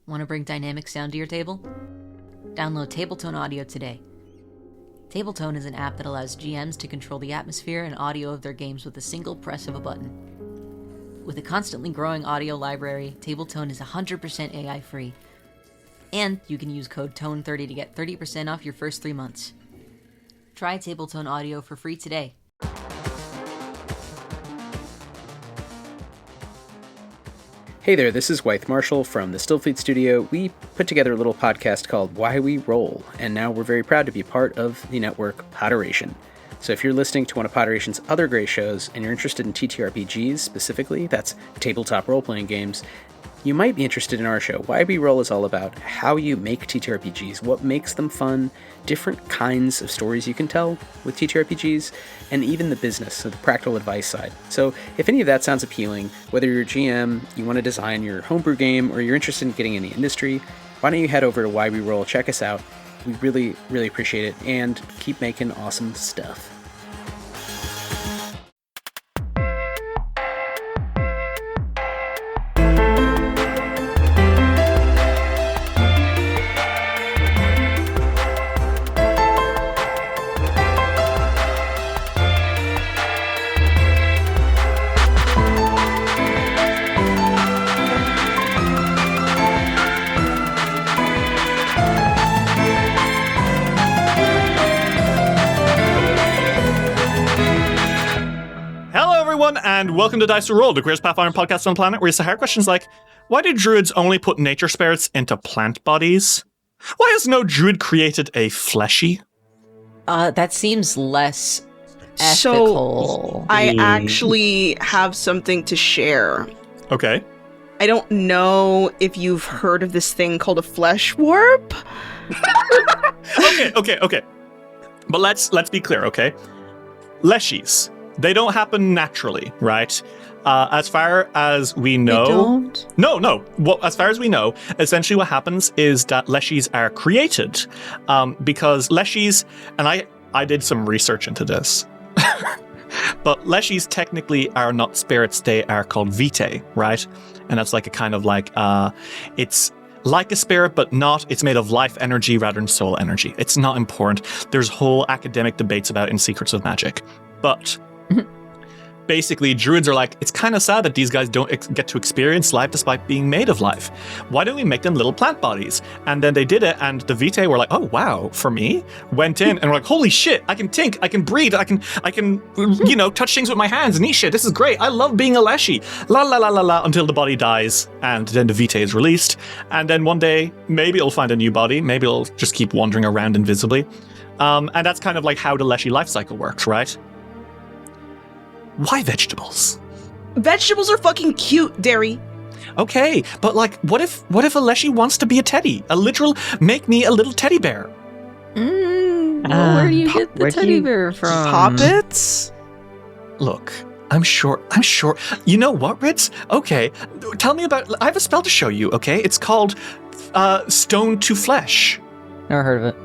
Want to bring dynamic sound to your table? Download Tabletone Audio today. Tabletone is an app that allows GMs to control the atmosphere and audio of their games with a single press of a button. With a constantly growing audio library, Tabletone is 100% AI-free. And you can use code TONE30 to get 30% off your first 3 months. Try Tabletone Audio for free today. Hey there, this is Wythe Marshall from the Stillfleet Studio. We put together a little podcast called Why We Roll, and now we're very proud to be part of the network Podderation. So if you're listening to one of Podderation's other great shows, and you're interested in TTRPGs specifically, that's tabletop role-playing games, you might be interested in our show. Why We Roll is all about how you make TTRPGs, what makes them fun, different kinds of stories you can tell with TTRPGs, and even the business, so the practical advice side. So if any of that sounds appealing, whether you're a GM, you want to design your homebrew game, or you're interested in getting in the industry, why don't you head over to Why We Roll, check us out. We really, really appreciate it, and keep making awesome stuff. And welcome to Dice to Roll, the greatest Pathfinder podcast on the planet, where you say hard questions like, why do druids only put nature spirits into plant bodies? Why has no druid created a fleshy? That seems less ethical. So, I actually have something to share. Okay. I don't know if you've heard of this thing called a flesh warp. Okay. But let's be clear, okay? Leshies. They don't happen naturally, right? As far as we know... They don't? No. Well, as far as we know, essentially what happens is that leshies are created. Because leshies... And I did some research into this. But leshies technically are not spirits. They are called vitae, right? And that's like a kind of like... it's like a spirit, but not. It's made of life energy rather than soul energy. It's not important. There's whole academic debates about it in Secrets of Magic. But... basically, druids are like, it's kind of sad that these guys don't get to experience life despite being made of life. Why don't we make them little plant bodies? And then they did it, and the vitae were like, oh, wow, for me? Went in, and were like, holy shit, I can think, I can breathe, I can, touch things with my hands and eat shit. This is great. I love being a leshy. La la la la la, until the body dies, and then the vitae is released. And then one day, maybe it'll find a new body. Maybe it'll just keep wandering around invisibly. And that's kind of like how the leshy life cycle works, right? Why vegetables? Vegetables are fucking cute, Derry. Okay, but like, what if a leshy wants to be a teddy? A literal, make me a little teddy bear. Where do you get the teddy bear from? Poppets? Look, I'm sure. You know what, Ritz? Okay, tell me about, I have a spell to show you, okay? It's called Stone to Flesh. Never heard of it.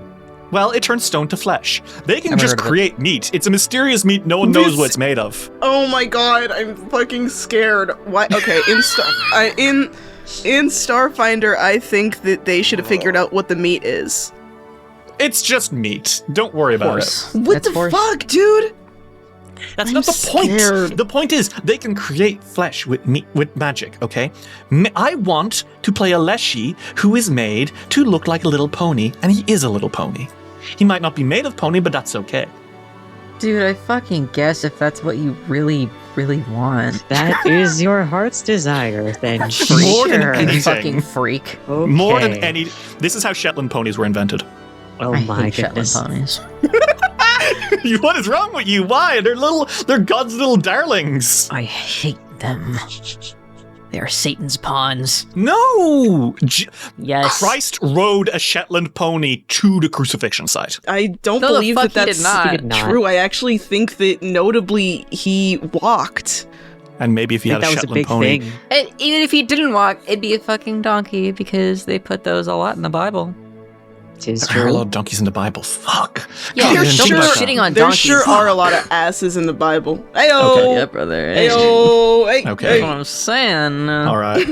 Well, it turns stone to flesh. They can just create meat. It's a mysterious meat no one knows what it's made of. Oh my god, I'm fucking scared. Why? Okay, in Starfinder, I think that they should have figured out what the meat is. It's just meat. Don't worry about it. What the fuck, dude? That's not the point. The point is they can create flesh with meat, with magic, okay? I want to play a leshy who is made to look like a little pony, and he is a little pony. He might not be made of pony, but that's okay. Dude, I fucking guess if that's what you really, really want. That is your heart's desire, then. More than anything. Fucking freak. Okay. More than any... This is how Shetland ponies were invented. Oh I my hate goodness. Shetland ponies. What is wrong with you? Why? They're God's little darlings. I hate them. They are Satan's pawns. No! Yes. Christ rode a Shetland pony to the crucifixion site. I don't No, the believe fuck that he that's did not. true. I actually think that notably he walked. And maybe if he had a that was a Shetland big pony. thing. And even if he didn't walk, it'd be a fucking donkey because they put those a lot in the Bible. Tis There are a lot true. of donkeys in the Bible. Fuck. Yeah, God, I you're didn't think sure about that. shitting on There donkeys. sure are a lot of asses in the Bible. Ayo! Okay. Yeah, brother. Ayo! Hey, Okay. That's what I'm saying. All right.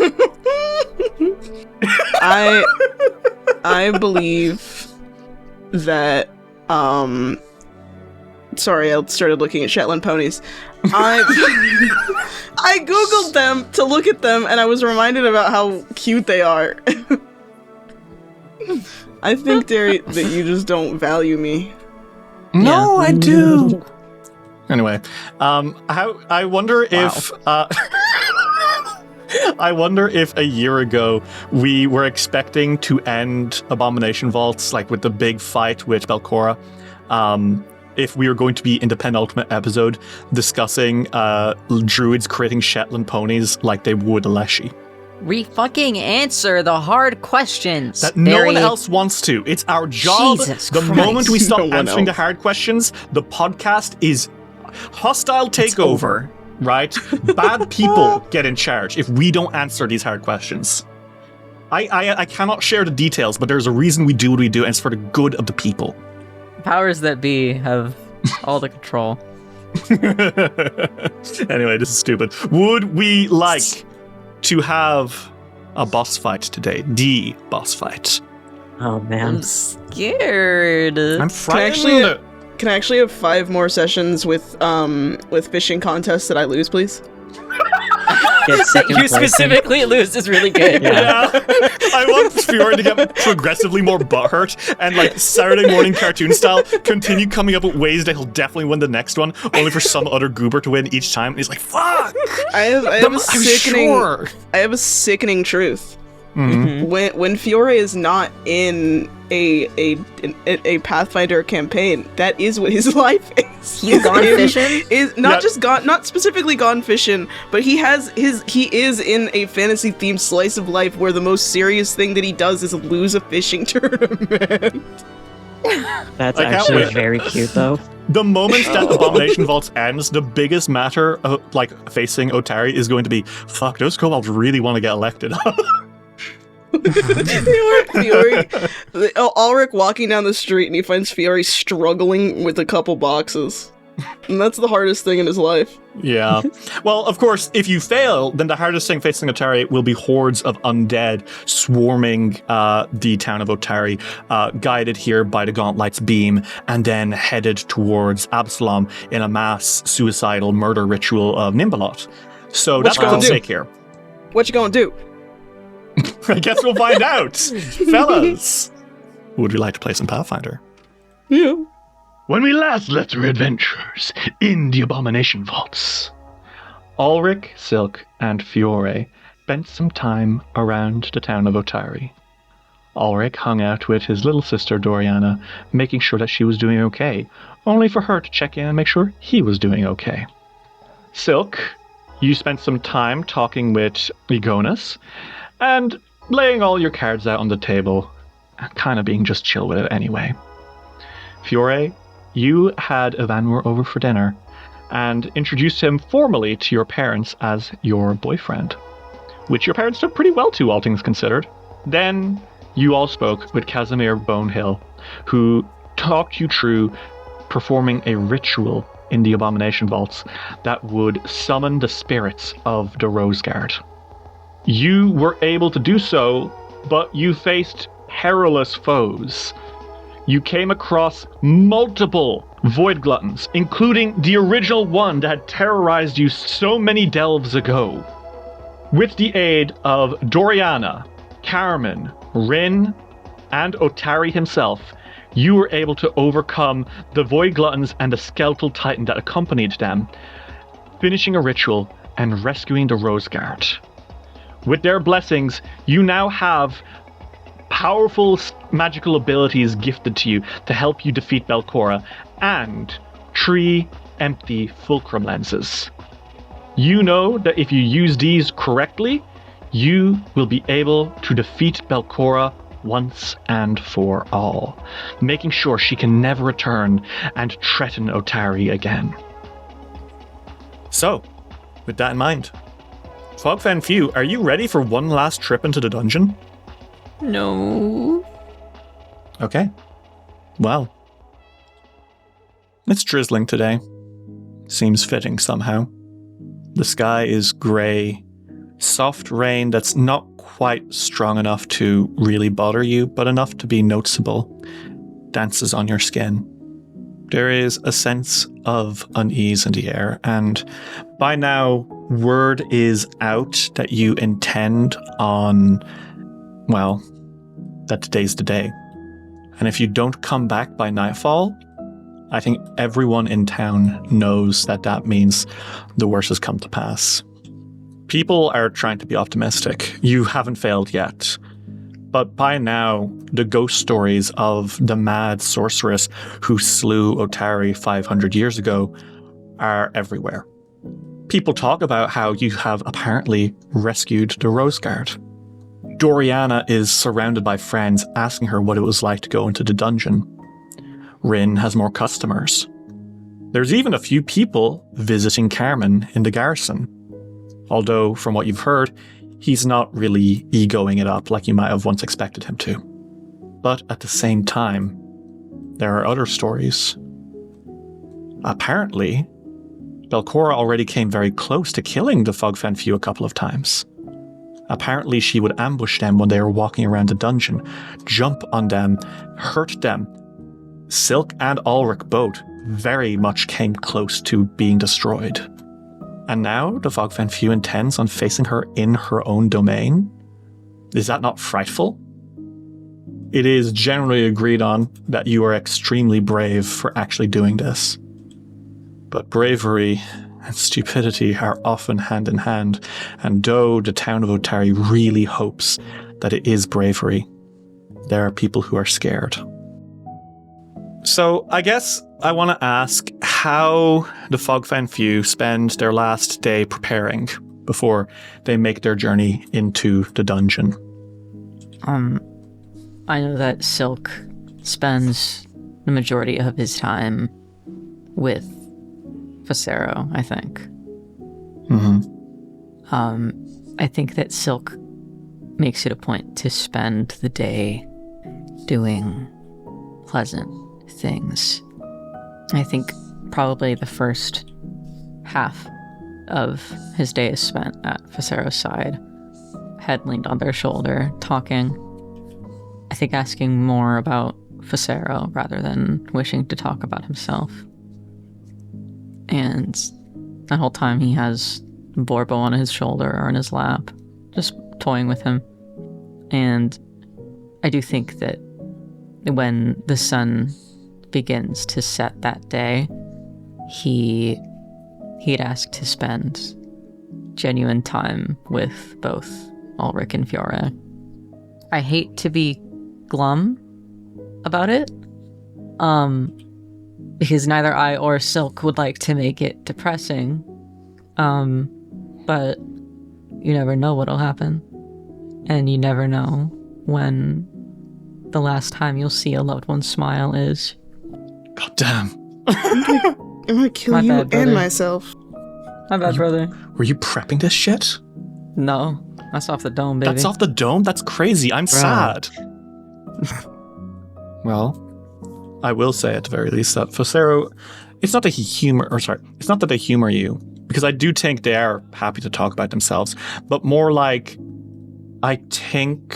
I believe that sorry, I started looking at Shetland ponies. I googled them to look at them and I was reminded about how cute they are. I think, Derry, that you just don't value me. No, I do. Anyway, I wonder if I wonder if a year ago we were expecting to end Abomination Vaults, like with the big fight with Belcorra. If we were going to be in the penultimate episode discussing druids creating Shetland ponies like they would a Leshy. Re-fucking answer the hard questions. That no one else wants to. It's our job. Jesus the Christ. moment we stop No one answering the else. hard questions, the podcast is hostile takeover, right? Bad people get in charge if we don't answer these hard questions. I cannot share the details, but there's a reason we do what we do, and it's for the good of the people. Powers that be have all the control. Anyway, this is stupid. Would we like to have a boss fight today? The boss fight. Oh man. I'm scared. I'm frightened. Can I actually have 5 more sessions with fishing contests that I lose, please? Get second You placing. specifically lose is really good. Yeah. I want Fiora to get progressively more butthurt and, like, Saturday morning cartoon style, continue coming up with ways that he'll definitely win the next one, only for some other goober to win each time. And he's like, fuck! I have I'm sure. I have a sickening truth. Mhm. When Fiore is not in a Pathfinder campaign, that is what his life is. He's gone fishing? Is not Yeah. just gone, not specifically gone fishing, but he is in a fantasy themed slice of life where the most serious thing that he does is lose a fishing tournament. That's I can't actually wait. very cute, though. The moment that Abomination Vaults ends, the biggest matter, like, facing Otari is going to be, fuck, those kobolds really want to get elected. Ulrich walking down the street and he finds Fiore struggling with a couple boxes. And that's the hardest thing in his life. Yeah. Well, of course, if you fail, then the hardest thing facing Otari will be hordes of undead swarming the town of Otari, guided here by the Gauntlet's beam, and then headed towards Absalom in a mass suicidal murder ritual of Nhimbaloth. So that's you gonna what's at do? stake here. What you gonna do? I guess we'll find out. Fellas, would you like to play some Pathfinder? Yeah. When we last left our adventurers in the Abomination Vaults, Ulrich, Silk, and Fiore spent some time around the town of Otari. Ulrich hung out with his little sister Doriana, making sure that she was doing okay, only for her to check in and make sure he was doing okay. Silk, you spent some time talking with Egonis, and laying all your cards out on the table, kind of being just chill with it anyway. Fiore, you had Evanmur over for dinner, and introduced him formally to your parents as your boyfriend, which your parents took pretty well to, all things considered. Then you all spoke with Casimir Bonehill, who talked you through performing a ritual in the Abomination Vaults that would summon the spirits of the Rose Guard. You were able to do so, but you faced perilous foes. You came across multiple Void Gluttons, including the original one that had terrorized you so many delves ago. With the aid of Doriana, Carmen, Rin, and Otari himself, you were able to overcome the Void Gluttons and the Skeletal Titan that accompanied them, finishing a ritual and rescuing the Rose Guard. With their blessings, you now have powerful magical abilities gifted to you to help you defeat Belcorra, and 3 empty fulcrum lenses. You know that if you use these correctly, you will be able to defeat Belcorra once and for all, making sure she can never return and threaten Otari again. So, with that in mind, Fogfen Few, are you ready for one last trip into the dungeon? No. Okay. Well, it's drizzling today. Seems fitting somehow. The sky is grey. Soft rain that's not quite strong enough to really bother you, but enough to be noticeable, dances on your skin. There is a sense of unease in the air, and by now, word is out that you intend on, well, that today's the day. And if you don't come back by nightfall, I think everyone in town knows that that means the worst has come to pass. People are trying to be optimistic. You haven't failed yet. But by now, the ghost stories of the Mad Sorceress who slew Otari 500 years ago are everywhere. People talk about how you have apparently rescued the Rose Guard. Doriana is surrounded by friends asking her what it was like to go into the dungeon. Rin has more customers. There's even a few people visiting Carmen in the garrison. Although, from what you've heard, he's not really egoing it up like you might have once expected him to. But at the same time, there are other stories. Apparently, Belcorra already came very close to killing the Fogfen Few a couple of times. Apparently, she would ambush them when they were walking around the dungeon, jump on them, hurt them. Silk and Ulrich both very much came close to being destroyed. And now the Fogfen Few intends on facing her in her own domain? Is that not frightful? It is generally agreed on that you are extremely brave for actually doing this. But bravery and stupidity are often hand in hand, and though the town of Otari really hopes that it is bravery, there are people who are scared. So I guess I want to ask how the Fogfen Few spend their last day preparing before they make their journey into the dungeon. I know that Silk spends the majority of his time with Facero, I think. I think that Silk makes it a point to spend the day doing pleasant things. I think probably the first half of his day is spent at Facero's side, head leaned on their shoulder, talking. I think asking more about Facero rather than wishing to talk about himself. And that whole time he has Borbo on his shoulder or in his lap, just toying with him. And I do think that when the sun begins to set that day, he'd ask to spend genuine time with both Ulrich and Fiora. I hate to be glum about it, because neither I or Silk would like to make it depressing, but you never know what'll happen, and you never know when the last time you'll see a loved one smile is. God damn. I'm gonna kill My you bad, brother. and myself. My bad, brother. Were you prepping this shit? No, that's off the dome, baby. That's off the dome? That's crazy. I'm sad. Well, I will say at the very least that Facero, it's not that they humor you, because I do think they are happy to talk about themselves, but more like, I think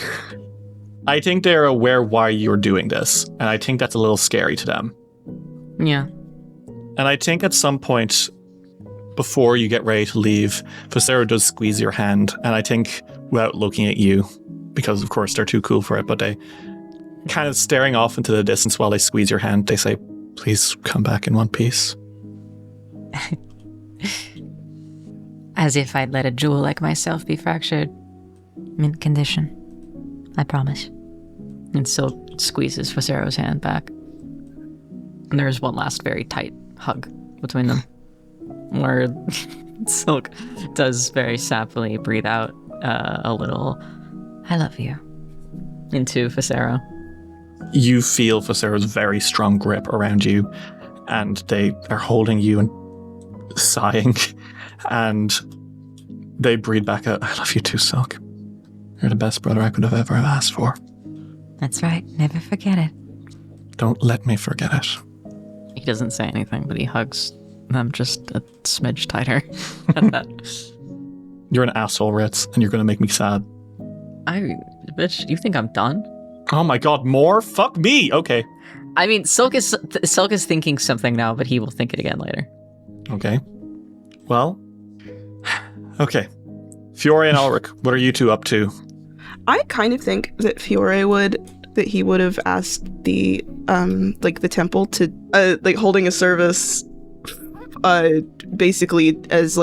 they're aware why you're doing this, and I think that's a little scary to them. Yeah. And I think at some point, before you get ready to leave, Facero does squeeze your hand, and I think, without looking at you, because of course they're too cool for it, but they kind of staring off into the distance while they squeeze your hand, they say, "Please come back in one piece." As if I'd let a jewel like myself be fractured. Mint condition. I promise. And Silk squeezes Facero's hand back. And there's one last very tight hug between them, where Silk does very sappily breathe out a little, "I love you," into Facero. You feel Facero's very strong grip around you, and they are holding you and sighing, and they breathe back out, "I love you too, Silk. You're the best brother I could have ever asked for. That's right, never forget it." Don't let me forget it." He doesn't say anything, but he hugs them just a smidge tighter at that. You're an asshole, Ritz, and you're going to make me sad. Bitch, you think I'm done? Oh my god, more? Fuck me! Okay. I mean, Silk is thinking something now, but he will think it again later. Okay. Well. Okay. Fiore and Ulrich, what are you two up to? I kind of think that Fiore would have asked the the temple to holding a service basically as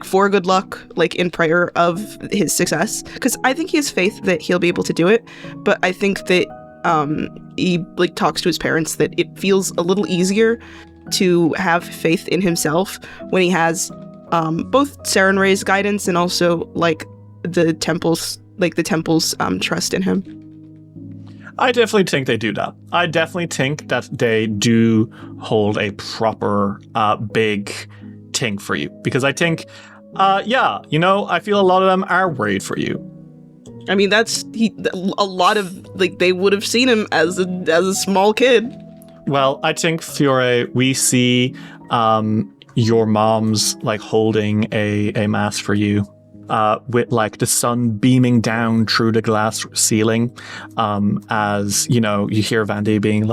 for good luck, in prayer of his success, because I think he has faith that he'll be able to do it, but I think that he talks to his parents that it feels a little easier to have faith in himself when he has both Sarenrae's guidance and also the temple's trust in him. I definitely think they do that. I definitely think that they do hold a proper big thing for you, because I think I feel a lot of them are worried for you. I mean, a lot of they would have seen him as a small kid. Well, I think, Fiore, we see your mom's holding a mass for you, with the sun beaming down through the glass ceiling, as you hear Vandy being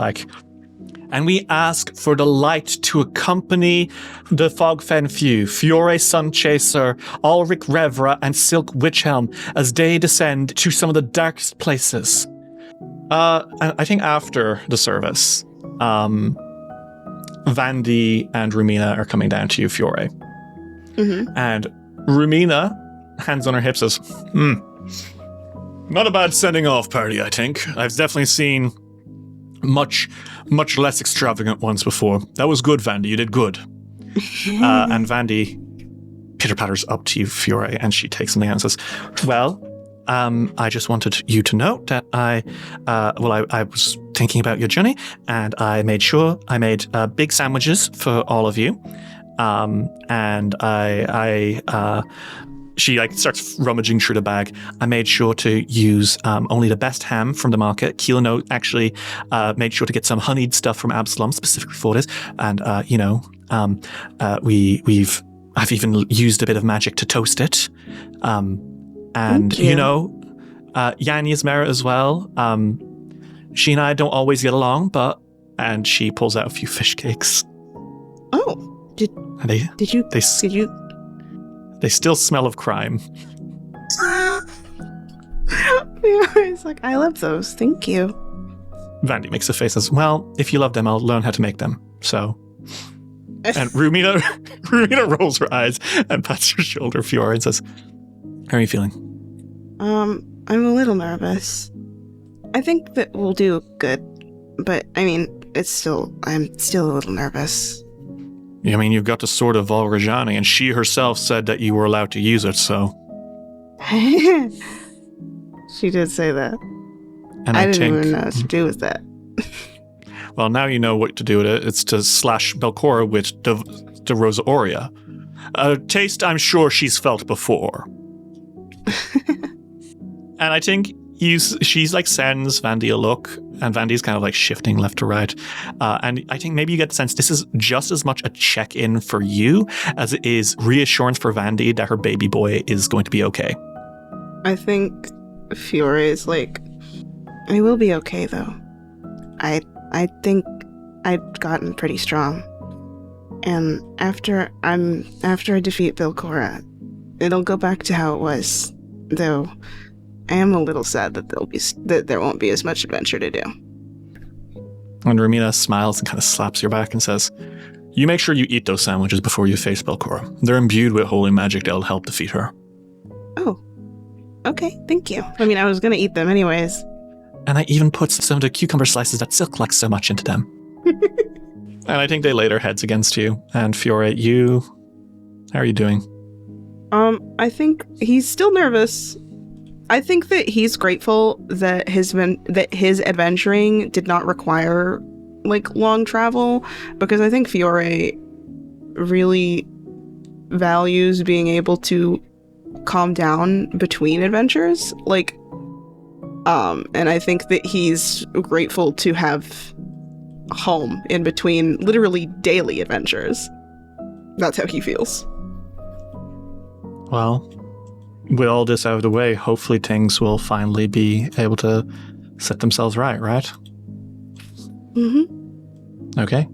and we ask for the light to accompany the Fogfen Few, Fiore Sunchaser, Ulrich Revra, and Silk Witchhelm as they descend to some of the darkest places. I think after the service, Vandy and Rumina are coming down to you, Fiore. Mm-hmm. And Rumina, hands on her hips, says, not a bad sending off party, I think. I've definitely seen much less extravagant ones before. That was good, Vandy. You did good. And Vandy pitter-patters up to you, Fiore, and she takes something out and says, well, I just wanted you to know that I was thinking about your journey, and I made sure I made big sandwiches for all of you. And she starts rummaging through the bag. I made sure to use only the best ham from the market. Keelano actually made sure to get some honeyed stuff from Absalom specifically for this. And I've even used a bit of magic to toast it. And Yanya's Mara as well. She and I don't always get along, and she pulls out a few fish cakes. Oh, did you? They still smell of crime. It's I love those. Thank you. Vandy makes a face as, well, if you love them, I'll learn how to make them. So. And Rumina rolls her eyes and pats her shoulder, Fiore, and says, how are you feeling? I'm a little nervous. I think that we'll do good, but I mean, I'm still a little nervous. I mean, you've got the sword of Valrajani, and she herself said that you were allowed to use it, so. She did say that. And I didn't even know what to do with that. Well, now you know what to do with it. It's to slash Belcorra with the Rosa Aurea. A taste I'm sure she's felt before. And I think she sends Vandy a look, and Vandy's kind of shifting left to right. And I think maybe you get the sense this is just as much a check-in for you as it is reassurance for Vandy that her baby boy is going to be okay. I think Fiore is I will be okay though. I think I've gotten pretty strong. And after I defeat Belcorra, it'll go back to how it was. Though I am a little sad that there won't be as much adventure to do. And Rumina smiles and kind of slaps your back and says, you make sure you eat those sandwiches before you face Belcorra. They're imbued with holy magic that'll help defeat her. Oh. Okay, thank you. I mean, I was going to eat them anyways. And I even put some of the cucumber slices that Silk likes so much into them. And I think they lay their heads against you. And Fiore, how are you doing? I think he's still nervous. I think that he's grateful that his adventuring did not require long travel, because I think Fiore really values being able to calm down between adventures. And I think that he's grateful to have home in between literally daily adventures. That's how he feels. Well, with all this out of the way, hopefully things will finally be able to set themselves right? Mm-hmm. Okay.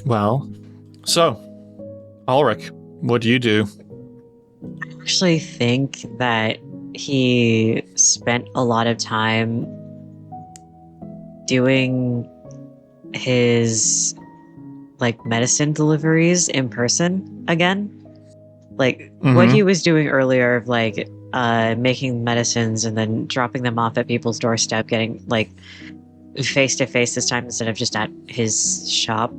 Well, so, Ulrich, what do you do? I actually think that he spent a lot of time doing his medicine deliveries in person again. What he was doing earlier of making medicines and then dropping them off at people's doorstep, getting face to face this time instead of just at his shop.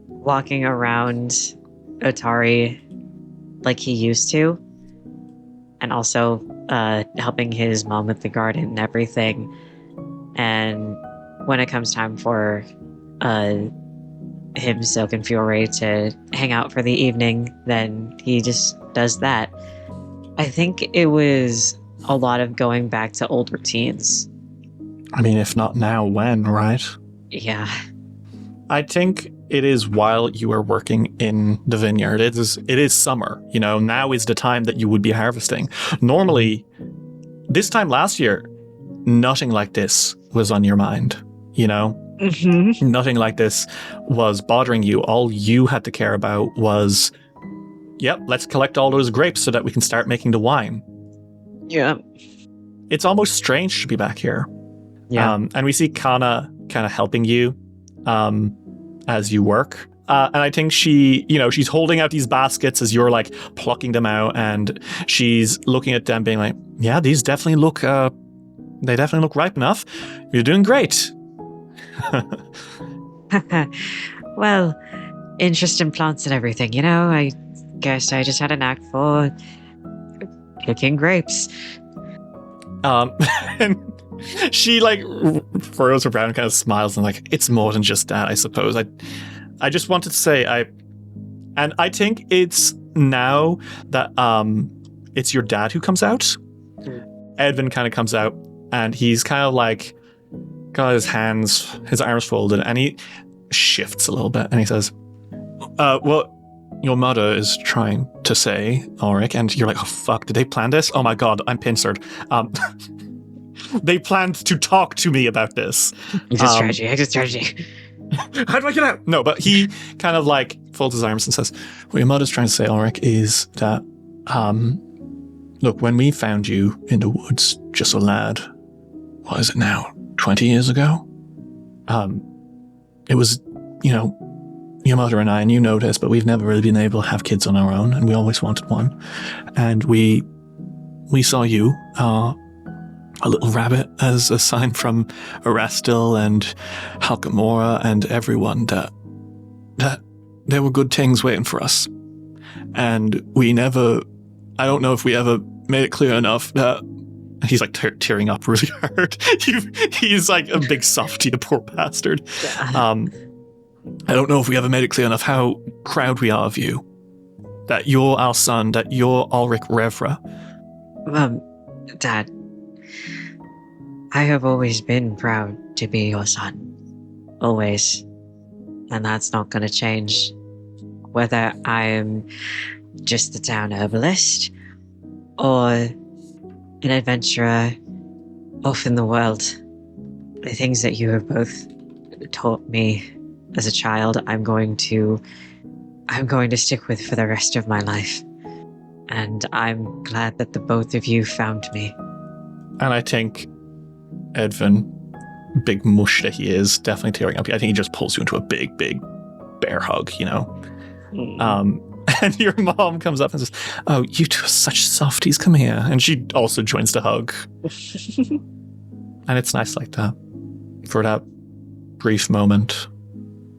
Walking around Otari like he used to, and also helping his mom with the garden and everything. And when it comes time for him, Silk, and Fiore to hang out for the evening, then he just does that. I think it was a lot of going back to old routines. I mean, if not now, when, right? Yeah. I think it is while you are working in the vineyard. It is summer, now is the time that you would be harvesting. Normally, this time last year, nothing like this was on your mind, Mm-hmm. Nothing like this was bothering you. All you had to care about was, yep, let's collect all those grapes so that we can start making the wine. Yeah. It's almost strange to be back here. Yeah. And we see Kana kind of helping you as you work. And I think she's holding out these baskets as you're plucking them out, and she's looking at them being like, yeah, these definitely look, they definitely look ripe enough. You're doing great. Well, interest in plants and everything, I guess I just had a knack for picking grapes. And she furrows her brow and kind of smiles and it's more than just that, I suppose. I just wanted to say I think it's now that it's your dad who comes out. Edvin kind of comes out and he's kind of got his arms folded, and he shifts a little bit and he says, what your mother is trying to say, Ulrich, and you're like, oh fuck, did they plan this? Oh my god, I'm pincered. They planned to talk to me about this. Exit strategy. How do I get out? No, but he kind of folds his arms and says, what your mother's trying to say, Ulrich, is that, look, when we found you in the woods, just a lad, what is it now, 20 years ago? It was, your mother and I, and you know this, but we've never really been able to have kids on our own, and we always wanted one. And we saw you, a little rabbit, as a sign from Erastil and Halkamora and everyone that there were good things waiting for us. And I don't know if we ever made it clear enough that he's tearing up really hard. He's a big softy, the poor bastard. Yeah. I don't know if we ever made it clear enough how proud we are of you. That you're our son, that you're Ulrich Revra. Dad, I have always been proud to be your son. Always. And that's not going to change. Whether I am just the town herbalist or an adventurer off in the world. The things that you have both taught me as a child, I'm going to stick with for the rest of my life. And I'm glad that the both of you found me. And I think Edvin, big mush that he is, definitely tearing up. I think he just pulls you into a big, big bear hug, And your mom comes up and says, oh, you two are such softies, come here. And she also joins the hug. And it's nice like that. For that brief moment,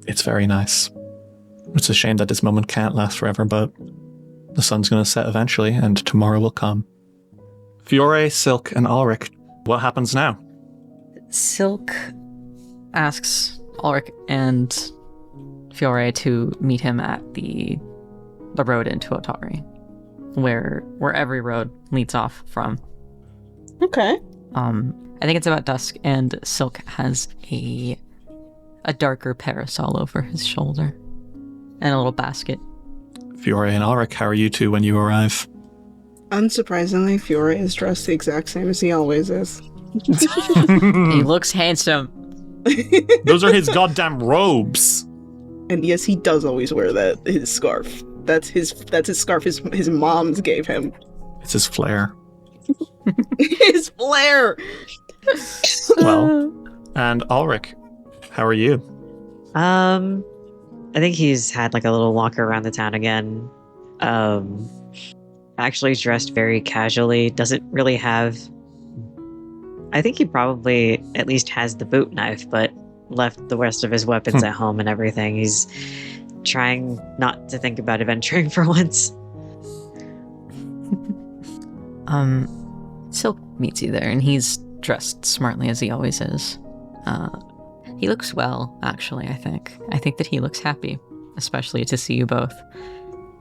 it's very nice. It's a shame that this moment can't last forever, but the sun's going to set eventually, and tomorrow will come. Fiore, Silk, and Ulrich, what happens now? Silk asks Ulrich and Fiore to meet him at the road into Otari, where every road leads off from. Okay. I think it's about dusk, and Silk has a darker parasol over his shoulder and a little basket. Fiore and Ulrich, how are you two when you arrive? Unsurprisingly, Fiore is dressed the exact same as he always is. He looks handsome. Those are his goddamn robes. And yes, he does always wear his scarf. That's his scarf his mom's gave him. It's his flair. His flair. Well, and Ulrich, how are you? I think he's had like a little walk around the town again. Actually dressed very casually. Doesn't really have. I think he probably at least has the boot knife, but left the rest of his weapons at home and everything. He's trying not to think about adventuring for once. Silk meets you there, and he's dressed smartly as he always is. He looks well, actually, I think. I think that he looks happy, especially to see you both.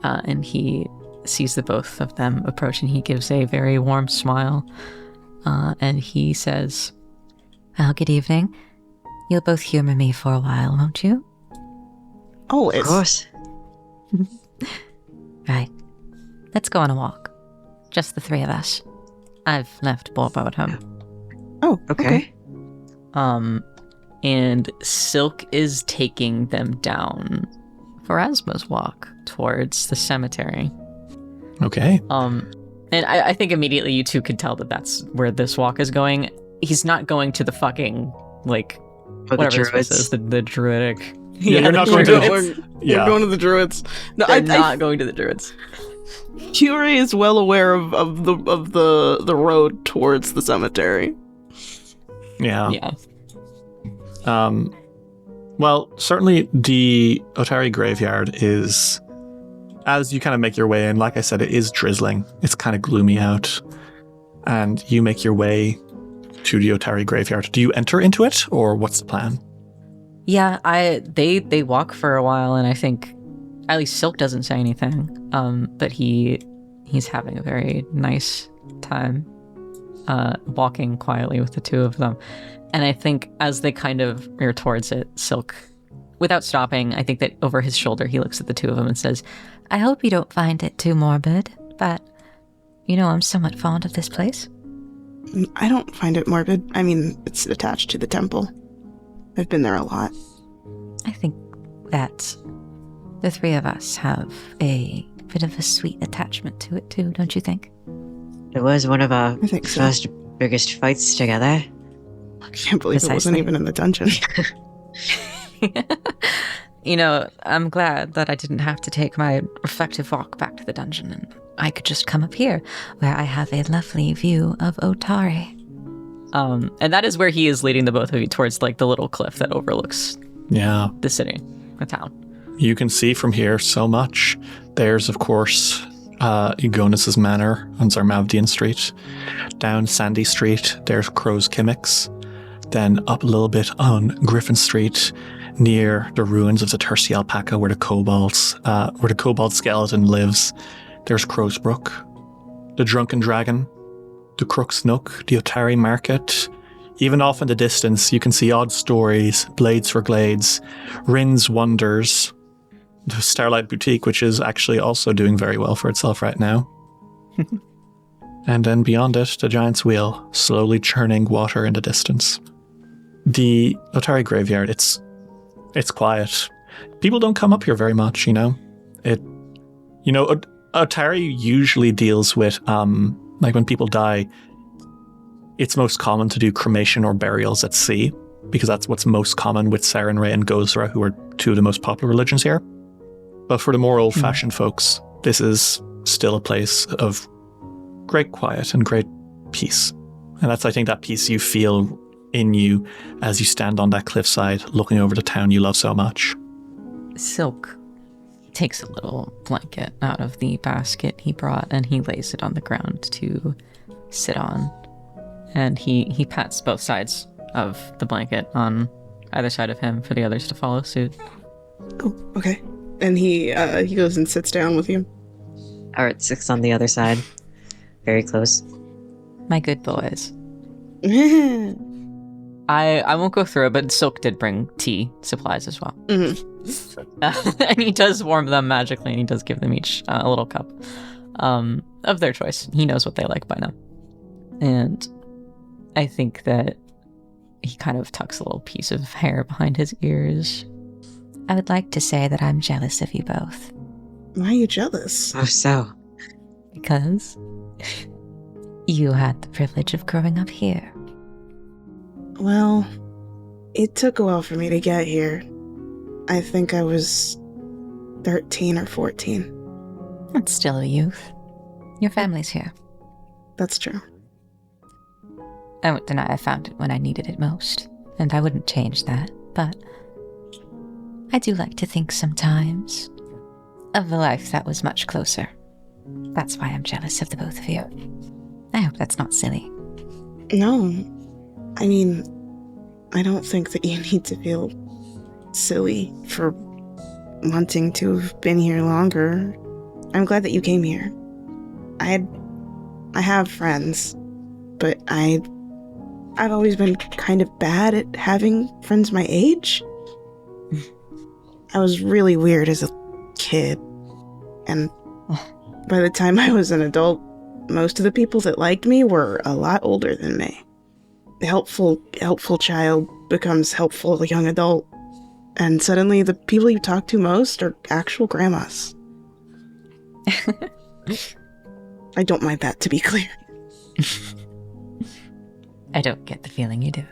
And he sees the both of them approach, and he gives a very warm smile. And he says, Well, good evening. You'll both humor me for a while, won't you? Always. Of course. Right. Let's go on a walk. Just the three of us. I've left Borbo at home. Oh, Okay. and Silk is taking them down for Asma's walk towards the cemetery. Okay. And I think immediately you two could tell that that's where this walk is going. He's not going to the fucking, like, Oh, the whatever this place druids. is, the druidic. Yeah, you're not the going to the- druids. Yeah. We're going to the druids. No, They're not going to the druids. Fiore is well aware of the road towards the cemetery. Yeah. Yeah. Well, certainly the Otari graveyard is, as you kind of make your way in, like I said, it is drizzling. It's kind of gloomy out. And you make your way to the Otari graveyard. Do you enter into it, or what's the plan? Yeah, they walk for a while, and I think at least Silk doesn't say anything. But he's having a very nice time walking quietly with the two of them. And I think as they kind of rear towards it, Silk, without stopping, I think that over his shoulder he looks at the two of them and says, I hope you don't find it too morbid, but you know I'm somewhat fond of this place. I don't find it morbid. I mean, it's attached to the temple. I've been there a lot. I think that the three of us have a bit of a sweet attachment to it too, don't you think? It was one of our I think so. first biggest fights together. I can't believe it wasn't Precisely. even in the dungeon. You know, I'm glad that I didn't have to take my reflective walk back to the dungeon, and I could just come up here, where I have a lovely view of Otari. and that is where he is leading the both of you towards, like, the little cliff that overlooks Yeah. the city, the town. You can see from here so much. There's, of course, Egonis's Manor on Zarmavdian Street. Down Sandy Street, there's Crow's Kimmicks. Then up a little bit on Griffin Street, near the ruins of the Thirsty Alpaca, where the kobold skeleton lives. There's Crow's Brook, the Drunken Dragon, the Crook's Nook, the Otari Market. Even off in the distance, you can see Odd Stories, Blades for Glades, Rin's Wonders, the Starlight Boutique, which is actually also doing very well for itself right now. And then beyond it, the Giant's Wheel, slowly churning water in the distance. The Otari graveyard, it's quiet. People don't come up here very much, you know? Otari usually deals with, like when people die, it's most common to do cremation or burials at sea, because that's what's most common with Sarenrae and Gozra, who are two of the most popular religions here. But for the more old-fashioned folks, this is still a place of great quiet and great peace. And that's, I think, that peace you feel in you as you stand on that cliffside looking over the town you love so much. Silk takes a little blanket out of the basket he brought, and he lays it on the ground to sit on. And he pats both sides of the blanket on either side of him for the others to follow suit. Oh, okay. And he goes and sits down with you. Art sits on the other side. Very close. My good boys. I won't go through it, but Silk did bring tea supplies as well. Mm-hmm. And he does warm them magically, and he does give them each a little cup of their choice. He knows what they like by now. And I think that he kind of tucks a little piece of hair behind his ears. I would like to say that I'm jealous of you both. Why are you jealous? Oh, so. Because you had the privilege of growing up here. Well, it took a while for me to get here. I think I was 13 or 14. That's still a youth. Your family's here. That's true. I won't deny I found it when I needed it most, and I wouldn't change that, but I do like to think sometimes of a life that was much closer. That's why I'm jealous of the both of you. I hope that's not silly. No. I mean, I don't think that you need to feel silly for wanting to have been here longer. I'm glad that you came here. I have friends, but I've always been kind of bad at having friends my age. I was really weird as a kid, and by the time I was an adult, most of the people that liked me were a lot older than me. The helpful child becomes helpful young adult, and suddenly the people you talk to most are actual grandmas. I don't mind that, to be clear. I don't get the feeling you do.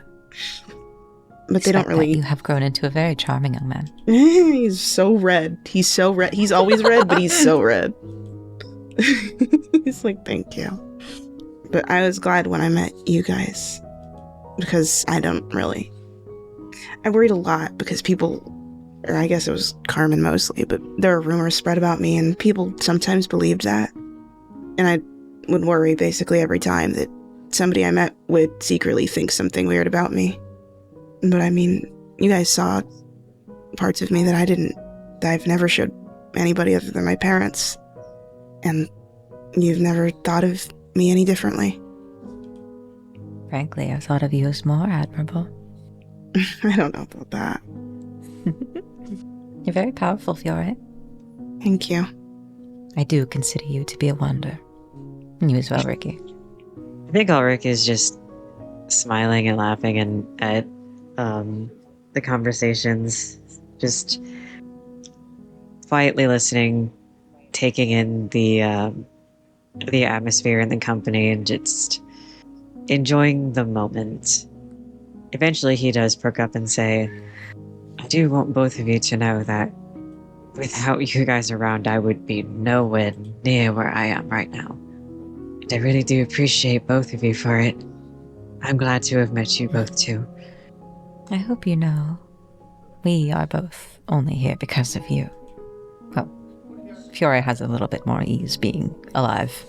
But they don't really... You have grown into a very charming young man. He's so red. He's so red. He's always red, but he's so red. He's like, thank you. But I was glad when I met you guys. Because I don't really... I worried a lot because people... Or I guess it was Carmen mostly, but there were rumors spread about me, and people sometimes believed that. And I would worry basically every time that somebody I met would secretly think something weird about me. But I mean, you guys saw parts of me that I've never showed anybody other than my parents. And you've never thought of me any differently. Frankly, I thought of you as more admirable. I don't know about that. You're very powerful, Fiore. Thank you. I do consider you to be a wonder. And you as well, Ricky. I think Ulrich is just smiling and laughing at the conversations, just quietly listening, taking in the atmosphere and the company, and just enjoying the moment. Eventually he does perk up and say, I do want both of you to know that without you guys around, I would be nowhere near where I am right now. And I really do appreciate both of you for it. I'm glad to have met you both too. I hope you know, we are both only here because of you. Well, Fiore has a little bit more ease being alive.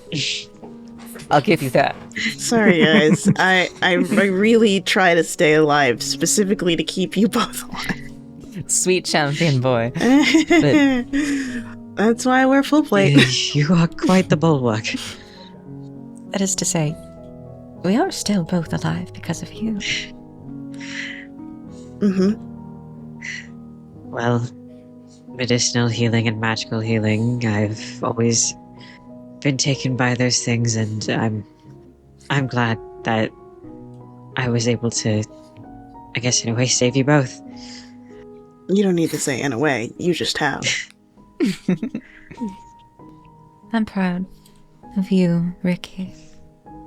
I'll give you that. Sorry, guys. I really try to stay alive, specifically to keep you both alive. Sweet champion boy. But that's why I wear full plate. You are quite the bulwark. That is to say, we are still both alive because of you. Mm-hmm. Well, medicinal healing and magical healing, I've always been taken by those things, and I'm glad that I was able to, I guess in a way, save you both. You don't need to say in a way, you just have. I'm proud of you, Ricky.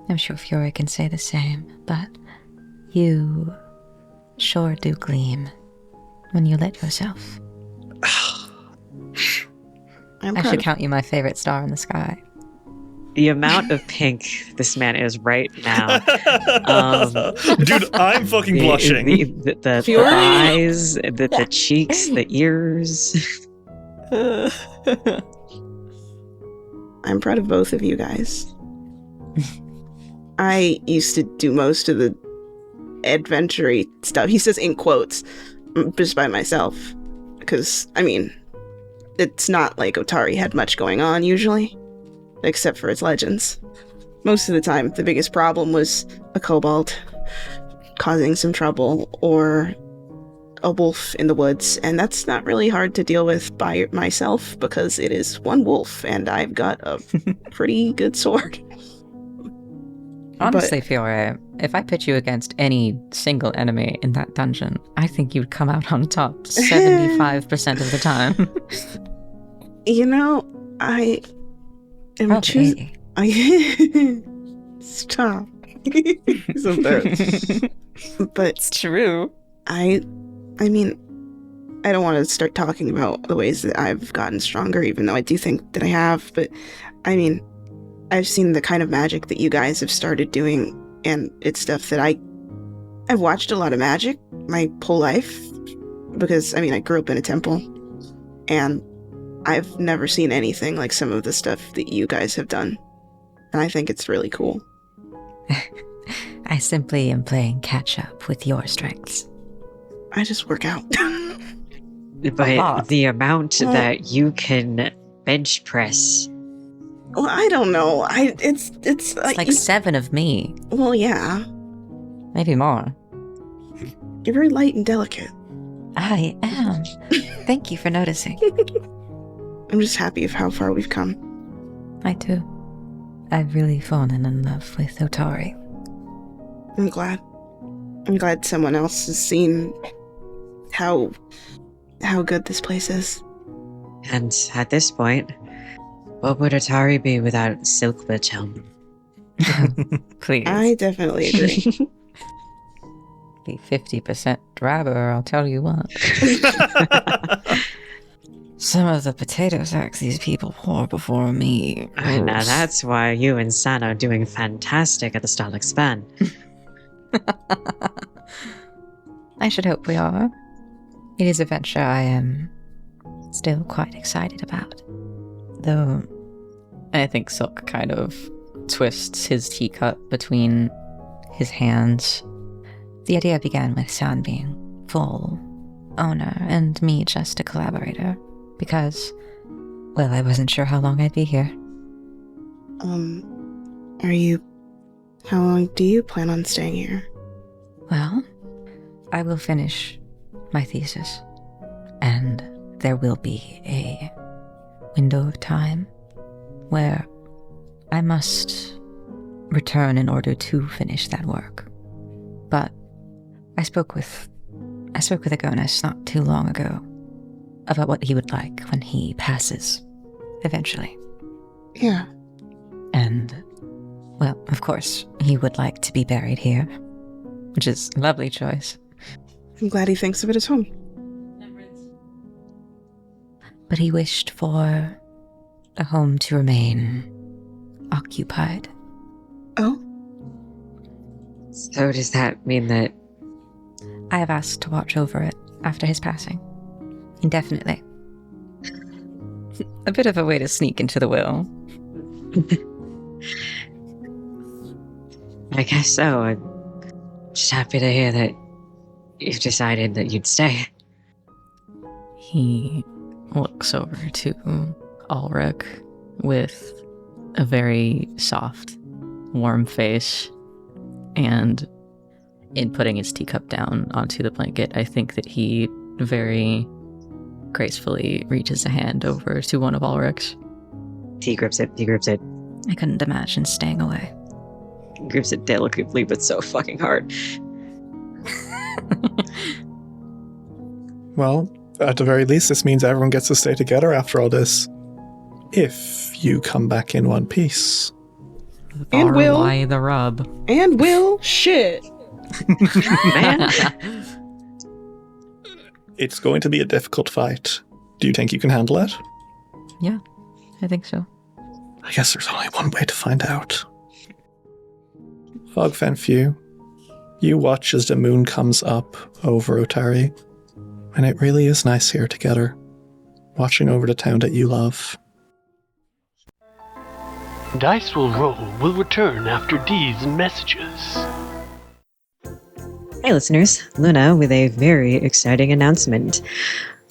I'm sure Fiore can say the same, but you sure do gleam when you let yourself. I should count you my favorite star in the sky. The amount of pink this man is right now. Dude, I'm fucking blushing. The eyes, the cheeks, the ears. I'm proud of both of you guys. I used to do most of the adventure-y stuff. He says in quotes, just by myself. Because, I mean, it's not like Otari had much going on usually. Except for its legends. Most of the time, the biggest problem was a kobold causing some trouble, or a wolf in the woods, and that's not really hard to deal with by myself because it is one wolf and I've got a pretty good sword. Honestly, Fiore, if I put you against any single enemy in that dungeon, I think you'd come out on top 75% of the time. You know, I am Probably choosing. Stop. So embarrassed. But It's true. I mean, I don't want to start talking about the ways that I've gotten stronger, even though I do think that I have. But I mean, I've seen the kind of magic that you guys have started doing, and it's stuff that I've watched a lot of magic my whole life, because I mean, I grew up in a temple, and I've never seen anything like some of the stuff that you guys have done, and I think it's really cool. I simply am playing catch up with your strengths. I just work out. But the amount that you can bench press. Well, I don't know. It's Like 7 of me. Well, yeah. Maybe more. You're very light and delicate. I am. Thank you for noticing. I'm just happy of how far we've come. I too. I've really fallen in love with Otari. I'm glad. I'm glad someone else has seen how good this place is. And at this point, what would Atari be without Silk Witch Helm? Please. I definitely agree. Be 50% drabber, I'll tell you what. Some of the potato sacks these people pour before me. Now that's why you and San are doing fantastic at the Starlight Span. I should hope we are. It is a venture I am still quite excited about. Though, I think Silk kind of twists his teacup between his hands. the idea began with San being full owner and me just a collaborator. Because, well, I wasn't sure how long I'd be here. How long do you plan on staying here? Well, I will finish my thesis, and there will be a window of time where I must return in order to finish that work. But I spoke with Agonis not too long ago about what he would like when he passes, eventually. Yeah. And, well, of course, he would like to be buried here, which is a lovely choice. I'm glad he thinks of it as home. But he wished for a home to remain occupied. Oh? So does that mean that... I have asked to watch over it after his passing. Indefinitely. A bit of a way to sneak into the will. I guess so. I'm just happy to hear that you've decided that you'd stay. He looks over to Ulrich with a very soft, warm face, and in putting his teacup down onto the blanket, I think that he very gracefully reaches a hand over to one of Ulrich's. He grips it. I couldn't imagine staying away. Grips it delicately, but so fucking hard. Well, at the very least, this means everyone gets to stay together after all this. If you come back in one piece. And will. Why the rub? And will. Shit. Man. It's going to be a difficult fight. Do you think you can handle it? Yeah, I think so. I guess there's only one way to find out. Fogfen Few, you watch as the moon comes up over Otari, and it really is nice here together, watching over the town that you love. Dice Will Roll will return after these messages. Hey listeners, Luna with a very exciting announcement.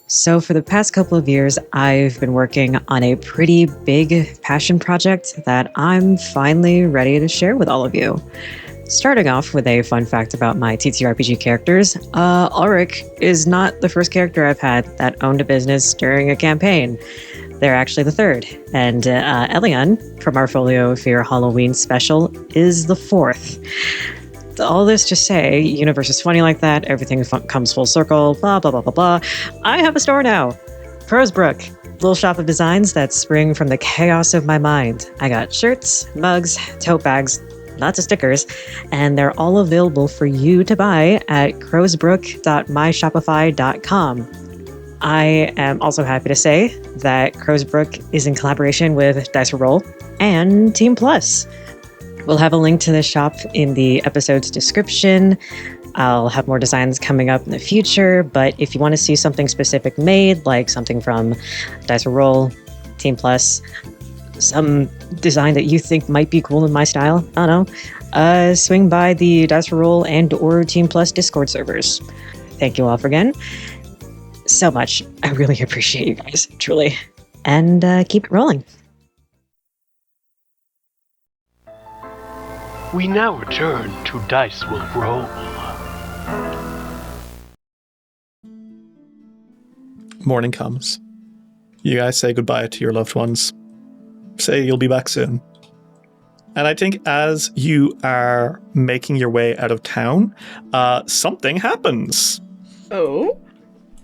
So for the past couple of years, I've been working on a pretty big passion project that I'm finally ready to share with all of you. Starting off with a fun fact about my TTRPG characters, Ulrich is not the first character I've had that owned a business during a campaign. They're actually the third. And Elion, from our Folio Fear Halloween special, is the fourth. All this to say, universe is funny like that, everything comes full circle, blah, blah, blah, blah, blah. I have a store now. Crowsbrook, little shop of designs that spring from the chaos of my mind. I got shirts, mugs, tote bags, lots of stickers, and they're all available for you to buy at crowsbrook.myshopify.com. I am also happy to say that Crowsbrook is in collaboration with Dice Roll and Team Plus. We'll have a link to the shop in the episode's description. I'll have more designs coming up in the future, but if you want to see something specific made, like something from Dice Roll, Team Plus, some design that you think might be cool in my style, I don't know, swing by the Dice Roll and or Team Plus Discord servers. Thank you all again so much. I really appreciate you guys, truly. And keep it rolling. We now return to Dice Will Roll. Morning comes. You guys say goodbye to your loved ones. Say you'll be back soon. And I think as you are making your way out of town, something happens. Oh?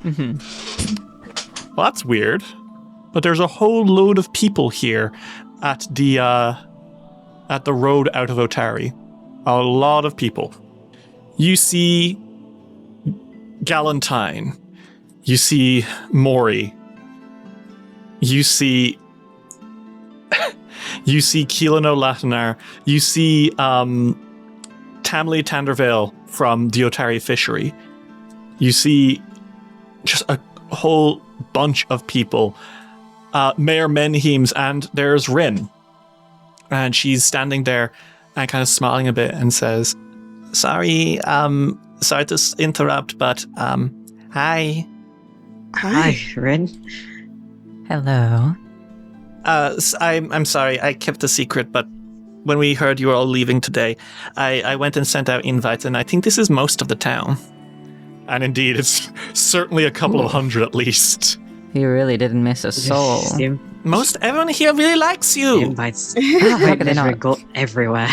Well, that's weird. But there's a whole load of people here at the road out of Otari. A lot of people. You see Galantine. You see Maury. You see Keelan O'Latinar. You see Tamley Tandervale from the Otari Fishery. You see just a whole bunch of people. Mayor Menhemes, and there's Rin. And she's standing there and kind of smiling a bit and says, sorry to interrupt, but hi. Hi, Rin. Hello. I'm sorry, I kept a secret, but when we heard you were all leaving today, I went and sent out invites, and I think this is most of the town. And indeed, it's certainly a couple of hundred at least. You really didn't miss a soul. Most everyone here really likes you. Invites How could they not? go everywhere.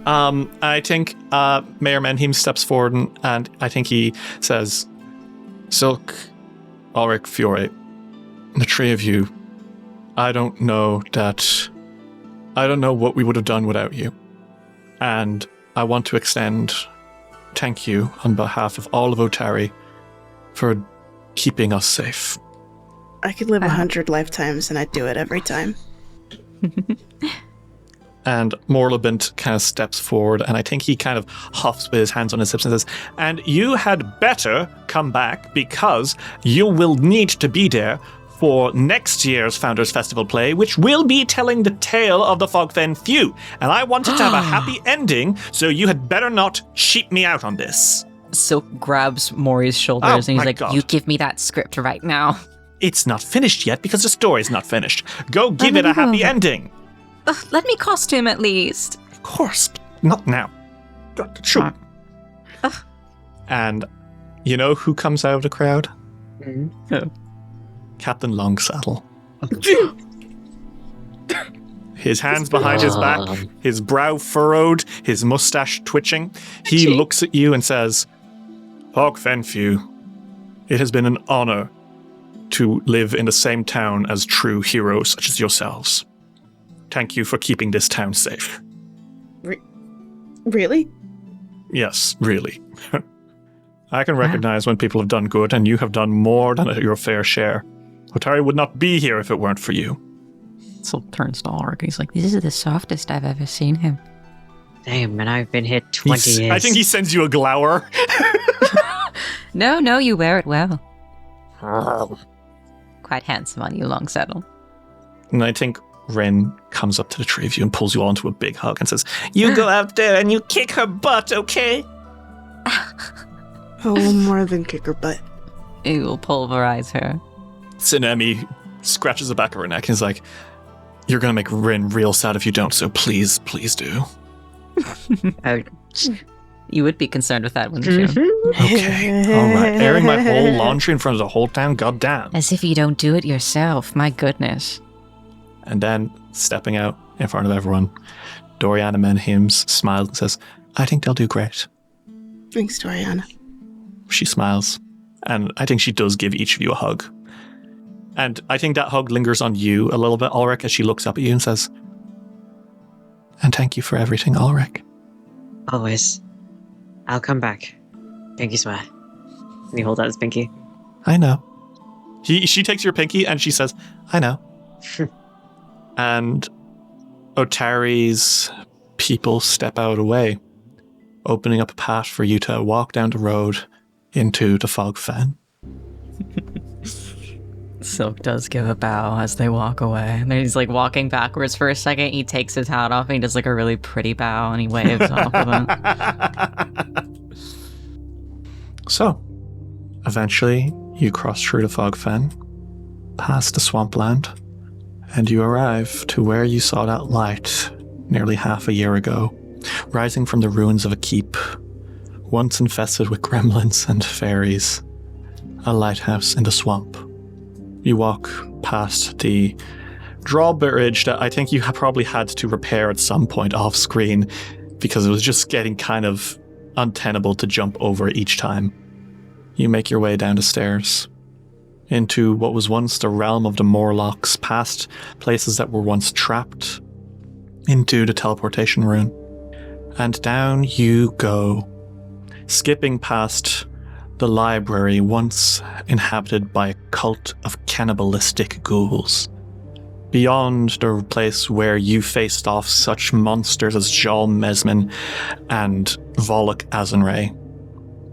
I think Mayor Menheim steps forward and I think he says, Silk, Ulrich, Fiore, the three of you, I don't know what we would have done without you. And I want to extend thank you on behalf of all of Otari for keeping us safe. I could live 100 lifetimes and I'd do it every time. And Morlabint kind of steps forward, and I think he kind of huffs with his hands on his hips and says, and you had better come back because you will need to be there for next year's Founders Festival play, which will be telling the tale of the Fogfen Few. And I wanted to have a happy ending, so you had better not cheat me out on this. Silk grabs Maury's shoulders and he's like, God. You give me that script right now. It's not finished yet because the story's not finished. Go give it a happy ending. Let me costume at least. Of course, not now. Sure. And you know who comes out of the crowd? Mm-hmm. Captain Longsaddle. His hands behind his back, his brow furrowed, his mustache twitching. He looks at you and says, Fogfen Few, it has been an honor to live in the same town as true heroes such as yourselves. Thank you for keeping this town safe. Really? Yes, really. I can recognize when people have done good, and you have done more than your fair share. Otari would not be here if it weren't for you. So turns to Ulrich. He's like, this is the softest I've ever seen him. Damn, and I've been hit 20 years. I think he sends you a glower. No, you wear it well. Quite handsome on you, Longsaddle. And I think Ren comes up to the three of you and pulls you all into a big hug and says, you go out there and you kick her butt, okay? Oh, more than kick her butt. It will pulverize her. Tsunemi scratches the back of her neck and is like, you're going to make Rin real sad if you don't, so please, please do. Oh, You would be concerned with that, wouldn't you? Okay, all right. Airing my whole laundry in front of the whole town, goddamn. As if you don't do it yourself. My goodness. And then, stepping out in front of everyone, Doriana Menhims smiles and says, I think they'll do great. Thanks, Doriana. She smiles, and I think she does give each of you a hug. And I think that hug lingers on you a little bit, Ulrich, as she looks up at you and says, and thank you for everything, Ulrich. always. I'll come back. Pinky swear. And he holds out his pinky. I know. She takes your pinky and she says, I know. And Otari's people step out of the way, opening up a path for you to walk down the road into the Fogfen. Silk does give a bow as they walk away. And then he's like walking backwards for a second. He takes his hat off and he does like a really pretty bow and he waves off of it. So, eventually, you cross through the Fogfen, past the swampland, and you arrive to where you saw that light nearly half a year ago, rising from the ruins of a keep, once infested with gremlins and fairies, a lighthouse in the swamp. You walk past the drawbridge that I think you probably had to repair at some point off screen because it was just getting kind of untenable to jump over each time. You make your way down the stairs into what was once the realm of the Morlocks, past places that were once trapped, into the teleportation rune. And down you go, skipping past the library once inhabited by a cult of cannibalistic ghouls. Beyond the place where you faced off such monsters as Jal Mesmin and Volok Azenray.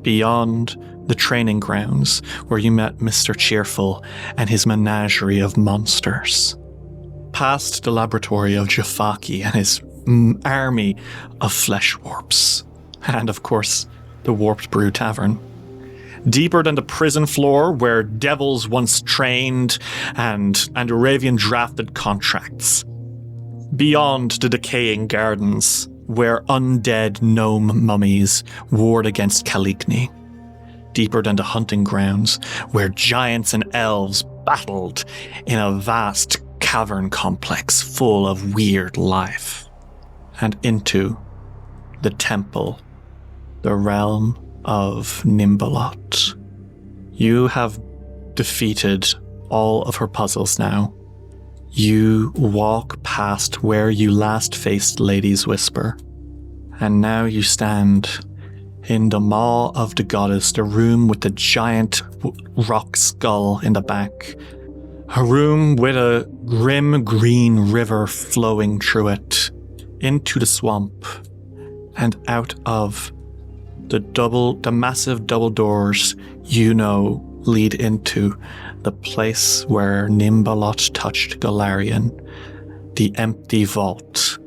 Beyond the training grounds where you met Mr. Cheerful and his menagerie of monsters. Past the laboratory of Jafaki and his army of flesh warps. And of course, the Warped Brew Tavern. Deeper than the prison floor where devils once trained and Aravian drafted contracts. Beyond the decaying gardens where undead gnome mummies warred against Caligny. Deeper than the hunting grounds where giants and elves battled in a vast cavern complex full of weird life. And into the temple, the realm of Nhimbaloth. You have defeated all of her puzzles now. You walk past where you last faced Lady's Whisper, and now you stand in the Maw of the Goddess, the room with the giant rock skull in the back. A room with a grim green river flowing through it, into the swamp, and out of the massive double doors you know lead into the place where Nhimbaloth touched Golarion, the empty vault,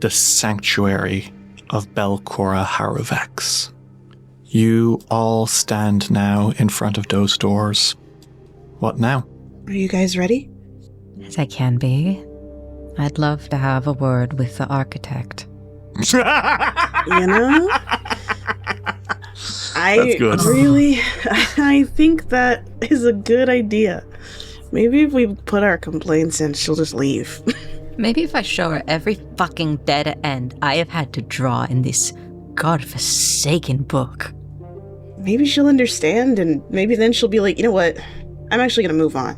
the sanctuary of Belcorra Haruvex. You all stand now in front of those doors. What now? Are you guys ready? As I can be. I'd love to have a word with the architect. You know? That's good. I think that is a good idea. Maybe if we put our complaints in, she'll just leave. Maybe if I show her every fucking dead end I have had to draw in this godforsaken book. Maybe she'll understand, and maybe then she'll be like, you know what? I'm actually gonna move on.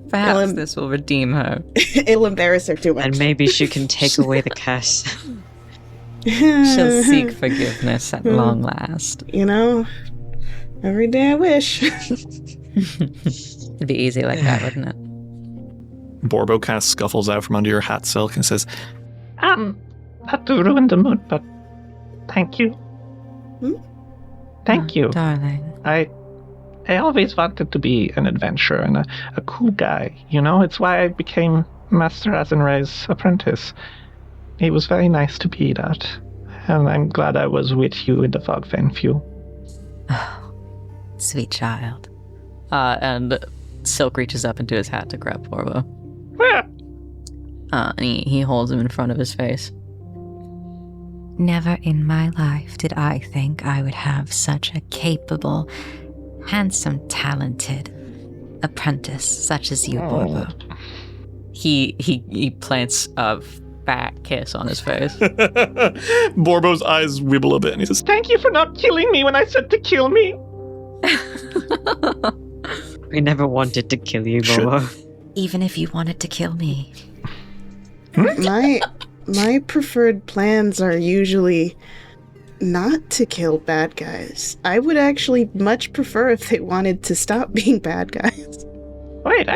Perhaps this will redeem her. It'll embarrass her too much. And maybe she can take away the curse. She'll seek forgiveness at long last. You know, every day I wish. It'd be easy like that, wouldn't it? Borbo kind of scuffles out from under your hat silk and says, Not to ruin the mood, but thank you. Thank you. Darling. I always wanted to be an adventurer and a cool guy, you know? It's why I became Master Azenray's apprentice. It was very nice to be that. And I'm glad I was with you in the Fogfen Few. Oh, sweet child. And Silk reaches up into his hat to grab Borbo. And he holds him in front of his face. Never in my life did I think I would have such a capable, handsome, talented apprentice such as you, Borbo. He plants a fat kiss on his face. Borbo's eyes wibble a bit and he says, Thank you for not killing me when I said to kill me. We never wanted to kill you, Bobo. Even if you wanted to kill me. My preferred plans are usually not to kill bad guys. I would actually much prefer if they wanted to stop being bad guys. Wait,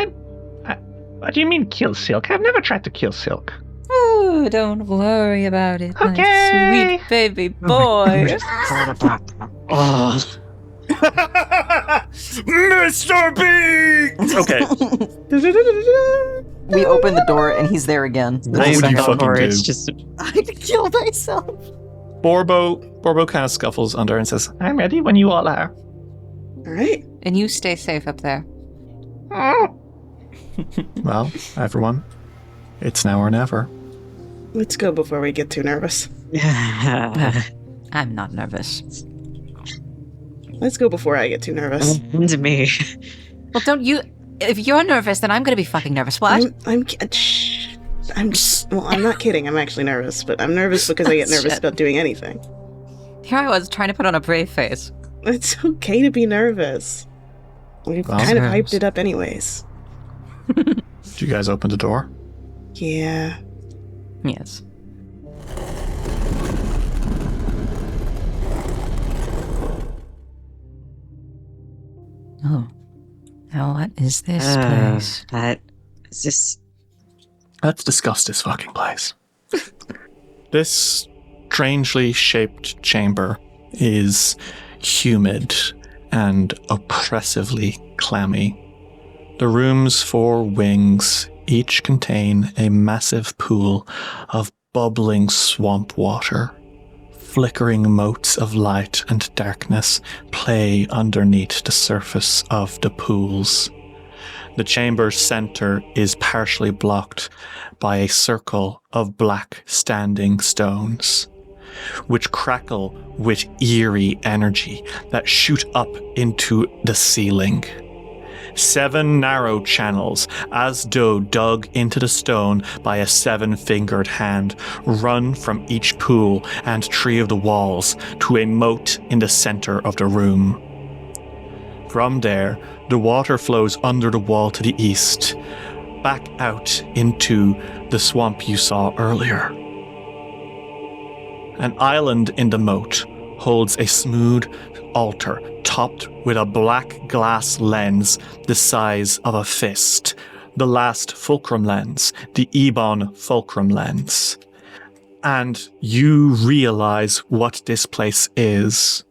what do you mean kill Silk? I've never tried to kill Silk. Oh, don't worry about it, Okay. my sweet baby boy. Oh. Mr. B! Okay. We open the door and he's there again. What would you fucking do? It's just I kill myself. Borbo kind of scuffles under and says, I'm ready when you all are. Alright. And you stay safe up there. well, everyone, it's now or never. Let's go before we get too nervous. I'm not nervous. Let's go before I get too nervous. to me. Well, don't you... If you're nervous, then I'm gonna be fucking nervous. What? I'm not kidding. I'm actually nervous, but I'm nervous because I get nervous Shit. about doing anything. Here I was trying to put on a brave face. It's okay to be nervous. We've Well, kind of nervous. hyped it up anyways. Do you guys open the door? Yeah. Yes. Oh. Now what is this place? That is this. Let's discuss this fucking place. This strangely shaped chamber is humid and oppressively clammy. The room's 4 wings each contain a massive pool of bubbling swamp water. Flickering motes of light and darkness play underneath the surface of the pools. The chamber's center is partially blocked by a circle of black standing stones, which crackle with eerie energy that shoot up into the ceiling. 7 narrow channels, as though dug into the stone by a 7-fingered hand, run from each pool and 3 of the walls to a moat in the center of the room. From there, the water flows under the wall to the east, back out into the swamp you saw earlier. An island in the moat holds a smooth altar topped with a black glass lens the size of a fist, the last fulcrum lens, the Ebon fulcrum lens. And you realize what this place is.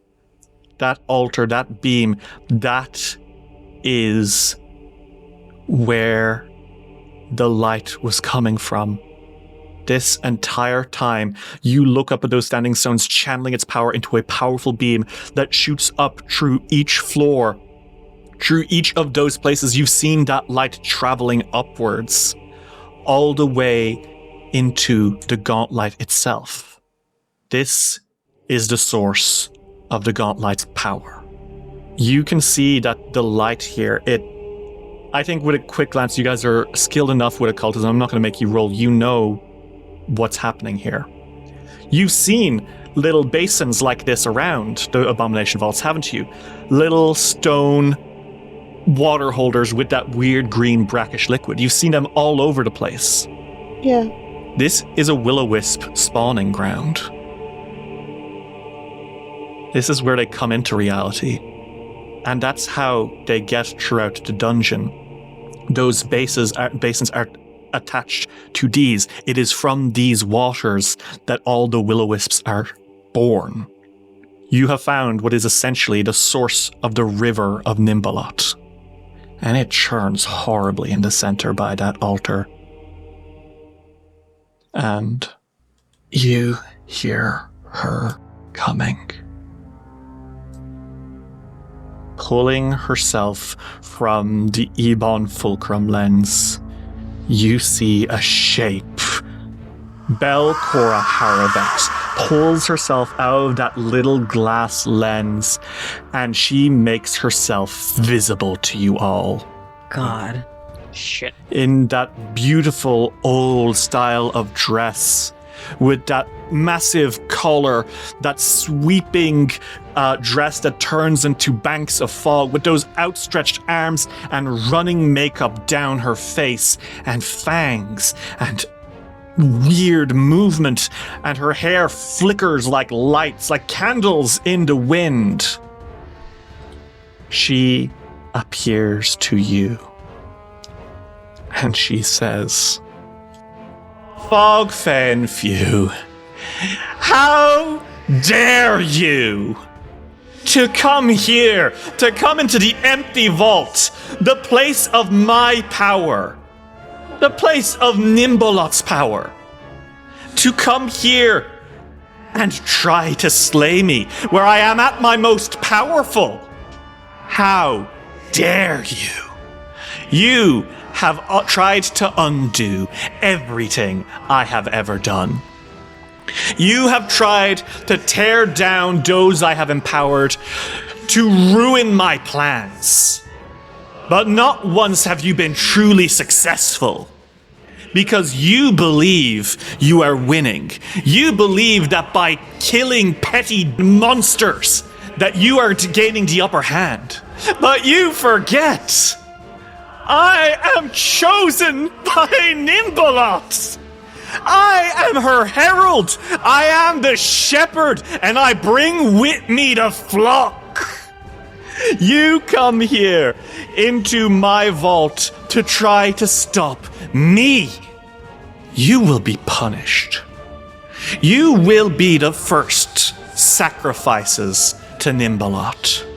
That altar, that beam, that is where the light was coming from. This entire time, you look up at those standing stones, channeling its power into a powerful beam that shoots up through each floor. Through each of those places, you've seen that light traveling upwards, all the way into the gauntlet itself. This is the source of the gauntlet's power. You can see that the light here, I think with a quick glance, you guys are skilled enough with occultism. I'm not going to make you roll. You know what's happening here. You've seen little basins like this around the Abomination vaults, haven't you? Little stone water holders with that weird green brackish liquid. You've seen them all over the place. Yeah. This is a will-o-wisp spawning ground. This is where they come into reality. And that's how they get throughout the dungeon. Those basins are attached to these. It is from these waters that all the will-o-wisps are born. You have found what is essentially the source of the river of Nhimbaloth. And it churns horribly in the center by that altar. And you hear her coming. Pulling herself from the Ebon fulcrum lens, you see a shape. Belcorra Haruvex, pulls herself out of that little glass lens, and she makes herself visible to you all. God. Shit. In that beautiful old style of dress, with that massive collar, that sweeping dress that turns into banks of fog, with those outstretched arms and running makeup down her face, and fangs, and weird movement, and her hair flickers like lights, like candles in the wind. She appears to you, and she says, Fogfen Few, how dare you to come here, to come into the empty vault, the place of my power, the place of Nhimbaloth's power, to come here and try to slay me where I am at my most powerful. How dare you? You have tried to undo everything I have ever done. You have tried to tear down those I have empowered, to ruin my plans. But not once have you been truly successful. Because you believe you are winning. You believe that by killing petty monsters, that you are gaining the upper hand. But you forget, I am chosen by Nhimbaloth. I am her herald. I am the shepherd, and I bring with me the flock. You come here into my vault to try to stop me. You will be punished. You will be the first sacrifices to Nhimbaloth.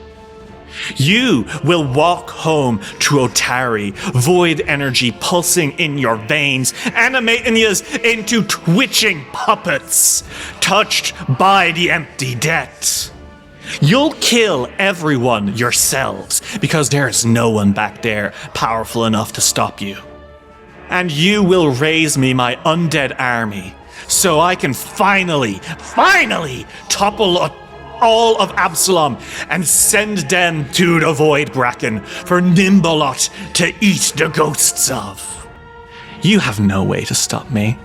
You will walk home to Otari, void energy pulsing in your veins, animating you into twitching puppets, touched by the empty debt. You'll kill everyone yourselves, because there is no one back there powerful enough to stop you. And you will raise me my undead army, so I can finally topple all of Absalom and send them to the Void Bracken for Nhimbaloth to eat the ghosts of. You have no way to stop me.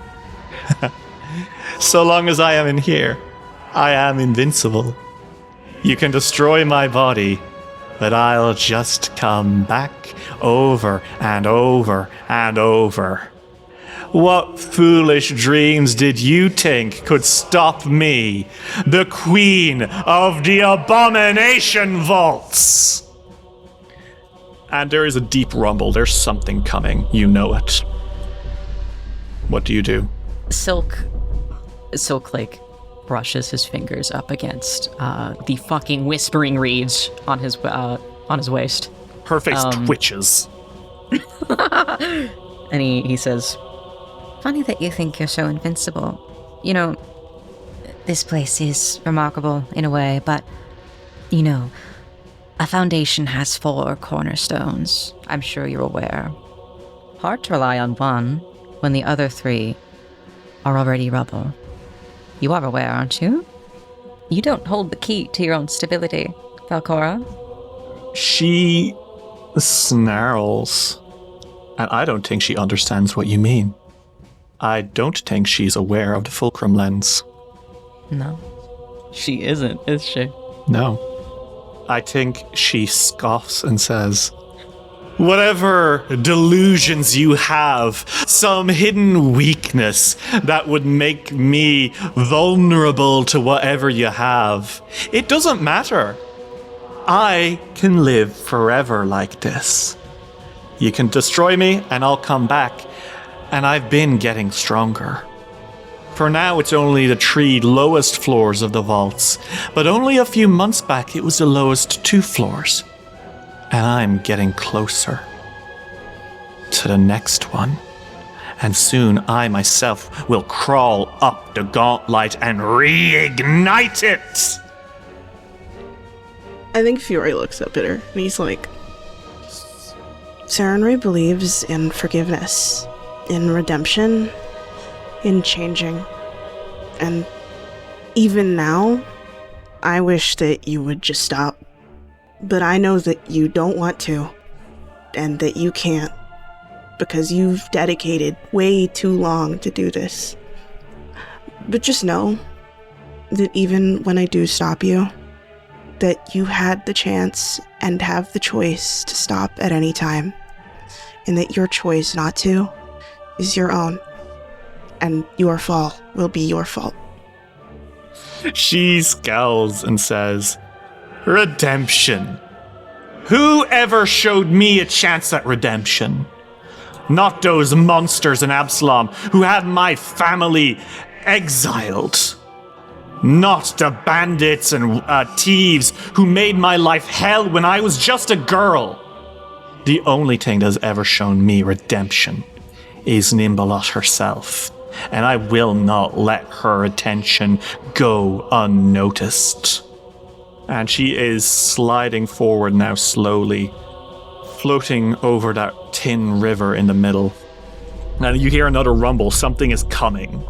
So long as I am in here, I am invincible. You can destroy my body, but I'll just come back over and over and over. What foolish dreams did you think could stop me, the queen of the Abomination Vaults? And there is a deep rumble. There's something coming. You know it. What do you do? Silk like brushes his fingers up against the fucking whispering reeds on his waist. Her face twitches. And he says, Funny that you think you're so invincible. You know, this place is remarkable in a way, but, you know, a foundation has 4 cornerstones. I'm sure you're aware. Hard to rely on one when the other 3 are already rubble. You are aware, aren't you? You don't hold the key to your own stability, Belcorra. She snarls, and I don't think she understands what you mean. I don't think she's aware of the fulcrum lens. No. She isn't, is she? No. I think she scoffs and says, whatever delusions you have, some hidden weakness that would make me vulnerable to whatever you have, it doesn't matter. I can live forever like this. You can destroy me and I'll come back, and I've been getting stronger. For now, it's only the 3 lowest floors of the vaults, but only a few months back, it was the lowest 2 floors. And I'm getting closer to the next one. And soon I myself will crawl up the gauntlet and reignite it. I think Fiore looks up at her, and he's like, Sarenrae believes in forgiveness, in redemption, in changing, and Even now, I wish that you would just stop. But I know that you don't want to, and that you can't, because you've dedicated way too long to do this. But just know that even when I do stop you, that you had the chance and have the choice to stop at any time, and that your choice not to is your own, and your fall will be your fault. She scowls and says, redemption. Who ever showed me a chance at redemption? Not those monsters in Absalom who had my family exiled. Not the bandits and thieves who made my life hell when I was just a girl. The only thing that has ever shown me redemption is Nhimbaloth herself, and I will not let her attention go unnoticed. And she is sliding forward now slowly, floating over that tin river in the middle. Now you hear another rumble, something is coming.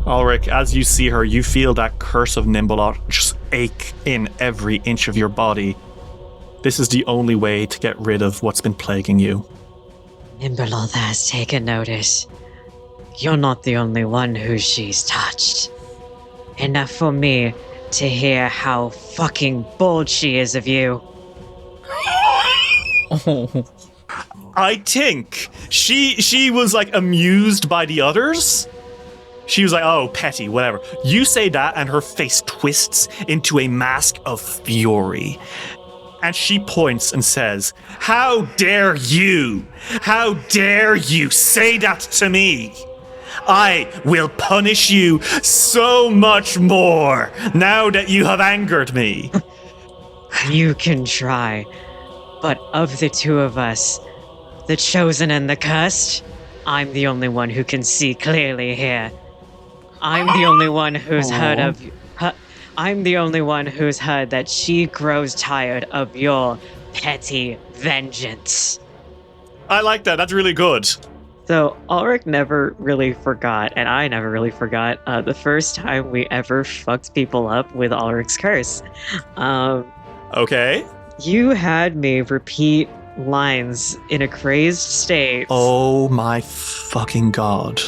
Ulrich, as you see her, you feel that curse of Nhimbaloth just ache in every inch of your body. This is the only way to get rid of what's been plaguing you. Nhimbaloth has taken notice. You're not the only one who she's touched. Enough for me to hear how fucking bold she is of you. I think she was like amused by the others. She was like, oh, petty, whatever. You say that and her face twists into a mask of fury. And she points and says, how dare you? How dare you say that to me? I will punish you so much more now that you have angered me. You can try, but of the two of us, the chosen and the cursed, I'm the only one who can see clearly here. I'm the only one who's I'm the only one who's heard that she grows tired of your petty vengeance. I like that. That's really good. So Ulrich never really forgot, and I never really forgot, the first time we ever fucked people up with Ulrich's curse. Okay. You had me repeat lines in a crazed state. Oh my fucking god.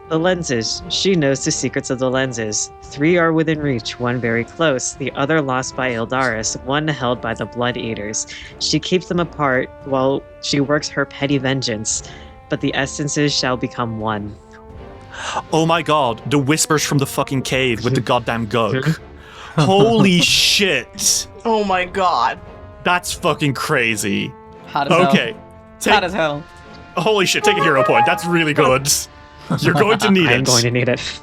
The lenses. She knows the secrets of the lenses. 3 are within reach, 1 very close, the other lost by Ildaris, 1 held by the Blood Eaters. She keeps them apart while she works her petty vengeance, but the essences shall become 1. Oh my god, the whispers from the fucking cave with the goddamn gug. Holy shit. Oh my god. That's fucking crazy. Hot as hell. Okay. Hot as hell. Holy shit, take a hero point. That's really good. You're going to need it. I'm going to need it.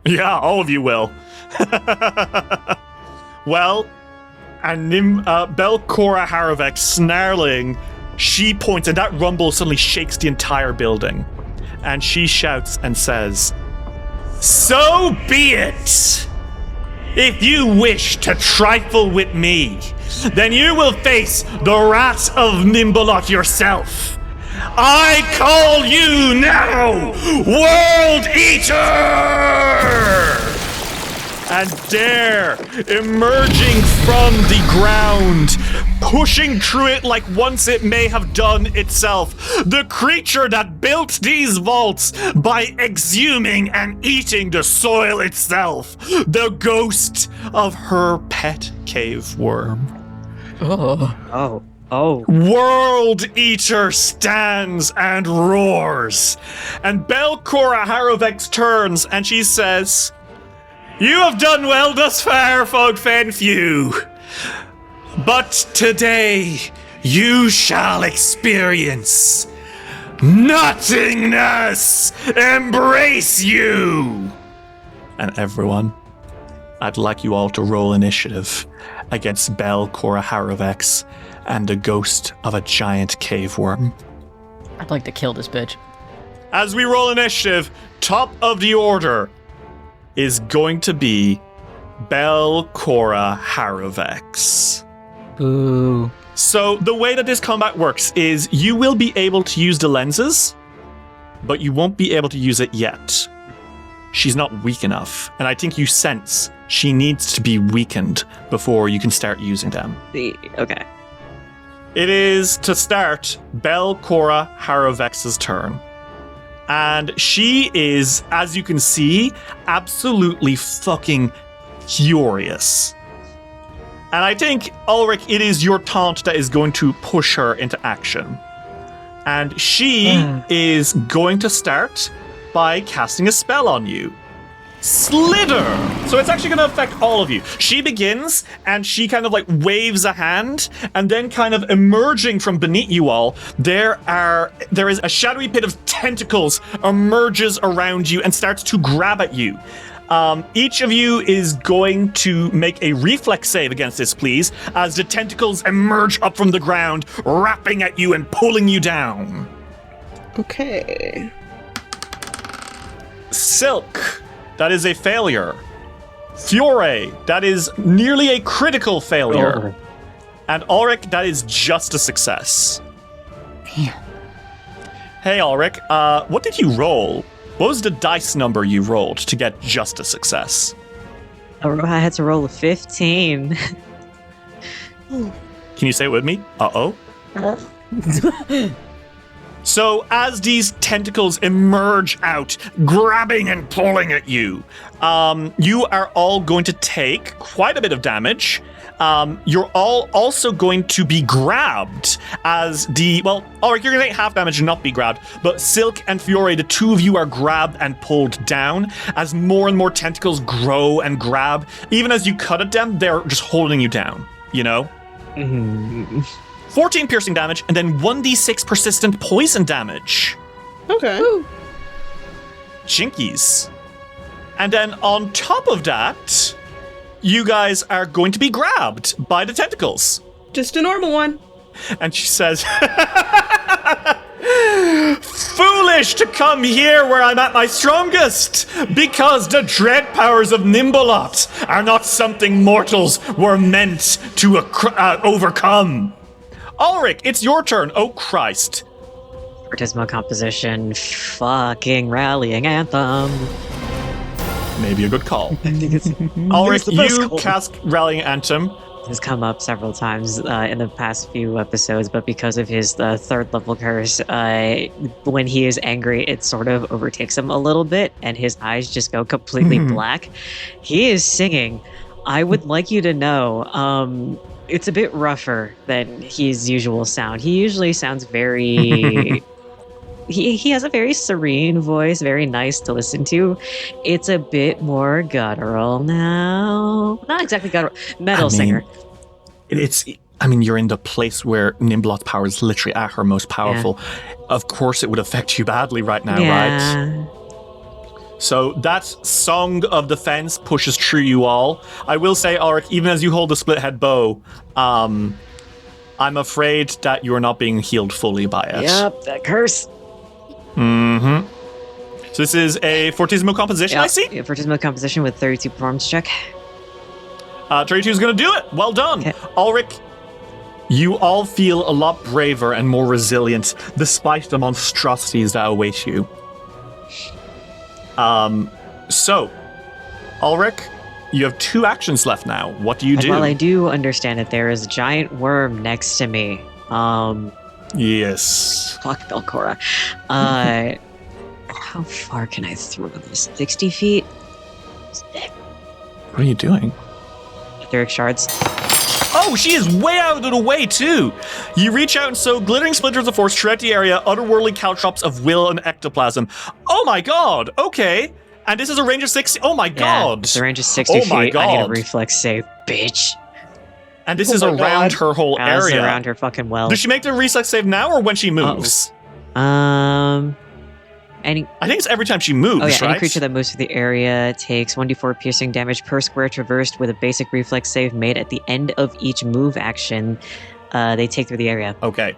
Yeah, all of you will. Well, and Belcorra Haruvex snarling, she points, and that rumble suddenly shakes the entire building. And she shouts and says, so be it! If you wish to trifle with me, then you will face the wrath of Nhimbaloth yourself. I call you now World Eater! And there, emerging from the ground, pushing through it like once it may have done itself, the creature that built these vaults by exhuming and eating the soil itself, the ghost of her pet cave worm. Oh. World Eater stands and roars, and Belcorra Haruvex turns and she says, you have done well thus far, Fogfen Few, but today you shall experience Nothingness embrace you. And everyone, I'd like you all to roll initiative against Belcorra Haruvex and the ghost of a giant cave worm. I'd like to kill this bitch. As we roll initiative, top of the order is going to be Belcorra Haruvex. Boo. So the way that this combat works is you will be able to use the lenses, but you won't be able to use it yet. she's not weak enough. And I think you sense she needs to be weakened before you can start using them. Okay. It is, to start, Belcorra Haruvex's turn. And she is, as you can see, absolutely fucking furious. And I think, Ulrich, it is your taunt that is going to push her into action. And she is going to start by casting a spell on you. Slither! So it's actually going to affect all of you. She begins, and she kind of like waves a hand, and then kind of emerging from beneath you all, there is a shadowy pit of tentacles emerges around you and starts to grab at you. Each of you is going to make a reflex save against this, please, as the tentacles emerge up from the ground, wrapping at you and pulling you down. Okay. Silk, that is a failure. Fiore, that is nearly a critical failure. And Ulrich, that is just a success. Damn. Hey, Ulrich, what did you roll? What was the dice number you rolled to get just a success? I had to roll a 15. Can you say it with me? Uh-oh. So as these tentacles emerge out, grabbing and pulling at you, you are all going to take quite a bit of damage. You're all also going to be grabbed as Ulrich, you're going to take half damage and not be grabbed, but Silk and Fiore, the two of you are grabbed and pulled down as more and more tentacles grow and grab. Even as you cut at them, they're just holding you down, you know? 14 piercing damage, and then 1d6 persistent poison damage. Okay. Woo. Jinkies. And then on top of that, you guys are going to be grabbed by the tentacles. Just a normal one. And she says, foolish to come here where I'm at my strongest, because the dread powers of Nhimbaloth are not something mortals were meant to overcome. Ulrich, it's your turn. Oh, Christ. Fortismo composition, fucking rallying anthem. Maybe a good call. I think it's Ulrich, the best you call. cast Rallying Anthem. Has come up several times in the past few episodes, but because of his third level curse, when he is angry, it sort of overtakes him a little bit, and his eyes just go completely black. He is singing, I would like you to know, it's a bit rougher than his usual sound. He usually sounds very... he has a very serene voice, very nice to listen to. It's a bit more guttural now. Not exactly guttural. Metal singer. You're in the place where Nhimbaloth power is literally at her most powerful. Yeah. Of course it would affect you badly right now, right? So that Song of Defense pushes through you all. I will say, Ulrich, even as you hold the split head bow, I'm afraid that you are not being healed fully by it. Yep, that curse. Mm-hmm. So this is a Fortismo composition, I see? Yeah, Fortismo composition with 32 performance check. 32 is going to do it. Well done. Okay. Ulrich, you all feel a lot braver and more resilient despite the monstrosities that await you. So, Ulrich, you have 2 actions left now. What do you do? Well, I do understand that there is a giant worm next to me. Yes. Fuck Belcorra. How far can I throw this? 60 feet? What are you doing? Etheric shards. Oh, she is way out of the way, too! You reach out and sow glittering splinters of force throughout the area, otherworldly caltrops of will and ectoplasm. Oh my god! Okay. And this is a range of 60. Oh my god! It's a range of 60 feet. My god. I need a reflex save, bitch. And this is around her whole area. Around her fucking well. Does she make the reflex save now or when she moves? I think it's every time she moves, right? Any creature that moves through the area takes 1d4 piercing damage per square traversed with a basic reflex save made at the end of each move action they take through the area. Okay.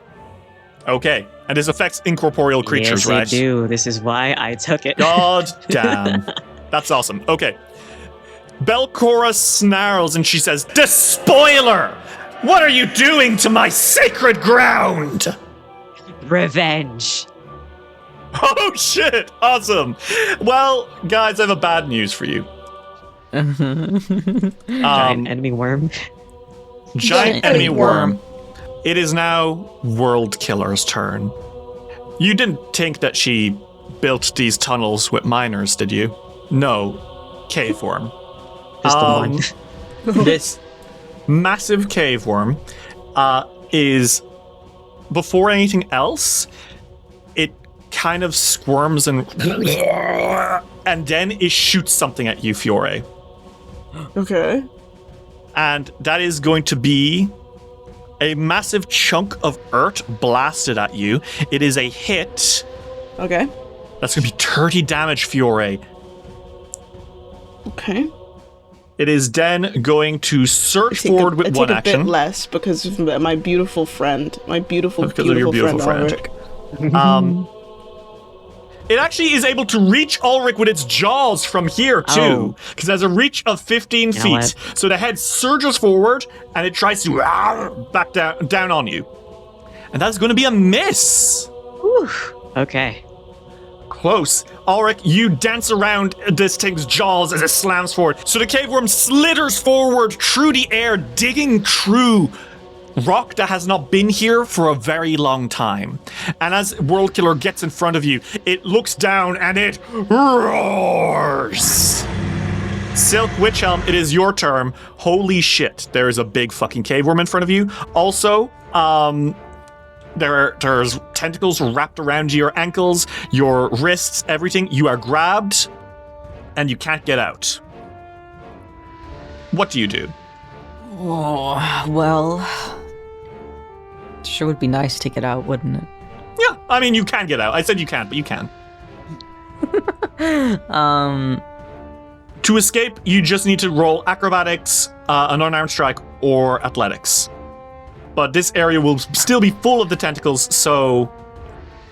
And this affects incorporeal creatures, right? Yes, they do. This is why I took it. God damn. That's awesome. Okay. Belcorra snarls and she says, Despoiler! What are you doing to my sacred ground? Revenge. Oh shit! Awesome. Well, guys, I have a bad news for you. Giant enemy worm. Giant enemy worm. It is now World Killer's turn. You didn't think that she built these tunnels with miners, did you? No. Cave worm. Just the one. This massive cave worm is, before anything else, it kind of squirms and then it shoots something at you, Fiore. Okay. And that is going to be a massive chunk of earth blasted at you. It is a hit. Okay. That's going to be 30 damage, Fiore. Okay. It is then going to surge forward with one I take a action. bit less because of my beautiful friend. My beautiful, Because of your beautiful friend. Ulrich. It actually is able to reach Ulrich with its jaws from here, too. Because it has a reach of 15 You know feet. what? So the head surges forward, and it tries to back down on you. And that's going to be a miss. Whew. Okay. Close. Ulrich, you dance around this thing's jaws as it slams forward. So the cave worm slitters forward through the air, digging through rock that has not been here for a very long time. And as World Killer gets in front of you, it looks down and it roars. Silk Witchhelm, it is your turn. Holy shit, there is a big fucking cave worm in front of you. Also, there's tentacles wrapped around your ankles, your wrists, everything. You are grabbed, and you can't get out. What do you do? Oh, well, sure would be nice to get out, wouldn't it? Yeah, I mean, you can get out. I said you can't, but you can. To escape, you just need to roll acrobatics, an unarmed strike, or athletics. But this area will still be full of the tentacles, so...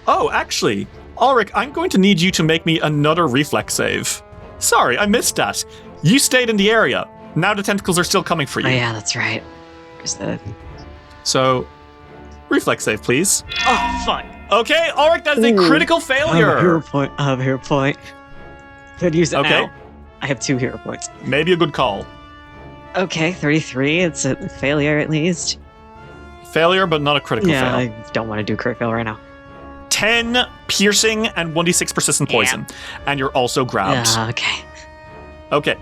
Oh, actually, Ulrich, I'm going to need you to make me another reflex save. Sorry, I missed that. You stayed in the area. Now the tentacles are still coming for you. Oh yeah, that's right. So, reflex save, please. Oh, fine. Okay, Ulrich, that is a critical failure. I have a hero point. Could use it Okay. now. I have 2 hero points. Maybe a good call. Okay, 33. It's a failure at least. Failure, but not a critical fail. I don't want to do crit fail right now. 10 piercing and 1d6 persistent poison. And you're also grabbed. Okay. Okay.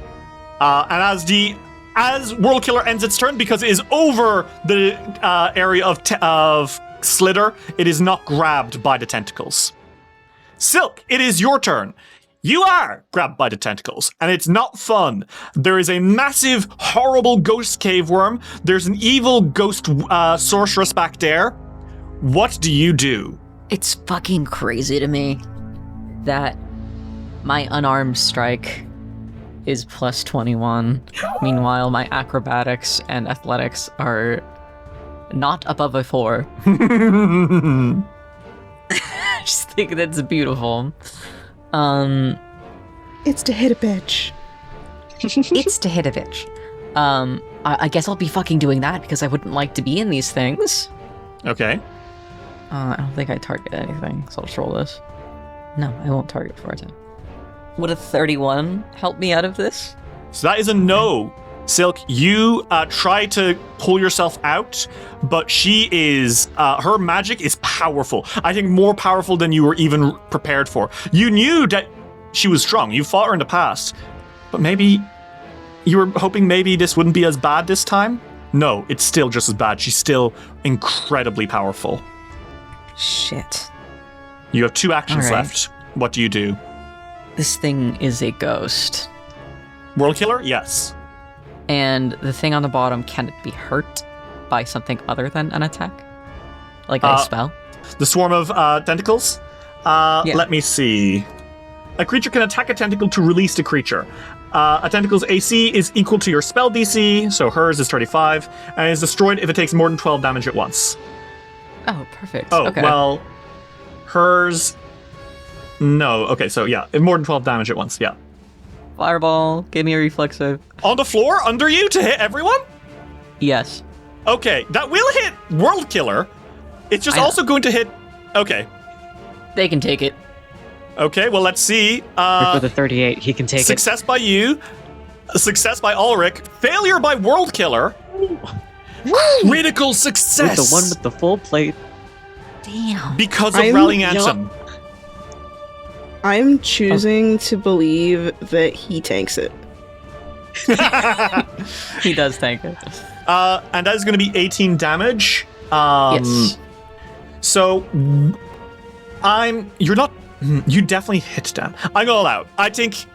And as World Killer ends its turn, because it is over the area of Slither, it is not grabbed by the tentacles. Silk, it is your turn. You are grabbed by the tentacles, and it's not fun. There is a massive, horrible ghost cave worm. There's an evil ghost sorceress back there. What do you do? It's fucking crazy to me that my unarmed strike is plus 21. Meanwhile, my acrobatics and athletics are not above a 4. I just think that's beautiful. It's to hit a bitch. It's to hit a bitch. I guess I'll be fucking doing that because I wouldn't like to be in these things. Okay. I don't think I target anything, so I'll just roll this. No, I won't target for it. Would a 31 help me out of this? So that is a no. Silk, you try to pull yourself out, but she is, her magic is powerful. I think more powerful than you were even prepared for. You knew that she was strong. You fought her in the past, but maybe you were hoping maybe this wouldn't be as bad this time? No, it's still just as bad. She's still incredibly powerful. Shit. You have 2 actions All right. left. What do you do? This thing is a ghost. World Killer? Yes. And the thing on the bottom, can it be hurt by something other than an attack? Like a spell? The swarm of tentacles? Yeah. Let me see. A creature can attack a tentacle to release the creature. A tentacle's AC is equal to your spell DC, so hers is 35, and is destroyed if it takes more than 12 damage at once. Oh, perfect. Oh, Okay. well, hers... No, okay, so yeah, more than 12 damage at once, yeah. Fireball, give me a reflex save. On the floor, under you, to hit everyone? Yes. Okay, that will hit World Killer. It's just I know. also going to hit... Okay, They can take it. Okay, well, let's see. For the 38, he can take Success by you. Success by Ulrich. Failure by World Killer. Critical it. success. With the one with the full plate. Damn. Because of Rallying Anthem. I'm choosing to believe that he tanks it. He does tank it. And that is going to be 18 damage. Yes. So, you definitely hit them. I'm going out. I think,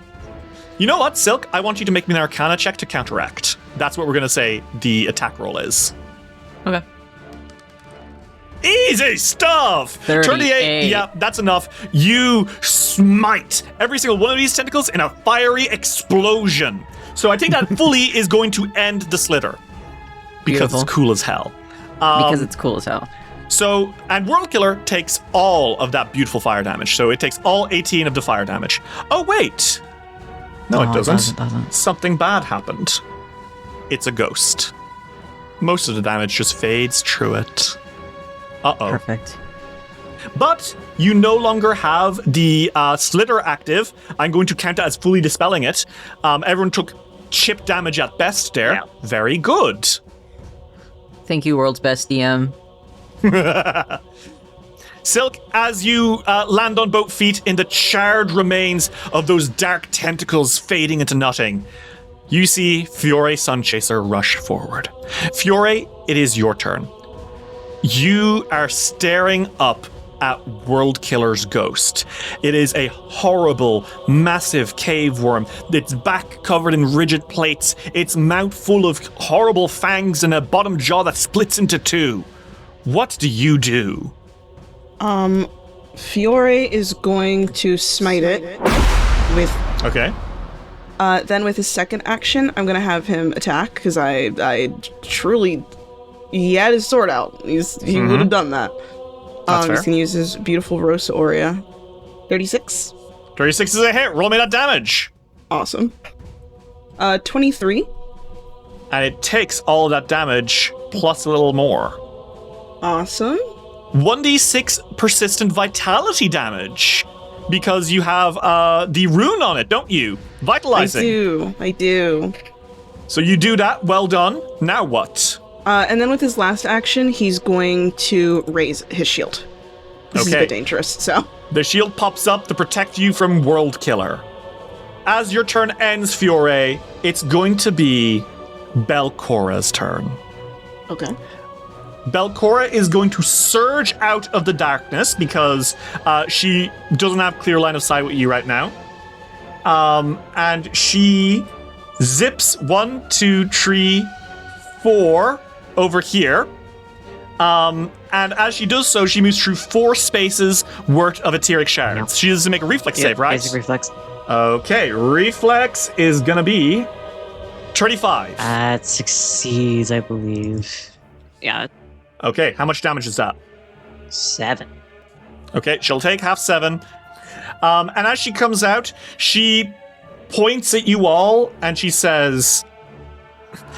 you know what, Silk? I want you to make me an Arcana check to counteract. That's what we're going to say the attack roll is. Okay. Easy stuff! 38. Yeah, that's enough. You smite every single one of these tentacles in a fiery explosion. So I think that fully is going to end the slitter. Because Beautiful. it's cool as hell. Because it's cool as hell. So, and World Killer takes all of that beautiful fire damage. So it takes all 18 of the fire damage. Oh, wait. No, it doesn't. It doesn't. Something bad happened. It's a ghost. Most of the damage just fades through it. Uh-oh. Perfect. But you no longer have the slitter active. I'm going to count that as fully dispelling it. Everyone took chip damage at best there. Yeah. Very good. Thank you, world's best DM. Silk, as you land on both feet in the charred remains of those dark tentacles fading into nothing, you see Fiore Sunchaser rush forward. Fiore, it is your turn. You are staring up at World Killer's ghost. It is a horrible, massive cave worm. Its back covered in rigid plates, its mouth full of horrible fangs and a bottom jaw that splits into two. What do you do? Fiore is going to smite it with. Okay. Then with his second action, I'm gonna have him attack because I truly, he had his sword out. He would have done that. That's fair. He's gonna use his beautiful Rosa Aurea. 36. 36 is a hit. Roll me that damage. Awesome. 23. And it takes all of that damage plus a little more. Awesome. 1d6 persistent vitality damage. Because you have the rune on it, don't you? Vitalizing. I do. So you do that. Well done. Now what? And then with his last action, he's going to raise his shield. This is a bit dangerous, so. The shield pops up to protect you from World Killer. As your turn ends, Fiore, it's going to be Belcorra's turn. Okay. Belcorra is going to surge out of the darkness because she doesn't have clear line of sight with you right now. And she zips 1, 2, 3, 4 over here. And as she does so, she moves through 4 spaces worth of etheric shards. Yep. She has to make a reflex save, right? Basic reflex. Okay, reflex is gonna be 35. That succeeds, I believe. Yeah, Okay, how much damage is that? 7. Okay, she'll take half 7. And as she comes out, she points at you all and she says,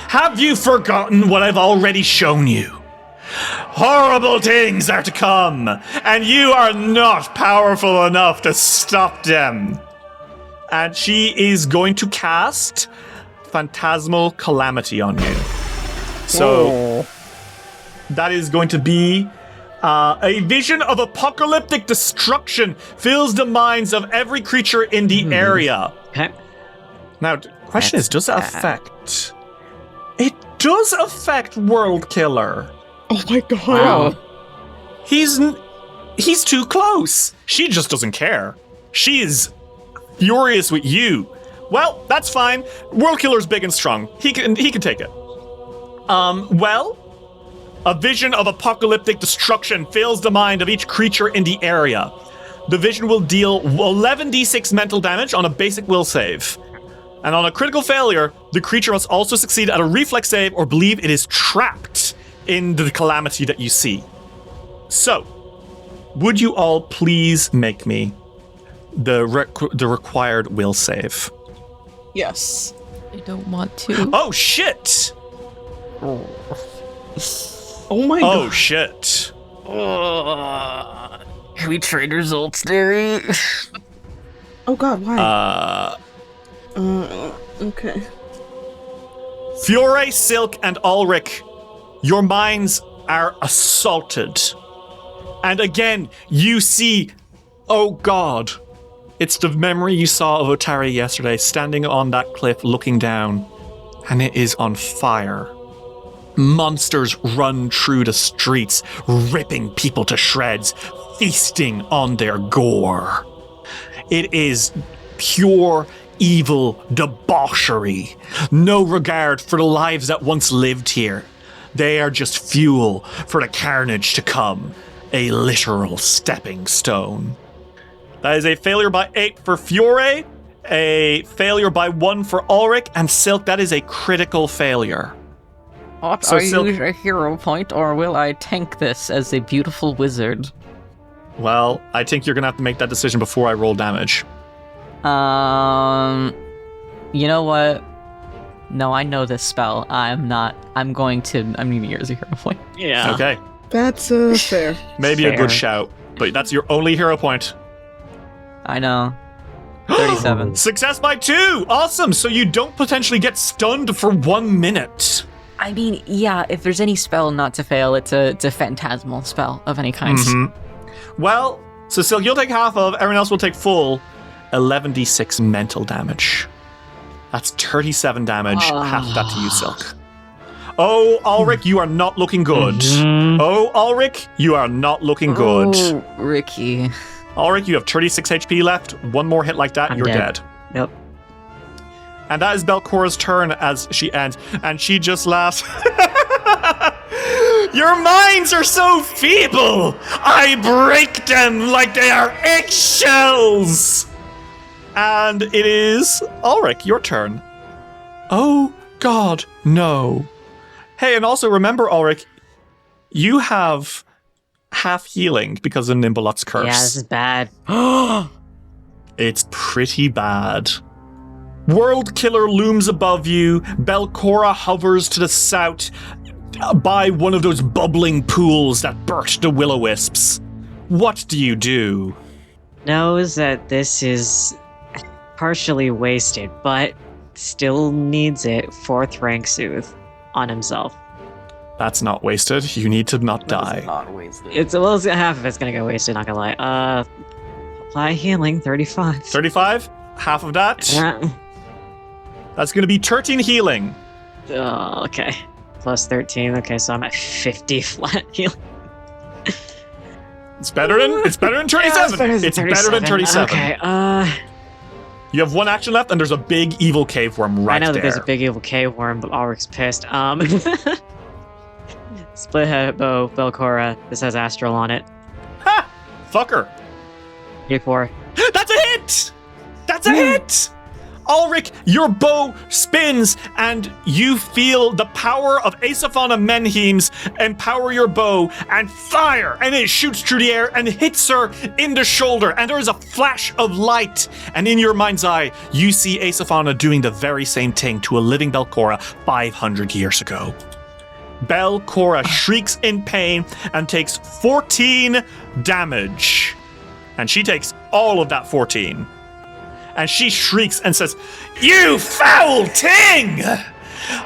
"Have you forgotten what I've already shown you? Horrible things are to come, and you are not powerful enough to stop them." And she is going to cast Phantasmal Calamity on you. So that is going to be a vision of apocalyptic destruction fills the minds of every creature in the area. Okay. Now, the question is, does that affect? It does affect World Killer. Oh my god. Wow. He's too close. She just doesn't care. She is furious with you. Well, that's fine. World Killer's big and strong. He can take it. Well, a vision of apocalyptic destruction fills the mind of each creature in the area. The vision will deal 11d6 mental damage on a basic will save. And on a critical failure, the creature must also succeed at a reflex save or believe it is trapped in the calamity that you see. So, would you all please make me the required will save? Yes. I don't want to. Oh, shit! Oh my god. Oh, shit. Can we trade results, Derry? Oh God, why? Uh, Okay. Fiore, Silk, and Ulrich, your minds are assaulted. And again, you see, oh God, it's the memory you saw of Otari yesterday, standing on that cliff looking down, and it is on fire. Monsters run through the streets, ripping people to shreds, feasting on their gore. It is pure evil debauchery. No regard for the lives that once lived here. They are just fuel for the carnage to come. A literal stepping stone. That is a failure by 8 for Fiore, a failure by 1 for Ulrich, and Silk, that is a critical failure. Ought So I Silk- use a hero point, or will I tank this as a beautiful wizard? Well, I think you're gonna have to make that decision before I roll damage. You know what? No, I know this spell. I'm going to use a hero point. Yeah. Okay, That's fair. maybe a Fair. good shout, but that's your only hero point. I know. 37. Success by 2! Awesome! So you don't potentially get stunned for 1 minute. I mean, yeah, if there's any spell not to fail, it's a phantasmal spell of any kind. Well, so Silk, you'll take half of, everyone else will take full 11d6 mental damage. That's 37 damage, half that to you, Silk. Oh, Ulrich, you are not looking good. Oh, Ulrich, you are not looking good. Oh, Ricky. Ulrich, you have 36 HP left. One more hit like that, I'm you're dead. dead. Yep. And that is Belcorra's turn as she ends, and she just laughs. Your minds are so feeble! I break them like they are eggshells! And it is Ulrich, your turn. Oh, God, no. Hey, and also remember, Ulrich, you have half healing because of Nhimbaloth's curse. Yeah, this is bad. It's pretty bad. World Killer looms above you. Belcorra hovers to the south by one of those bubbling pools that burst the will-o-wisps. What do you do? Knows that this is partially wasted, but still needs it. 4th rank soothe on himself. That's not wasted. You need to not die. Not wasted. It's well, half of it's gonna go wasted. Not gonna lie. Apply healing 35. 35? Half of that? That's going to be 13 healing. Oh, okay. Plus 13. Okay, so I'm at 50 flat healing. It's better than 37. It's better than 37. Okay. You have 1 action left, and there's a big evil cave worm right I know there. that there's a big evil cave worm, but Ulrich's pissed. Split head bow, Belcorra. This has astral on it. Ha! Fucker. 34. That's a hit! That's a hit! Ulrich, your bow spins, and you feel the power of Asaphana Menhim's empower your bow and fire, and it shoots through the air and hits her in the shoulder, and there is a flash of light, and in your mind's eye, you see Asaphana doing the very same thing to a living Belcorra 500 years ago. Belcorra shrieks in pain and takes 14 damage. And she takes all of that 14. And she shrieks and says, "You foul thing!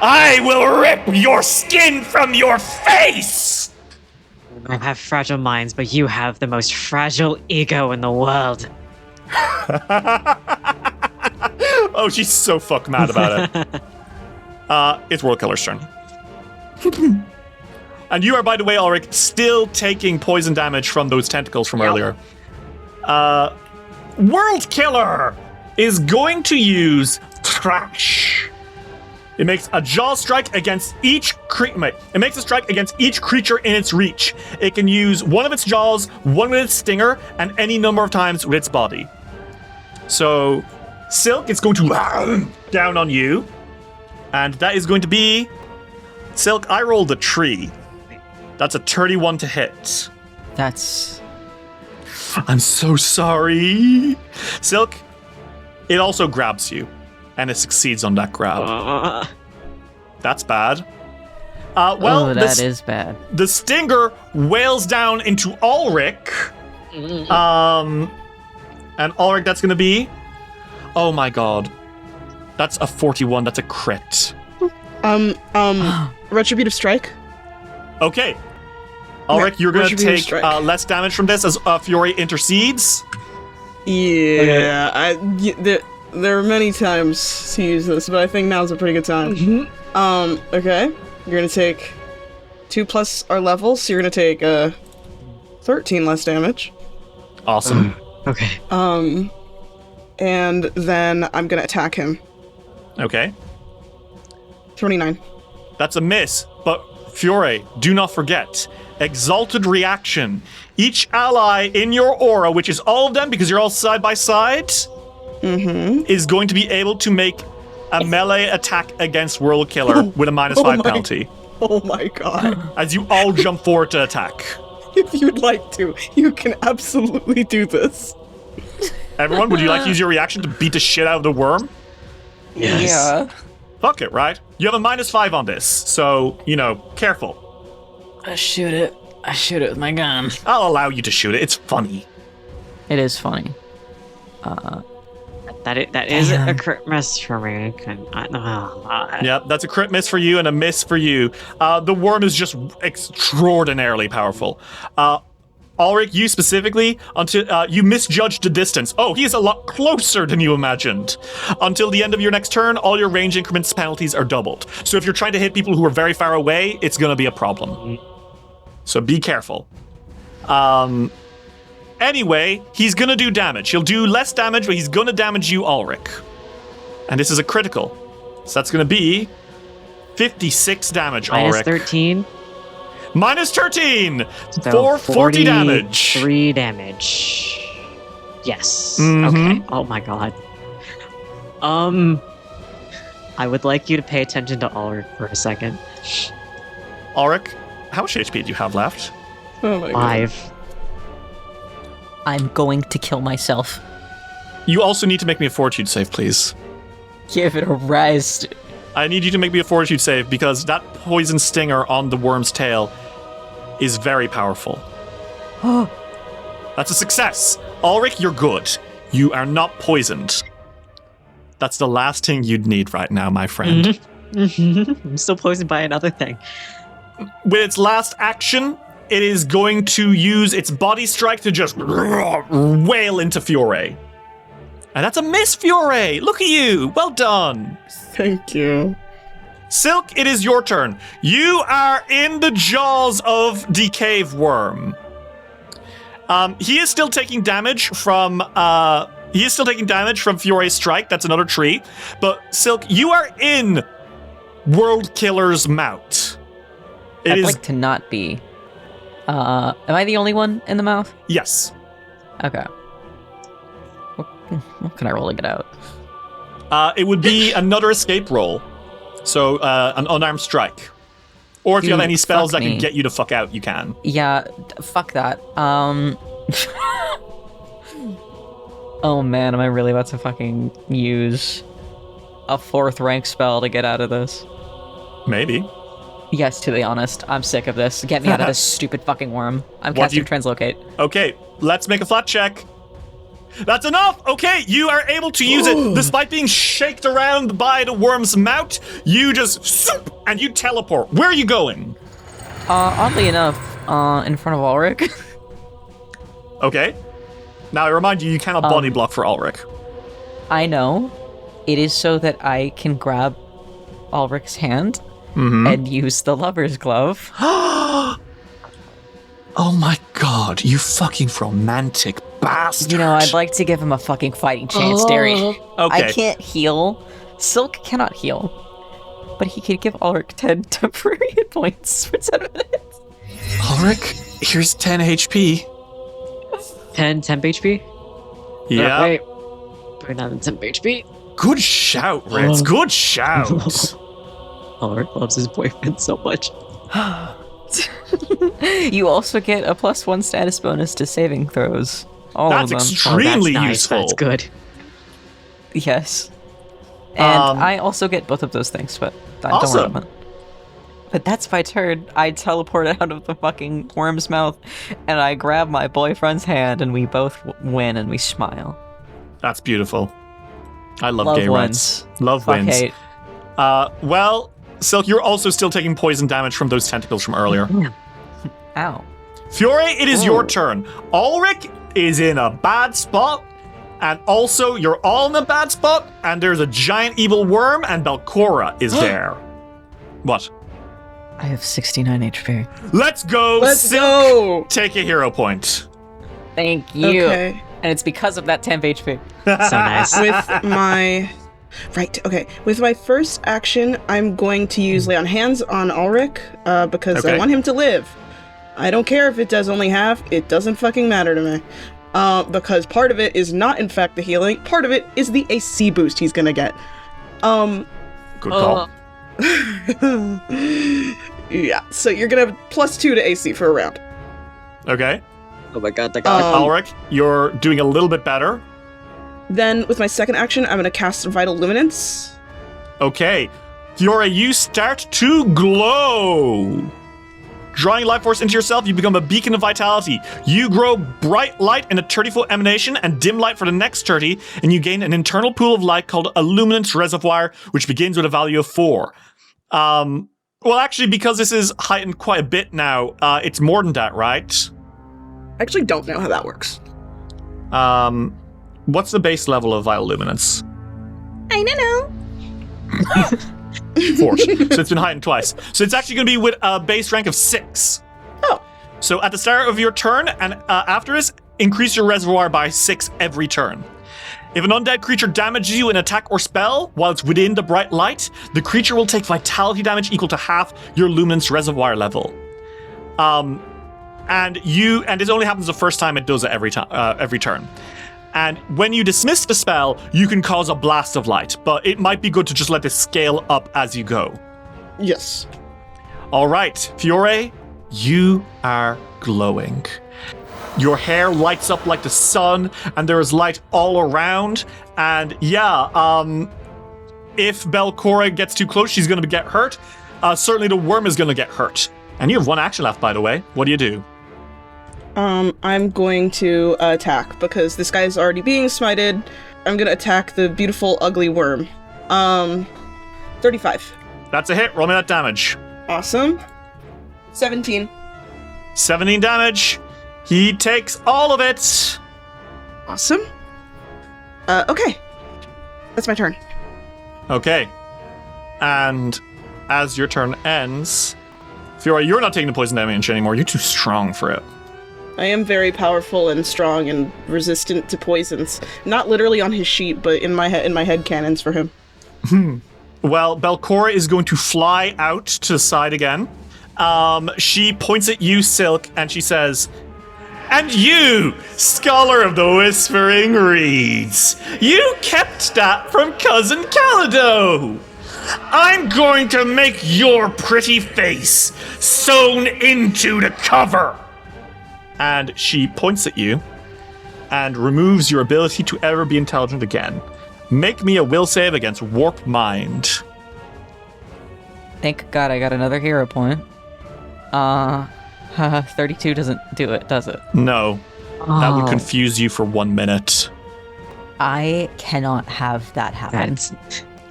I will rip your skin from your face!" I have fragile minds, but you have the most fragile ego in the world. Oh, she's so fuck mad about it. It's World Killer's turn. And you are, by the way, Ulrich, still taking poison damage from those tentacles from earlier. World Killer is going to use Trash. It makes a jaw strike against each It makes a strike against each creature in its reach. It can use one of its jaws, one with its stinger, and any number of times with its body. So, Silk, it's going to down on you. And that is going to be... Silk, I rolled a tree. That's a 31 to hit. That's... I'm so sorry. Silk, it also grabs you. And it succeeds on that grab. That's bad. Well, that is bad. The stinger wails down into Ulrich. And Ulrich, that's going to be Oh my god. That's a 41. That's a crit. Retributive strike. Okay. Ulrich, you're going to Retributive take strike. less damage from this as Fury intercedes. Yeah, there are many times to use this, but I think now's a pretty good time. Okay. You're gonna take 2 plus our level, so you're gonna take 13 less damage. Awesome. Okay. And then I'm gonna attack him. Okay. 29. That's a miss, but Fiore, do not forget, exalted reaction. Each ally in your aura, which is all of them because you're all side by side, is going to be able to make a melee attack against World Killer with a -5 penalty. Oh my god. As you all jump forward to attack. If you'd like to, you can absolutely do this. Everyone, would you like to use your reaction to beat the shit out of the worm? Yes. Yeah. Fuck it, right? You have a -5 on this, so, careful. I shoot it with my gun. I'll allow you to shoot it. It's funny. It is funny. That is a crit miss for me. Yep, that's a crit miss for you and a miss for you. The worm is just extraordinarily powerful. Ulrich, you specifically, until you misjudged the distance. Oh, he is a lot closer than you imagined. Until the end of your next turn, all your range increments penalties are doubled. So if you're trying to hit people who are very far away, it's going to be a problem. So be careful. Anyway, he's going to do damage. He'll do less damage, but he's going to damage you, Ulrich. And this is a critical. So that's going to be 56 damage, Ulrich. -13. -13 So for 40 damage. 3 damage. Yes. Mhm. Okay. Oh my god. I would like you to pay attention to Ulrich for a second. Ulrich, how much HP do you have left? Oh my god. 5. I'm going to kill myself. You also need to make me a fortitude save, please. Give it a rest. I need you to make me a fortitude save because that poison stinger on the worm's tail is very powerful. That's a success. Ulrich, you're good. You are not poisoned. That's the last thing you'd need right now, my friend. I'm still poisoned by another thing. With its last action, it is going to use its body strike to just wail into Fiore. And that's a miss, Fiore! Look at you! Well done! Thank you. Silk, it is your turn. You are in the jaws of the cave worm. He is still taking damage from Fiore's strike. That's another tree. But Silk, you are in World Killer's mouth. I'd like to not be. Am I the only one in the mouth? Yes. Okay. What can I roll to get out? It would be another escape roll. So, an unarmed strike. Or if you have any spells that can get you to fuck out, you can. Yeah, fuck that. Oh man, am I really about to fucking use a 4th rank spell to get out of this? Maybe. Yes, to be honest, I'm sick of this. Get me out of this stupid fucking worm. I'm casting Translocate. Okay, let's make a flat check. That's enough! Okay, you are able to use it despite being shaked around by the worm's mouth. You just swoop and you teleport. Where are you going? Oddly enough, in front of Ulrich. Okay. Now I remind you, you cannot body block for Ulrich. I know. It is so that I can grab Ulrich's hand and use the lover's glove. Oh my god, you fucking romantic bastard. You know, I'd like to give him a fucking fighting chance, Derry. Okay. I can't heal. Silk cannot heal. But he could give Ulrich 10 temporary hit points for 10 minutes. Ulrich, here's 10 HP. 10 temp HP? Yeah. Wait. Put down the temp HP. Good shout, Ritz. Good shout. Ulrich loves his boyfriend so much. You also get a +1 status bonus to saving throws. All That's of them. extremely That's nice. useful. That's good. Yes. And I also get both of those things, but don't worry Awesome. about it. But that's my turn. I teleport out of the fucking worm's mouth, and I grab my boyfriend's hand, and we both win, and we smile. That's beautiful. I love gay rights. Love Fuck wins. hate. Well, Silk, you're also still taking poison damage from those tentacles from earlier. Ow. Fiore, it is your turn. Ulrich is in a bad spot, and also you're all in a bad spot, and there's a giant evil worm, and Belcorra is there. What? I have 69 HP. Let's go, Let's Silk. go. Take a hero point. Thank you. Okay. And it's because of that temp HP. So nice. With my with my first action, I'm going to use lay on hands on Ulrich because I Okay. want him to live. I don't care if it does only half; it doesn't fucking matter to me. Because part of it is not in fact the healing, part of it is the AC boost he's gonna get. Good call. Yeah, so you're gonna have +2 to AC for a round. Okay. Oh my god, the Ulrich, you're doing a little bit better. Then with my second action, I'm gonna cast Vital Luminance. Okay. Fiora, you start to glow. Drawing life force into yourself, you become a beacon of vitality. You grow bright light in a 30-foot emanation and dim light for the next 30, and you gain an internal pool of light called a luminance reservoir, which begins with a value of 4. Well, actually, because this is heightened quite a bit now, it's more than that, right? I actually don't know how that works. What's the base level of vital luminance? I don't know. 4. So it's been heightened twice. So it's actually going to be with a base rank of 6. Oh. So at the start of your turn and after this, increase your reservoir by 6 every turn. If an undead creature damages you in attack or spell while it's within the bright light, the creature will take vitality damage equal to half your luminance reservoir level. And this only happens the first time it does it every turn. And when you dismiss the spell, you can cause a blast of light, but it might be good to just let this scale up as you go. Yes. All right, Fiore, you are glowing. Your hair lights up like the sun, and there is light all around. And if Belcorra gets too close, she's going to get hurt. Certainly the worm is going to get hurt. And you have 1 action left, by the way. What do? I'm going to attack because this guy's already being smited. I'm gonna attack the beautiful, ugly worm. 35. That's a hit. Roll me that damage. Awesome. 17. 17 damage. He takes all of it. Awesome. Okay. That's my turn. Okay. And as your turn ends, Fiora, you're not taking the poison damage anymore. You're too strong for it. I am very powerful and strong and resistant to poisons. Not literally on his sheet, but in my head cannons for him. Well, Belcorra is going to fly out to the side again. She points at you, Silk, and she says, "And you, Scholar of the Whispering Reeds, you kept that from Cousin Calido. I'm going to make your pretty face sewn into the cover." And she points at you and removes your ability to ever be intelligent again. Make me a will save against Warp Mind. Thank God I got another hero point. 32 doesn't do it, does it? No. That would confuse you for 1 minute. I cannot have that happen.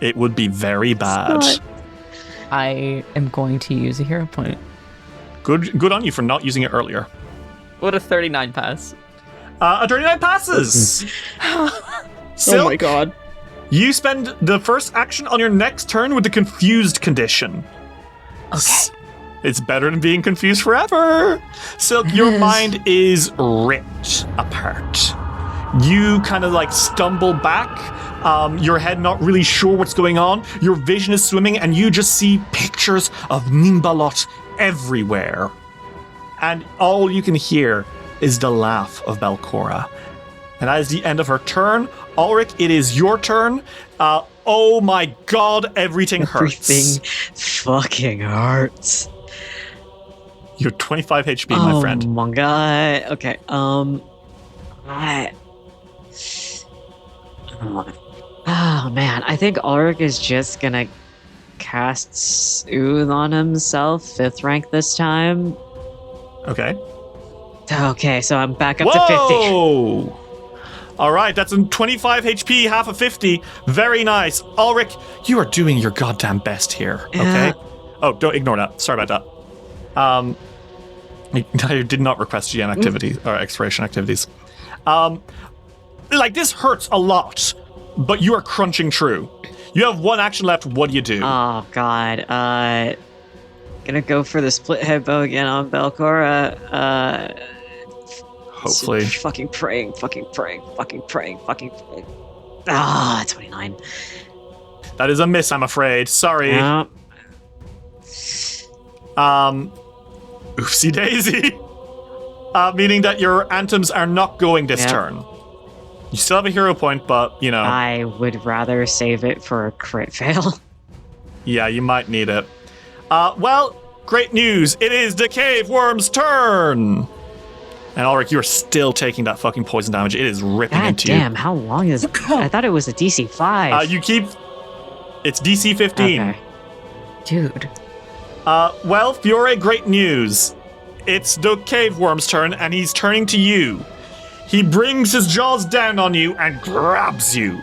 It would be very bad. I am going to use a hero point. Good on you for not using it earlier. Would a 39 pass? A 39 passes! Oh my god. You spend the first action on your next turn with the confused condition. Okay. It's better than being confused forever. Silk, your mind is ripped apart. You kind of like stumble back, your head not really sure what's going on. Your vision is swimming, and you just see pictures of Nhimbaloth everywhere. And all you can hear is the laugh of Belcorra. And that is the end of her turn. Ulrich, it is your turn. Oh my god, everything hurts. Everything fucking hurts. You're 25 HP, my friend. Oh my god. Okay. Oh man, I think Ulrich is just gonna cast Soothe on himself, 5th rank this time. Okay. Okay, so I'm back up to 50. Whoa! All right, that's a 25 HP, half a 50. Very nice. Ulrich, you are doing your goddamn best here, okay? Oh, don't ignore that. Sorry about that. I did not request GM activities or exploration activities. Like, this hurts a lot, but you are crunching through. You have one action left. What do you do? Oh, God. Gonna go for the split head bow again on Belcorra. Hopefully. Fucking praying. Ah, 29. That is a miss, I'm afraid. Sorry. Yeah. Oopsie daisy. Meaning that your anthems are not going this turn. You still have a hero point, but, you know. I would rather save it for a crit fail. Yeah, you might need it. Well, great news. It is the cave worm's turn. And Ulrich, you're still taking that fucking poison damage. It is ripping God into damn, you. how long is it? I thought it was a DC 5. You keep... It's DC 15. Okay. Dude. Well, Fiore, great news. It's the cave worm's turn, and he's turning to you. He brings his jaws down on you and grabs you.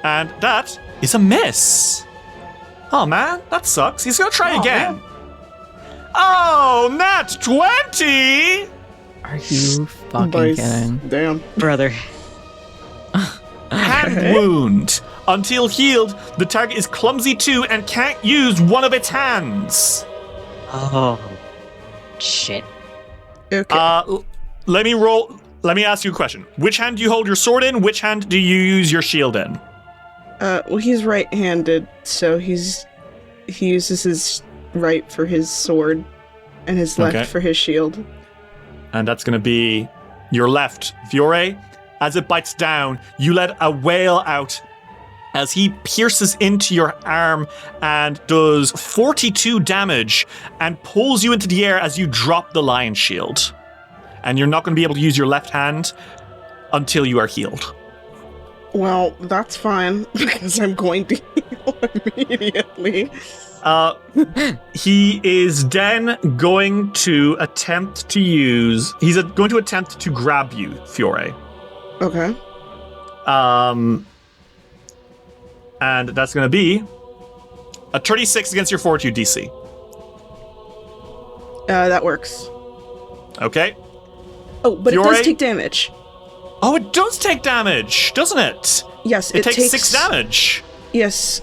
And that is a miss. Oh, man, that sucks. He's gonna try again. Man. Oh, nat 20! Are you fucking kidding? Damn. Brother. Hand wound. Until healed, the target is clumsy too and can't use one of its hands. Oh. Shit. Okay. Let me ask you a question. Which hand do you hold your sword in? Which hand do you use your shield in? Well, he's right-handed, so he uses his right for his sword and his left for his shield. And that's going to be your left. Fiore, as it bites down, you let a wail out as he pierces into your arm and does 42 damage and pulls you into the air as you drop the lion shield. And you're not going to be able to use your left hand until you are healed. Well, that's fine, because I'm going to heal immediately. He is then going to attempt to use... He's going to attempt to grab you, Fiore. Okay. And that's going to be a 36 against your Fortitude DC. That works. Okay. Oh, but Fiore? it does take damage. Oh, it does take damage, doesn't it? Yes, it takes 6 damage. Yes,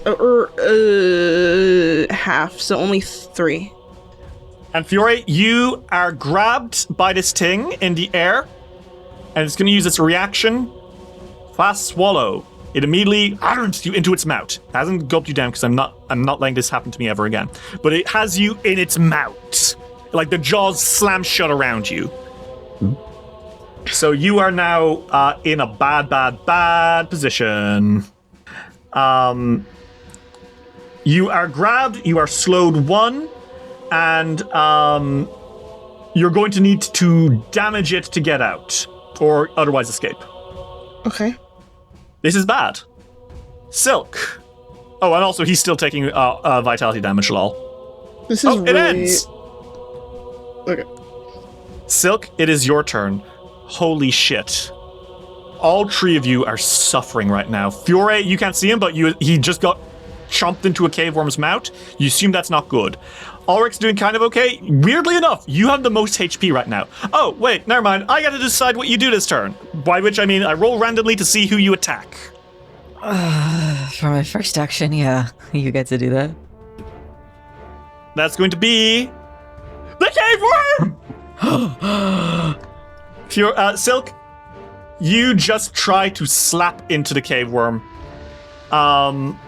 half, so only 3. And Fiore, you are grabbed by this thing in the air, and it's going to use its reaction. Fast swallow. It immediately arms you into its mouth. It hasn't gulped you down because I'm not letting this happen to me ever again. But it has you in its mouth, like the jaws slam shut around you. So you are now in a bad position. You are grabbed, you are slowed 1, and you're going to need to damage it to get out, or otherwise escape. Okay. This is bad. Silk. Oh, and also he's still taking vitality damage, lol. This is it ends! Okay. Silk, it is your turn. Holy shit. All 3 of you are suffering right now. Fiore, you can't see him, but he just got chomped into a cave worm's mouth. You assume that's not good. Ulrich's doing kind of okay. Weirdly enough, you have the most HP right now. Oh, wait, never mind. I gotta decide what you do this turn. By which I mean I roll randomly to see who you attack. For my first action, yeah, you get to do that. That's going to be the cave worm! Silk, you just try to slap into the cave worm. Unarmed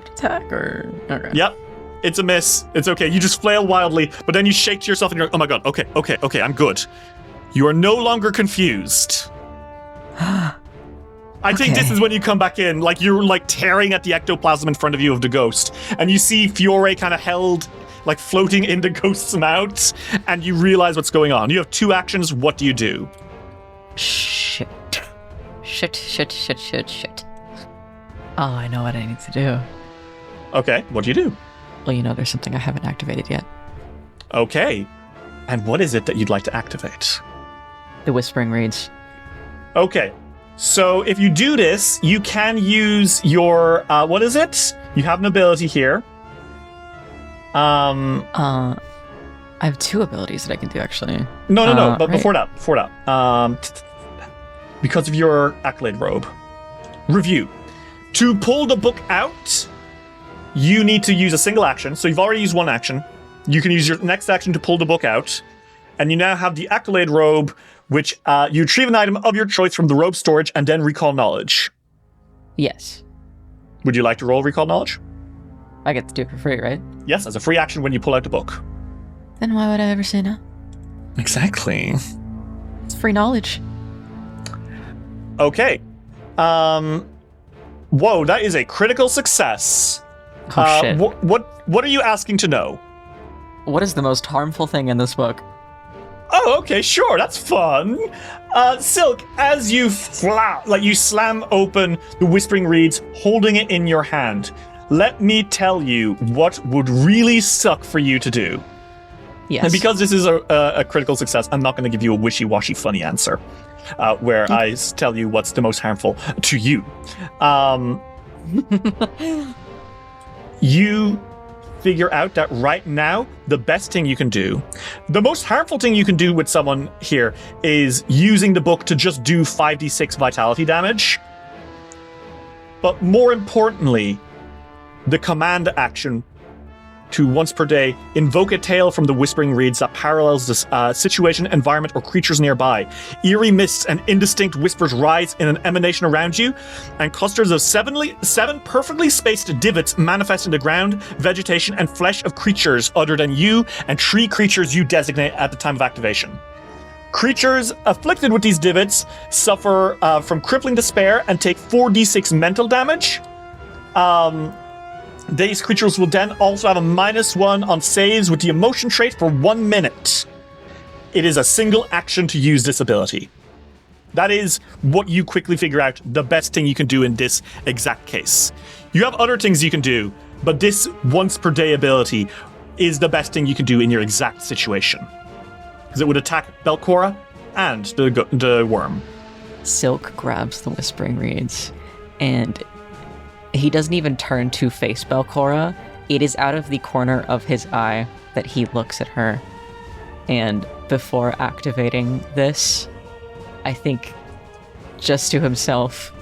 attack, or... Okay. Yep. It's a miss. It's okay. You just flail wildly, but then you shake to yourself and you're like, oh my god, okay, I'm good. You are no longer confused. I think this is when you come back in, like you're like tearing at the ectoplasm in front of you of the ghost, and you see Fiore kind of held, like floating in the ghost's mouth, and you realize what's going on. You have 2 actions. What do you do? Shit. Oh, I know what I need to do. Okay, what do you do? Well, there's something I haven't activated yet. Okay. And what is it that you'd like to activate? The Whispering Reeds. Okay. So if you do this, you can use your what is it? You have an ability here. I have 2 abilities that I can do actually. No. But right. before that, because of your accolade robe, review. To pull the book out, you need to use a single action. So you've already used one action. You can use your next action to pull the book out, and you now have the accolade robe, which you retrieve an item of your choice from the robe storage and then recall knowledge. Yes. Would you like to roll recall knowledge? I get to do it for free, right? Yes, as a free action when you pull out the book. Then why would I ever say no? Exactly. It's free knowledge. Okay. Whoa, that is a critical success. Oh shit. What are you asking to know? What is the most harmful thing in this book? Oh, okay, sure, that's fun. Silk, as you you slam open the Whispering Reeds, holding it in your hand, let me tell you what would really suck for you to do. Yes. And because this is a critical success, I'm not going to give you a wishy-washy funny answer, where I tell you what's the most harmful to you. You figure out that right now, the best thing you can do, the most harmful thing you can do with someone here is using the book to just do 5d6 vitality damage. But more importantly, the command action to once per day invoke a tale from the Whispering Reeds that parallels this situation, environment, or creatures nearby. Eerie mists and indistinct whispers rise in an emanation around you, and clusters of seven perfectly spaced divots manifest in the ground, vegetation, and flesh of creatures other than you and 3 creatures you designate at the time of activation. Creatures afflicted with these divots suffer from crippling despair and take 4d6 mental damage. These creatures will then also have a -1 on saves with the emotion trait for 1 minute. It is a single action to use this ability. That is what you quickly figure out the best thing you can do in this exact case. You have other things you can do, but this once per day ability is the best thing you can do in your exact situation. Because it would attack Belcorra and the worm. Silk grabs the Whispering Reeds, and he doesn't even turn to face Belcorra. It is out of the corner of his eye that he looks at her. And before activating this, I think just to himself,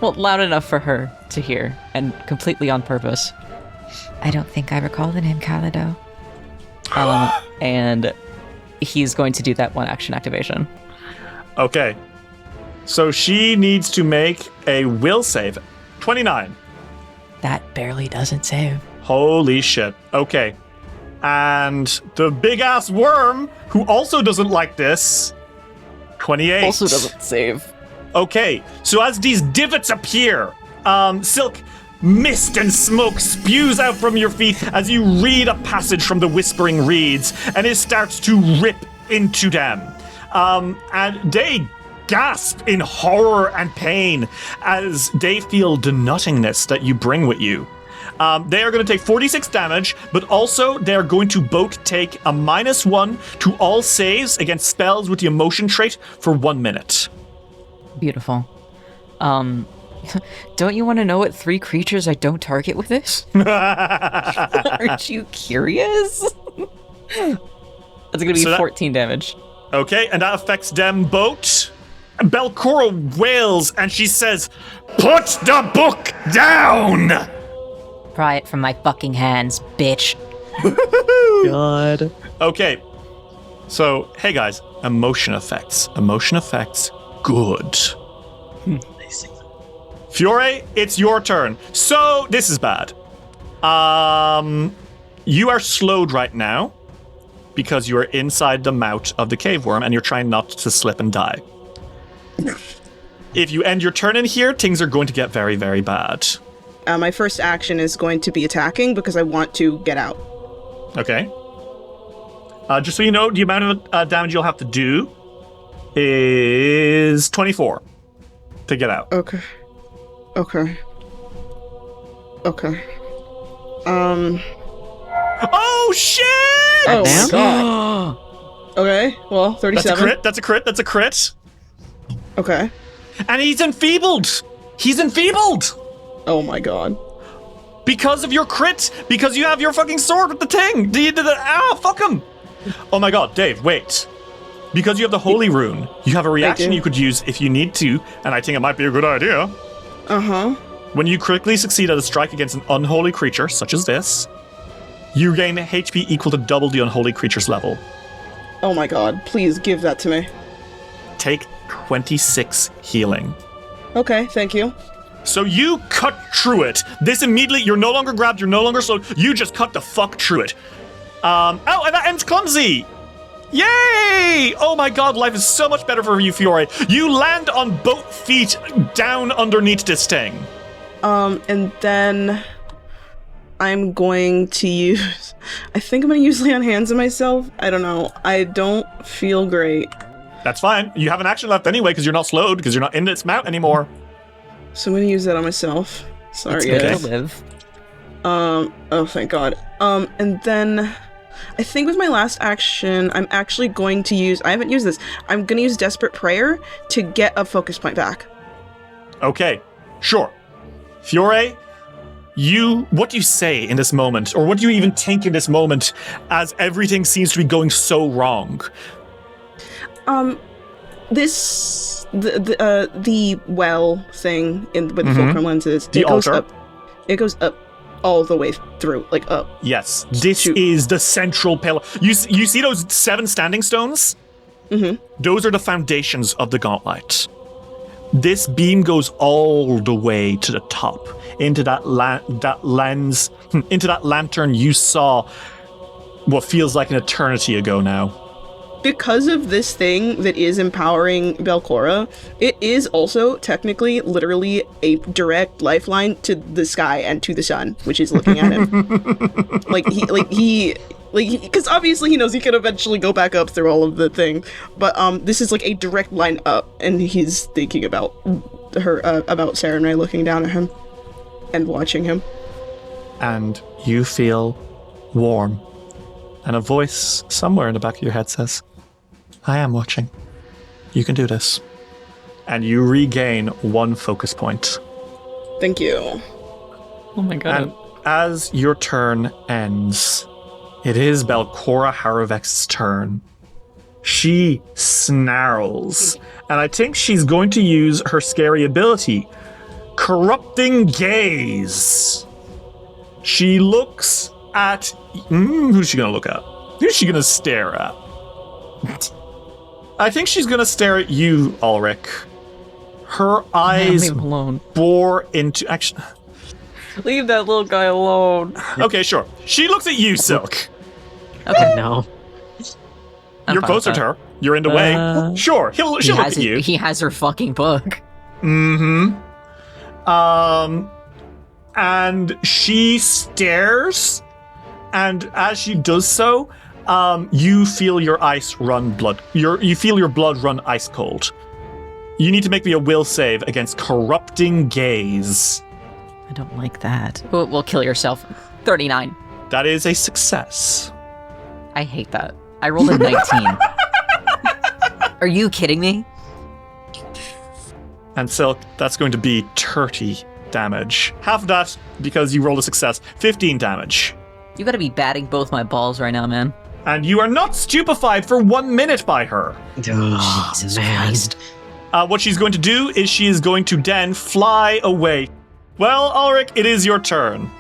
well, loud enough for her to hear, and completely on purpose. I don't think I recall the name Calido. And he's going to do that one action activation. Okay. So she needs to make a will save. 29. That barely doesn't save. Holy shit. Okay. And the big-ass worm, who also doesn't like this, 28. Also doesn't save. Okay, so as these divots appear, Silk, mist and smoke spews out from your feet as you read a passage from the Whispering Reeds, and it starts to rip into them. And they gasp in horror and pain as they feel the nothingness that you bring with you. They are going to take 46 damage, but also they are going to both take a -1 to all saves against spells with the emotion trait for 1 minute. Beautiful. Don't you want to know what 3 creatures I don't target with this? Aren't you curious? That's going to be 14 damage. Okay, and that affects them both. Belcorra wails and she says, "Put the book down!" Pry it from my fucking hands, bitch. God. Okay, so, hey guys, emotion effects. Emotion effects, good. Fiore, it's your turn. So, this is bad. You are slowed right now because you are inside the mouth of the cave worm and you're trying not to slip and die. If you end your turn in here, things are going to get very, very bad. My first action is going to be attacking because I want to get out. Okay. Just so you know, the amount of damage you'll have to do is 24 to get out. Okay. Oh, shit! Oh, my God. Okay, well, 37. That's a crit. Okay. And he's enfeebled! He's enfeebled! Oh my god. Because of your crit! Because you have your fucking sword with the thing! Fuck him! Oh my god, Dave, wait. Because you have the Holy Rune, you have a reaction you could use if you need to, and I think it might be a good idea. Uh-huh. When you critically succeed at a strike against an unholy creature, such as this, you gain HP equal to double the unholy creature's level. Oh my god, please give that to me. Take 26 healing. Okay, thank you. So you cut through it. This immediately, you're no longer grabbed, you're no longer slowed, you just cut the fuck through it. And that ends clumsy! Yay! Oh my god, life is so much better for you, Fiore. You land on both feet down underneath this thing. And then I'm going to use... I think I'm going to use Lay on Hands on myself. I don't know. I don't feel great. That's fine. You have an action left anyway because you're not slowed, because you're not in its mount anymore. So I'm going to use that on myself. Sorry, It's guys. good to live. Oh, thank god. And then... I think with my last action, I'm actually going to use... I haven't used this. I'm going to use Desperate Prayer to get a focus point back. Okay, sure. Fiore, what do you say in this moment, or what do you even think in this moment, as everything seems to be going so wrong? The well thing with the fulcrum lenses. The altar. It goes up all the way through, like up. Yes, this is the central pillar. You see those 7 standing stones? Mm-hmm. Those are the foundations of the gauntlet. This beam goes all the way to the top, into that lens, into that lantern you saw what feels like an eternity ago now. Because of this thing that is empowering Belcorra, it is also technically, literally, a direct lifeline to the sky and to the sun, which is looking at him. Because obviously he knows he can eventually go back up through all of the thing, but this is like a direct line up, and he's thinking about her, about Sarah and I looking down at him and watching him. And you feel warm, and a voice somewhere in the back of your head says, I am watching. You can do this. And you regain 1 focus point. Thank you. Oh my god. And as your turn ends, it is Belcorra Haruvex's turn. She snarls, and I think she's going to use her scary ability, Corrupting Gaze. She looks at... who's she going to look at? Who's she going to stare at? I think she's going to stare at you, Ulrich. Her eyes Leave him alone. bore into... Actually, Leave that little guy alone. okay, sure. She looks at you, Silk. Okay. No. I'm You're fine closer with to that. her. You're in the way. Sure, she'll look at you. He has her fucking book. Mm-hmm. And she stares, and as she does so, you feel your ice run blood. You feel your blood run ice cold. You need to make me a will save against Corrupting Gaze. I don't like that. Well, kill yourself. 39. That is a success. I hate that. I rolled a 19. Are you kidding me? And Silk, that's going to be 30 damage. Half of that because you rolled a success. 15 damage. You gotta be batting both my balls right now, man. And you are not stupefied for 1 minute by her. Oh, Jesus man. Christ. What she's going to do is she is going to then fly away. Well, Ulrich, it is your turn.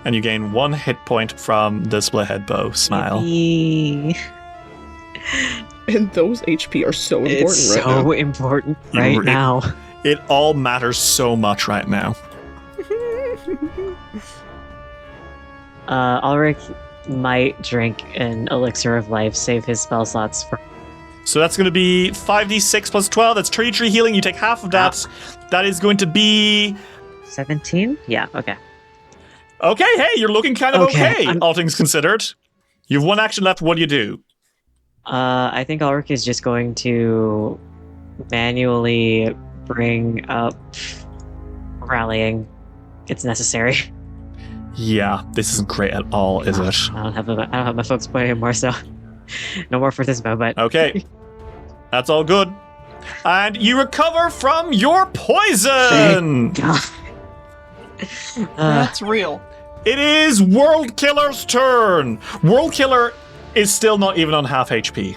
And you gain 1 hit point from the split head bow. Smile. Yippee. And those HP are so important It's right so now. important right now. It all matters so much right now. Ulrich might drink an elixir of life, save his spell slots for. So that's going to be 5d6 plus 12. That's 33 healing. You take half of that. That is going to be... 17? Yeah, okay. Okay, hey, you're looking kind of okay, all things considered. You have 1 action left. What do you do? I think Ulrich is just going to manually bring up rallying. It's necessary. Yeah, this isn't great at all, is it? I don't have my focus point anymore, so no more for this moment. Okay. That's all good. And you recover from your poison! That's real. It is World Killer's turn! World Killer is still not even on half HP.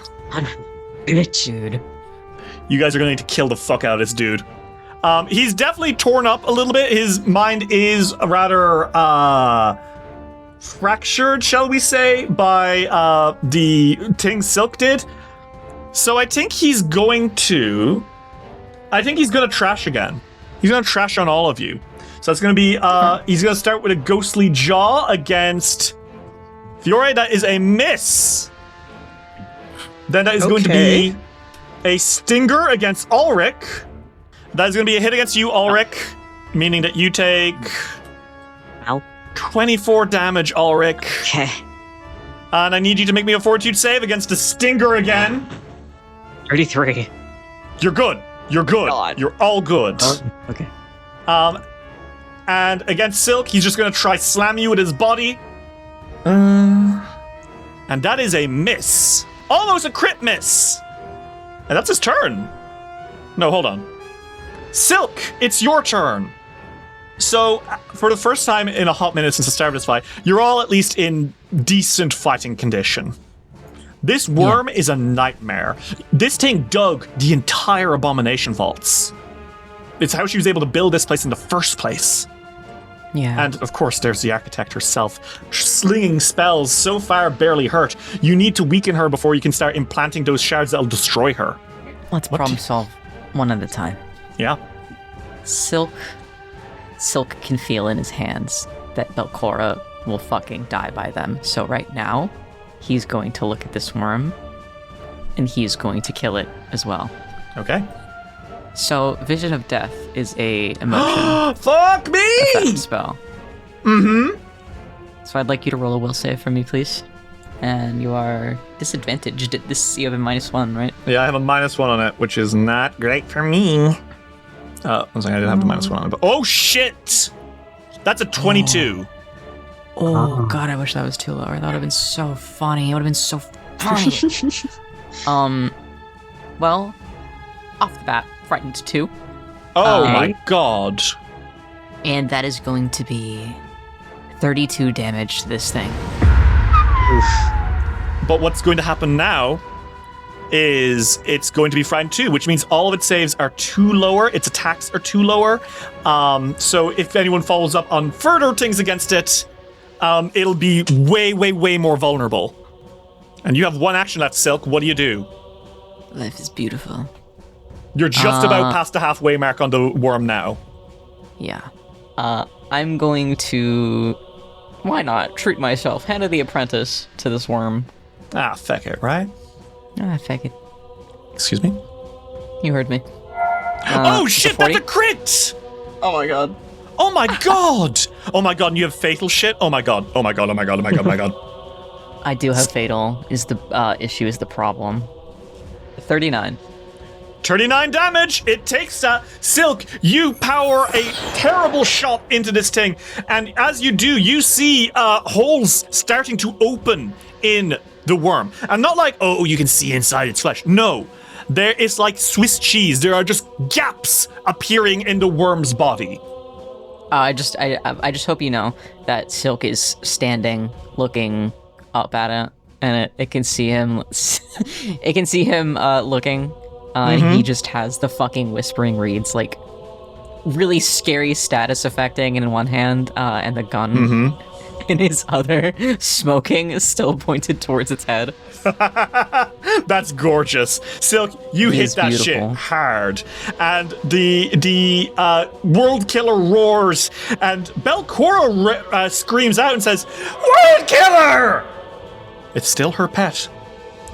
Bitch. Dude. You guys are going to need to kill the fuck out of this dude. He's definitely torn up a little bit. His mind is rather fractured, shall we say, by the thing Silk did. So I think he's going to trash again. He's going to trash on all of you. So it's going to be, he's going to start with a ghostly jaw against Fiore. That is a miss. Then that is going to be a stinger against Ulrich. That is going to be a hit against you, Ulrich, meaning that you take 24 damage, Ulrich. Okay. And I need you to make me a fortitude save against the stinger again. 33. You're good. You're good. God. You're all good. Okay. And against Silk, he's just going to try slam you with his body. And that is a miss. Almost a crit miss. And that's his turn. No, hold on. Silk, it's your turn. So, for the first time in a hot minute since the start of this fight, you're all at least in decent fighting condition. This worm is a nightmare. This thing dug the entire Abomination vaults. It's how she was able to build this place in the first place. Yeah. And, of course, there's the architect herself, slinging spells so far barely hurt. You need to weaken her before you can start implanting those shards that'll destroy her. Let's problem solve one at a time. Yeah. Silk can feel in his hands that Belcorra will fucking die by them. So right now, he's going to look at this worm, and he's going to kill it as well. Okay. So Vision of Death is a emotion Fuck me! effect spell. Mm-hmm. So I'd like you to roll a will save for me, please. And you are disadvantaged at this. You have a -1, right? Yeah, I have a -1 on it, which is not great for me. One second, I didn't have the -1 on it. But oh shit! That's a 22. Oh god, I wish that was too low. That would have been so funny. It would have been so funny. Well, off the bat, frightened 2. Oh my god. And that is going to be 32 damage to this thing. But what's going to happen now is it's going to be frightened 2, which means all of its saves are 2 lower, its attacks are 2 lower. So if anyone follows up on further things against it, it'll be way more vulnerable. And you have 1 action left, Silk. What do you do? Life is beautiful. You're just about past the halfway mark on the worm now. Yeah. I'm going to... Why not? Treat myself. Hand of the apprentice to this worm. Ah, feck it, right? Ah, fuck it. Excuse me? You heard me. Oh shit, that's a crit! Oh my god. Oh my god! Oh my god, and you have fatal shit? Oh my god, oh my god, oh my god, oh my god, oh my god. I do have fatal, is the issue, is the problem. 39. 39 damage! It takes that. Silk, you power a terrible shot into this thing, and as you do, you see holes starting to open in the worm. And not like, oh, you can see inside its flesh. No. There is like Swiss cheese. There are just gaps appearing in the worm's body. I just hope you know that Silk is standing, looking up at it, and it can see him. It can see him looking. And he just has the fucking Whispering Reeds, like, really scary status affecting in one hand, and the gun in his other, smoking, is still pointed towards its head. That's gorgeous. Silk, you hit that beautiful. shit hard. And the World Killer roars, and Belcorra screams out and says, World Killer! It's still her pet.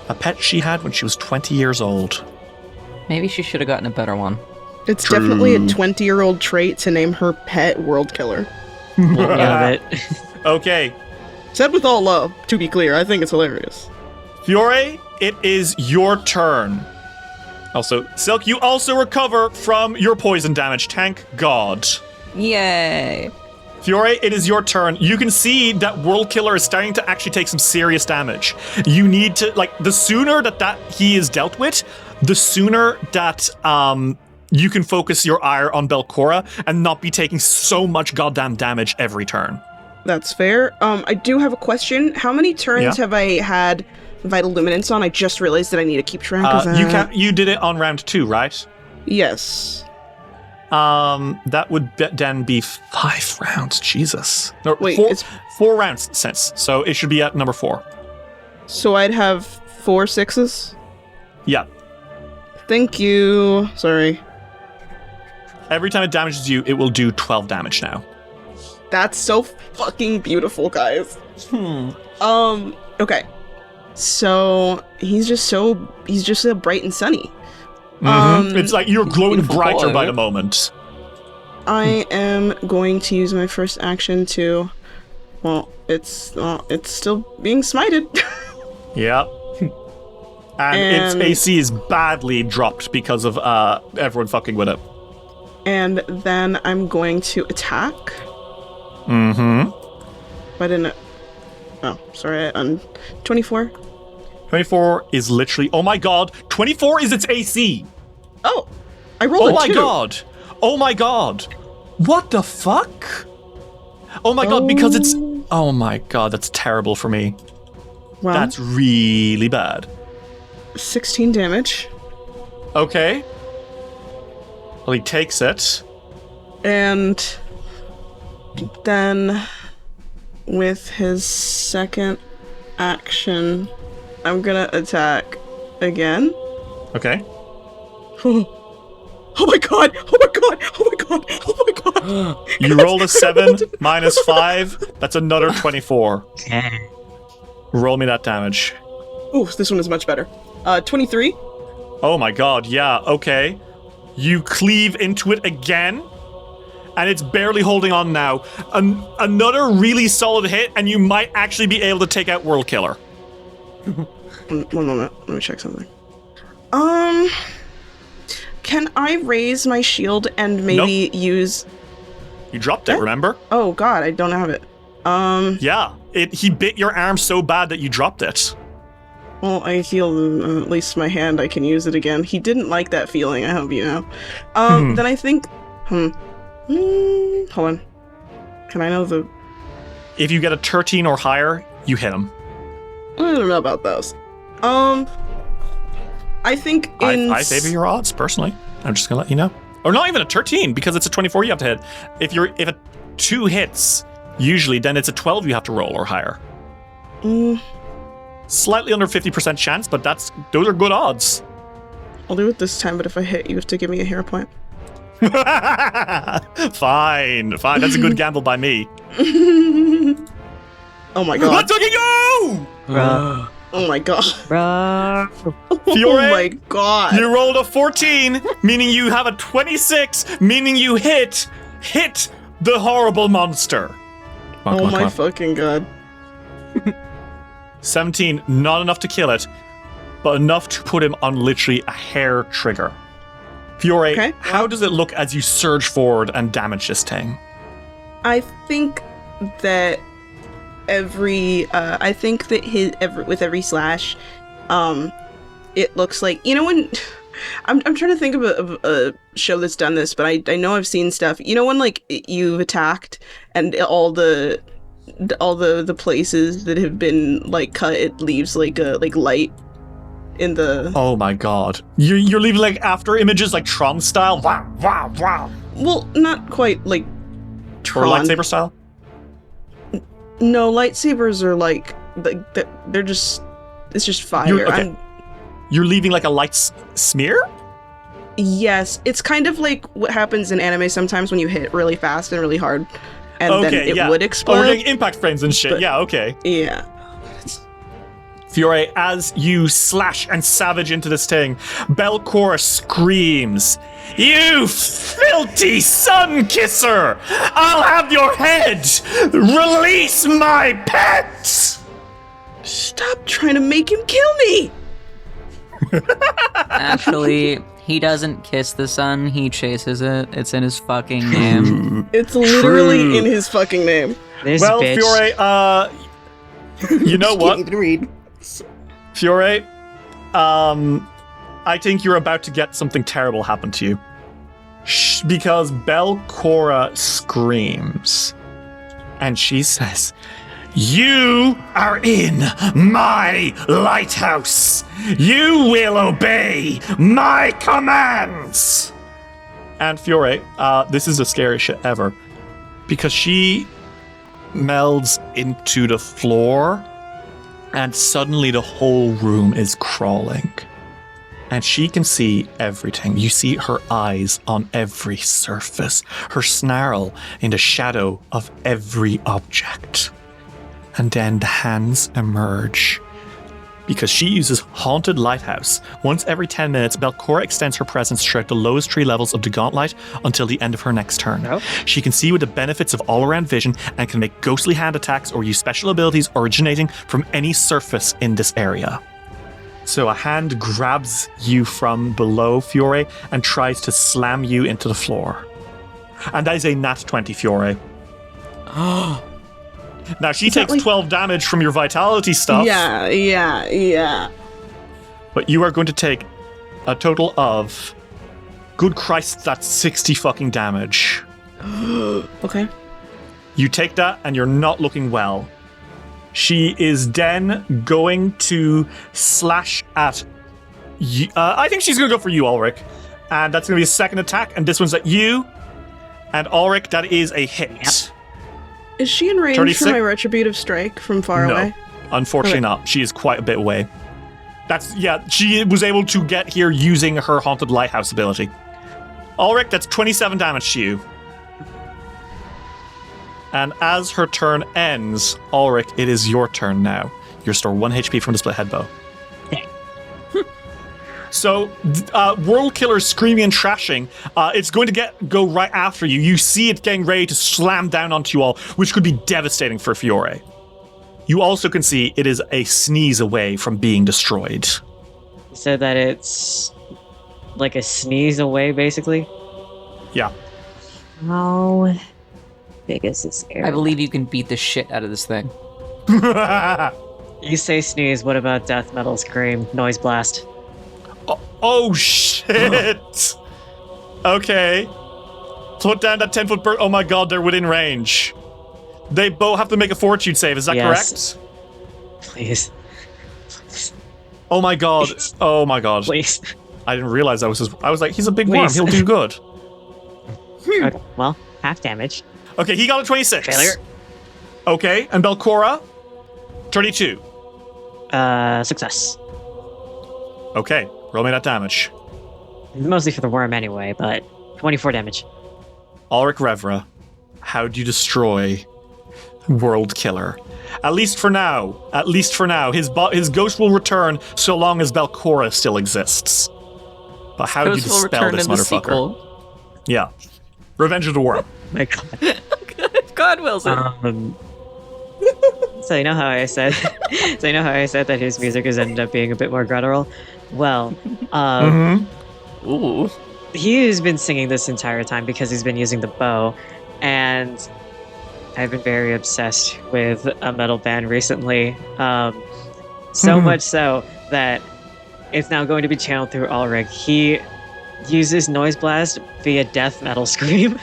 A pet she had when she was 20 years old. Maybe she should have gotten a better one. It's definitely a 20-year-old trait to name her pet World Killer. Love it. Okay. Said with all love, to be clear. I think it's hilarious. Fiore, it is your turn. Also, Silk, you also recover from your poison damage. Thank God. Yay! Fiore, it is your turn. You can see that World Killer is starting to actually take some serious damage. You need to, like, the sooner that he is dealt with, the sooner that you can focus your ire on Belcorra and not be taking so much goddamn damage every turn. That's fair. I do have a question. How many turns have I had Vital Luminance on? I just realized that I need to keep track of that. You did it on round 2, right? Yes. That would then be 5 rounds. Jesus. No, Wait, it's 4 rounds since. So it should be at number 4. So I'd have 4 6s? Yeah. Thank you. Sorry. Every time it damages you, it will do 12 damage now. That's so fucking beautiful, guys. Okay. So he's just so bright and sunny. It's like you're glowing brighter boy. by the moment. I am going to use my first action to, it's still being smited. Yeah. And its AC is badly dropped because of everyone fucking with it. And then I'm going to attack. I didn't. Oh, sorry. 24. 24 is literally. Oh my god. 24 is its AC. Oh, I rolled Oh my 2. god. Oh my god. What the fuck? Oh my god, because it's. Oh my god, that's terrible for me. Wow. That's really bad. 16 damage. Okay. Well, he takes it. And then with his second action, I'm gonna attack again. Okay. Oh my god! Oh my god! Oh my god! Oh my god! You rolled a 7 minus 5. That's another 24. Okay. Roll me that damage. Ooh, this one is much better. 23. Oh my god, yeah, okay. You cleave into it again, and it's barely holding on now. Another really solid hit, and you might actually be able to take out World Killer. One moment. Let me check something. Can I raise my shield and maybe use... You dropped it, remember? Oh god, I don't have it. Yeah, he bit your arm so bad that you dropped it. Well, I healed at least my hand. I can use it again. He didn't like that feeling, I hope you know. Then I think... hold on. Can I know the... If you get a 13 or higher, you hit him. I don't know about those. I think in... I favor your odds, personally. I'm just gonna let you know. Or not even a 13, because it's a 24 you have to hit. If a 2 hits, usually, then it's a 12 you have to roll or higher. Slightly under 50% chance, but those are good odds. I'll do it this time, but if I hit, you have to give me a hero point. Fine. That's a good gamble by me. Oh my god. Let's fucking go! Oh my god. Fiore, oh my god. You rolled a 14, meaning you have a 26, meaning you hit the horrible monster. Come on, my fucking god. 17, not enough to kill it, but enough to put him on literally a hair trigger. Fiore, how does it look as you surge forward and damage this thing? I think that with every slash, it looks like, you know, when I'm trying to think of a show that's done this, but I know I've seen stuff. You know when like you've attacked and all the places that have been like cut, it leaves like a light in the... Oh my god. You're leaving like after images like Tron style? Wow, wow, wow. Well, not quite like Tron. Or lightsaber style? No, lightsabers are like, they're just, it's just fire. You're leaving like a light smear? Yes, it's kind of like what happens in anime sometimes when you hit really fast and really hard, and then it would explode. Oh, we're getting impact frames and shit. Yeah, okay. Yeah. Fiore, as you slash and savage into this thing, Belcorra screams, "You filthy sun kisser! I'll have your head! Release my pet!" Stop trying to make him kill me! Actually, he doesn't kiss the sun, he chases it. It's in his fucking name. It's literally in his fucking name. Well, Fiore, you know what? Can't even read. Fiore, I think you're about to get something terrible happen to you. Because Belcorra screams. And she says, "You are in my lighthouse. You will obey my commands." And Fiore, this is the scariest shit ever. Because she melds into the floor, and suddenly the whole room is crawling. And she can see everything. You see her eyes on every surface, her snarl in the shadow of every object. And then the hands emerge. Because she uses Haunted Lighthouse. Once every 10 minutes, Belcorra extends her presence throughout the lowest 3 levels of the gauntlet until the end of her next turn. Nope. She can see with the benefits of all-around vision and can make ghostly hand attacks or use special abilities originating from any surface in this area. So a hand grabs you from below, Fiore, and tries to slam you into the floor. And that is a nat 20, Fiore. Now, she takes 12 damage from your vitality stuff. Yeah. But you are going to take a total of... Good Christ, that's 60 fucking damage. Okay. You take that, and you're not looking well. She is then going to slash at you. I think she's going to go for you, Ulrich. And that's going to be a second attack, and this one's at you. And Ulrich, that is a hit. Yep. Is she in range 36? for my retributive strike from far away? Unfortunately not. She is quite a bit away. She was able to get here using her Haunted Lighthouse ability. Ulrich, that's 27 damage to you. And as her turn ends, Ulrich, it is your turn now. You restore 1 HP from the split head bow. So, World Killer screaming and trashing, it's going to go right after you. You see it getting ready to slam down onto you all, which could be devastating for Fiore. You also can see it is a sneeze away from being destroyed. You said that it's like a sneeze away, basically? Yeah. How big is this area? I believe you can beat the shit out of this thing. You say sneeze, what about death metal scream, noise blast? Oh shit! Okay. Put down that 10-foot bird. Oh my god, they're within range. They both have to make a fortitude save, is that Yes. correct? Please. Oh my god. Please. Oh my god. Please. I didn't realize that was his. I was like, he's a big worm, Please. he'll do good. Okay, well, half damage. Okay, he got a 26. Failure. Okay, and Belcorra? 32. Success. Okay, roll me that damage. Mostly for the worm anyway, but 24 damage. Ulrich Revra, how do you destroy World Killer? At least for now. At least for now. His ghost will return so long as Belcorra still exists. But how do you Ghost will dispel return this in the motherfucker? sequel. Yeah. Revenge of the Worm. My god. God wills it. So you know how I said that his music has ended up being a bit more guttural? Well, Ooh. he's been singing this entire time because he's been using the bow, and I've been very obsessed with a metal band recently. So much so that it's now going to be channeled through Ulrich. He uses Noise Blast via death metal scream.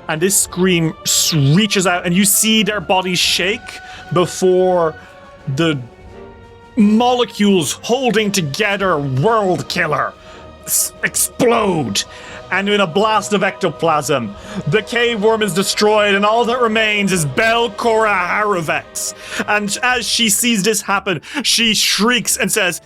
And this scream reaches out, and you see their bodies shake before the molecules holding together World Killer explode. And in a blast of ectoplasm, the cave worm is destroyed, and all that remains is Belcorra Haruvex. And as she sees this happen, she shrieks and says,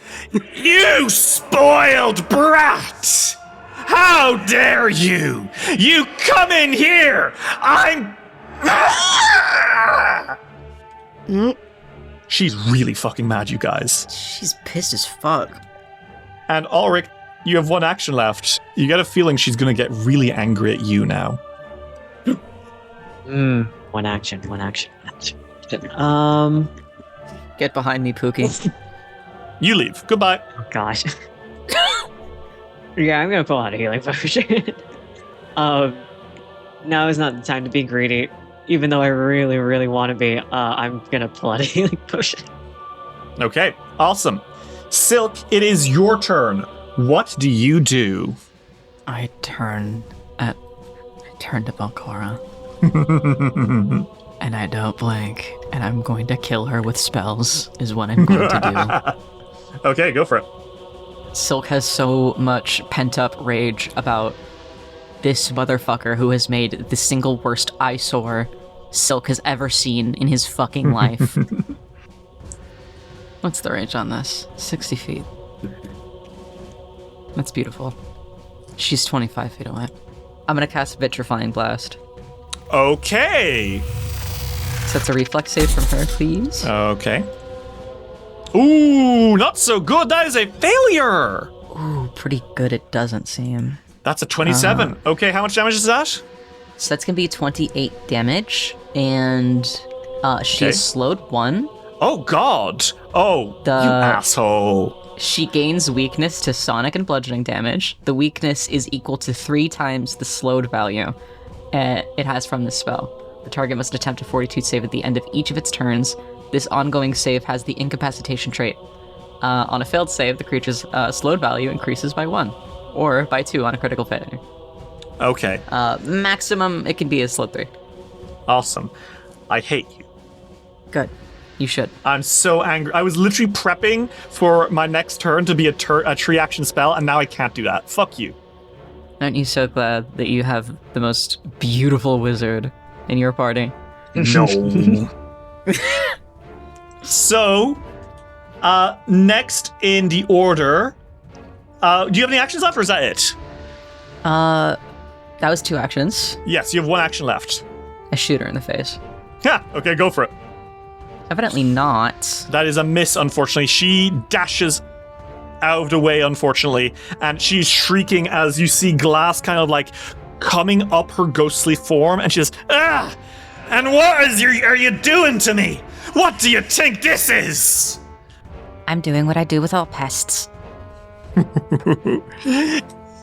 "You spoiled brat! How dare you! You come in here! I'm..." She's really fucking mad, you guys. She's pissed as fuck. And Ulrich, you have 1 action left. You get a feeling she's gonna get really angry at you now. One action. Get behind me, Pookie. You leave. Goodbye. Oh gosh. Yeah, I'm gonna pull out a healing potion. Now is not the time to be greedy. Even though I really, really want to be, I'm gonna pull out a healing potion. Okay, awesome. Silk, it is your turn. What do you do? I turn to Belcorra. And I don't blink, and I'm going to kill her with spells, is what I'm going to do. Okay, go for it. Silk has so much pent-up rage about this motherfucker who has made the single worst eyesore Silk has ever seen in his fucking life. What's the range on this? 60 feet. That's beautiful. She's 25 feet away. I'm gonna cast Vitrifying Blast. Okay. So that's a reflex save from her, please. Okay. Ooh, not so good. That is a failure. Ooh, pretty good it doesn't seem. That's a 27. Okay, how much damage is that? So that's gonna be 28 damage, and she's slowed 1. Oh, God. Oh, you asshole. She gains weakness to sonic and bludgeoning damage. The weakness is equal to 3 times the slowed value it has from this spell. The target must attempt a fortitude save at the end of each of its turns. This ongoing save has the incapacitation trait. On a failed save, the creature's slowed value increases by 1, or by 2 on a critical failure. Okay. Maximum, it can be a slowed 3. Awesome. I hate you. Good. You should. I'm so angry. I was literally prepping for my next turn to be a tree action spell, and now I can't do that. Fuck you. Aren't you so glad that you have the most beautiful wizard in your party? No. So, next in the order, do you have any actions left, or is that it? That was 2 actions. Yes, you have 1 action left. I shoot her in the face. Yeah, okay, go for it. Evidently not. That is a miss, unfortunately. She dashes out of the way, unfortunately, and she's shrieking as you see glass kind of like coming up her ghostly form, and she says, "Ah! And what are you doing to me? What do you think this is?" I'm doing what I do with all pests.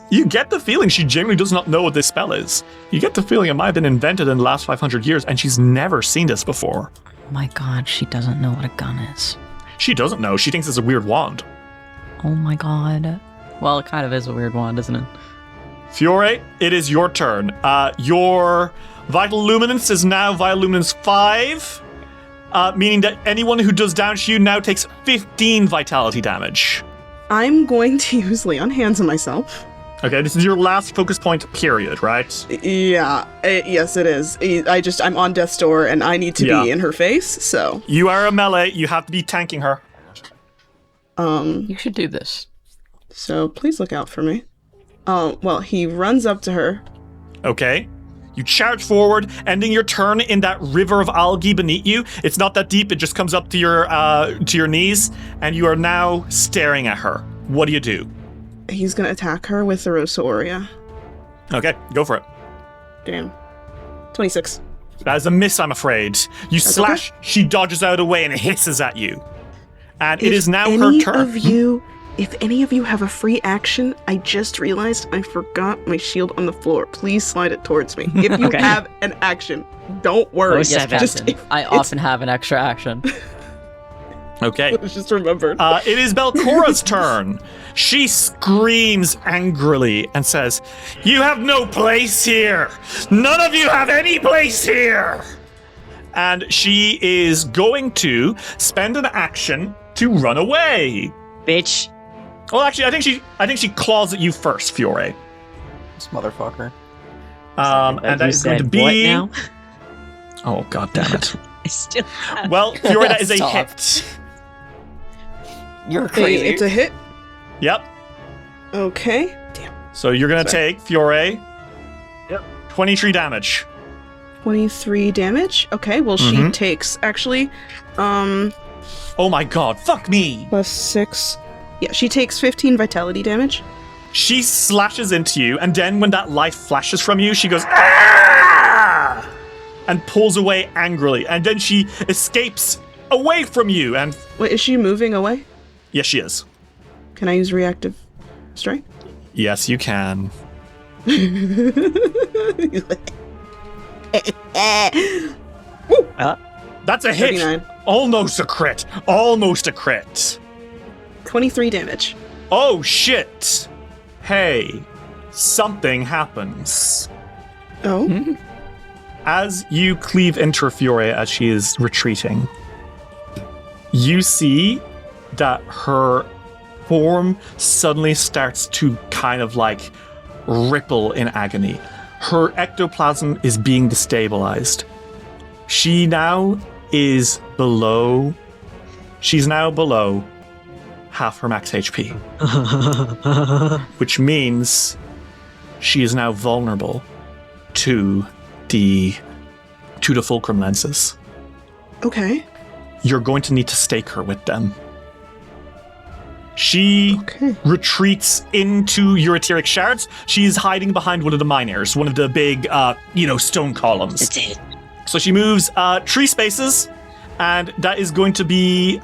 You get the feeling she genuinely does not know what this spell is. You get the feeling it might have been invented in the last 500 years, and she's never seen this before. Oh my god, she doesn't know what a gun is. She doesn't know. She thinks it's a weird wand. Oh my god. Well, it kind of is a weird wand, isn't it? Fiore, it is your turn. Your Vital Luminance is now Vital Luminance 5, meaning that anyone who does damage to you now takes 15 vitality damage. I'm going to use Lay on Hands on myself. Okay, this is your last focus point, period, right? Yeah, yes it is. I'm on death's door and I need to be in her face, so. You are a melee, you have to be tanking her. You should do this. So please look out for me. Well, he runs up to her. Okay. You charge forward, ending your turn in that river of algae beneath you. It's not that deep, it just comes up to your knees, and you are now staring at her. What do you do? He's gonna attack her with the Rosa Aurea. Okay, go for it. Damn. 26. That is a miss, I'm afraid. You slash, okay. She dodges out of the way and hisses at you. And it is now her turn. If any of you have a free action, I just realized I forgot my shield on the floor. Please slide it towards me. If you have an action, don't worry. I often have an extra action. Okay. I just remembered. It is Belcorra's turn. She screams angrily and says, "You have no place here. None of you have any place here." And she is going to spend an action to run away. Bitch. Well, actually, I think she claws at you first, Fiore. This motherfucker. And that is going to be. What now? Oh, god damn it. I still have... Well, Fiore, that is a hit. You're crazy. It's a hit? Yep. Okay. Damn. So you're going to take, Fiore, 23 damage. 23 damage? Okay, well, she takes, actually, Oh my god, fuck me! plus 6. Yeah, she takes 15 vitality damage. She slashes into you, and then when that life flashes from you, she goes, "Ah!" and pulls away angrily, and then she escapes away from you, and... Wait, is she moving away? Yes, she is. Can I use reactive strike? Yes, you can. That's a hit! 39. Almost a crit. Almost a crit. 23 damage. Oh shit! Hey, something happens. Oh? As you cleave into Fiore as she is retreating, you see that her form suddenly starts to kind of like ripple in agony. Her ectoplasm is being destabilized. She's now below half her max HP, which means she is now vulnerable to the fulcrum lenses. Okay. You're going to need to stake her with them. She retreats into your etheric shards. She is hiding behind one of the miners, one of the big, stone columns. That's it. So she moves 3 spaces, and that is going to be,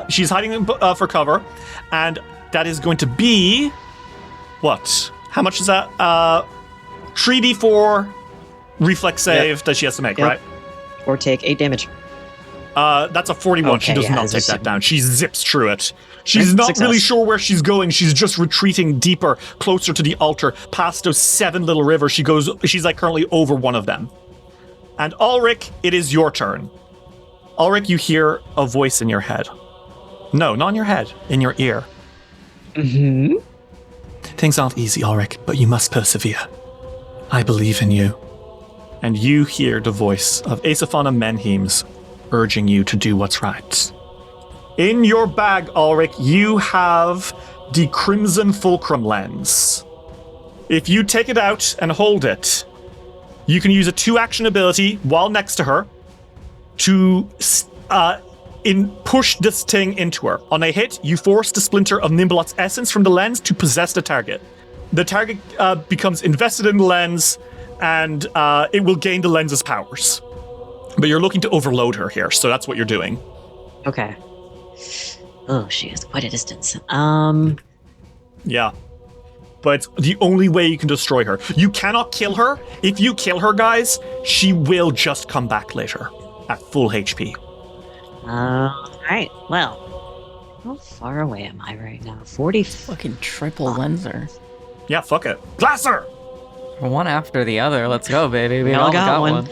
she's hiding for cover, and that is going to be, what? How much is that? 3d4 reflex save that she has to make, right? Or take 8 damage. That's a 41. She does not take that down. She zips through it. She's not really sure where she's going. She's just retreating deeper, closer to the altar, past those 7 little rivers. She's like currently over one of them. And Ulrich, it is your turn. Ulrich, you hear a voice in your head. No, not in your head, in your ear. Mm-hmm. Things aren't easy, Ulrich, but you must persevere. I believe in you. And you hear the voice of Asaphana Menhims urging you to do what's right. In your bag, Ulrich, you have the Crimson Fulcrum Lens. If you take it out and hold it, you can use a 2-action ability while next to her to push this thing into her. On a hit, you force the splinter of Nhimbaloth's essence from the lens to possess the target. The target becomes invested in the lens, and it will gain the lens's powers. But you're looking to overload her here, so that's what you're doing. Okay. Oh, she is quite a distance. Yeah. But it's the only way you can destroy her. You cannot kill her. If you kill her, guys, she will just come back later at full HP. Alright, well. How far away am I right now? 40. Fucking triple lenser. Yeah, fuck it. Blast her! One after the other. Let's go, baby. We all all got got one. one.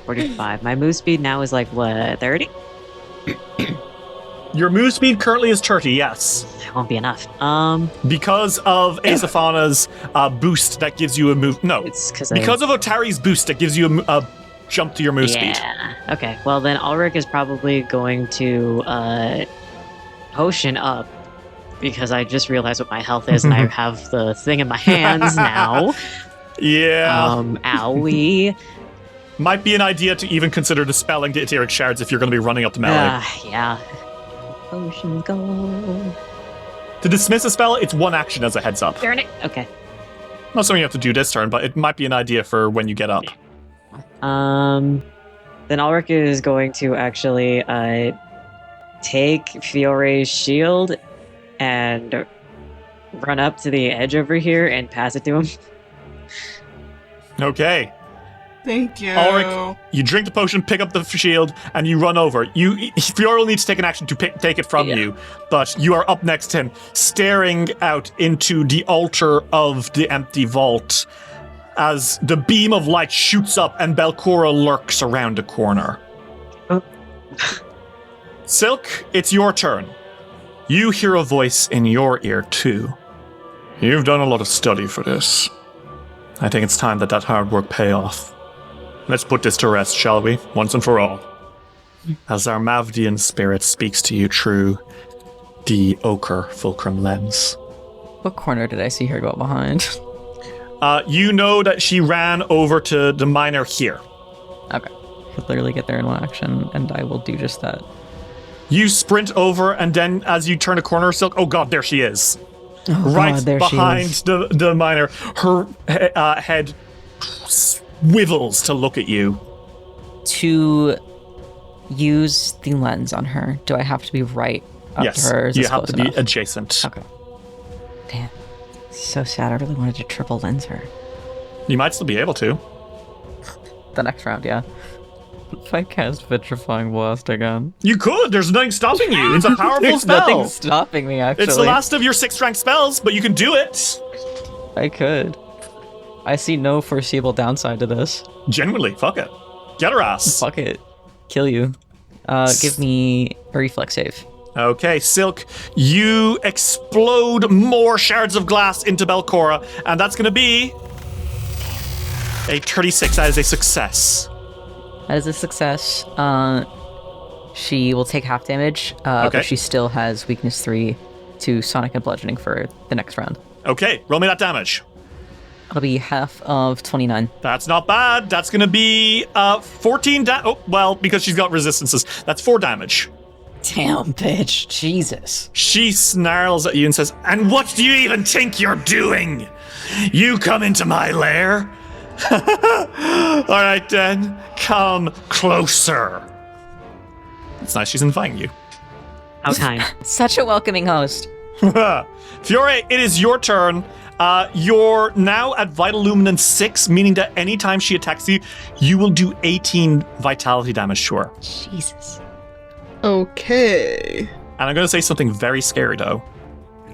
45. My move speed now is like, what, 30? Your move speed currently is 30, yes. That won't be enough. Because of Asaphana's boost that gives you a move... No, it's because of Otari's boost that gives you a jump to your move speed. Yeah. Okay, well then Ulrich is probably going to potion up, because I just realized what my health is and I have the thing in my hands now. Yeah. Owie. Might be an idea to even consider dispelling the etheric shards if you're going to be running up the melee. Yeah. Potion go. To dismiss a spell, it's 1 action as a heads up. Darn it. Okay. Not something you have to do this turn, but it might be an idea for when you get up. Then Ulrich is going to actually take Fiore's shield and run up to the edge over here and pass it to him. Okay. Thank you. Ulrich, you drink the potion, pick up the shield, and you run over. Fiora will need to take an action to take it from you, but you are up next to him, staring out into the altar of the empty vault as the beam of light shoots up and Belcorra lurks around a corner. Silk, it's your turn. You hear a voice in your ear, too. You've done a lot of study for this. I think it's time that hard work pay off. Let's put this to rest, shall we? Once and for all. As our Mavdian spirit speaks to you through the ochre fulcrum lens. What corner did I see her go behind? You know that she ran over to the miner here. Okay. Could literally get there in 1 action, and I will do just that. You sprint over, and then as you turn a corner, Silk, oh god, there she is. Oh, right God, there behind she is. the miner. Her head swivels to look at you. To use the lens on her, do I have to be right up Yes, to her? Or is you this have close to be enough? adjacent. Okay. Damn. So sad. I really wanted to triple lens her. You might still be able to. The next round, yeah. If I cast Vitrifying Blast again. You could. There's nothing stopping you. It's a powerful There's spell. nothing stopping me, actually. It's the last of your 6th rank spells, but you can do it. I could. I see no foreseeable downside to this. Genuinely, fuck it. Get her ass. Fuck it. Kill you. Give me a reflex save. Okay, Silk, you explode more shards of glass into Belcorra, and that's going to be a 36. That is a success. That is a success. She will take half damage, Okay. but she still has weakness 3 to sonic and bludgeoning for the next round. Okay, roll me that damage. It'll be half of 29. That's not bad. That's going to be 14 oh, well, because she's got resistances. That's 4 damage. Damn, bitch. Jesus. She snarls at you and says, "And what do you even think you're doing? You come into my lair? All right, then. Come closer." It's nice she's inviting you. How kind. Such a welcoming host. Fiore, it is your turn. You're now at Vital Luminance 6, meaning that anytime she attacks you, you will do 18 vitality damage to her. Jesus. Okay. And I'm going to say something very scary, though.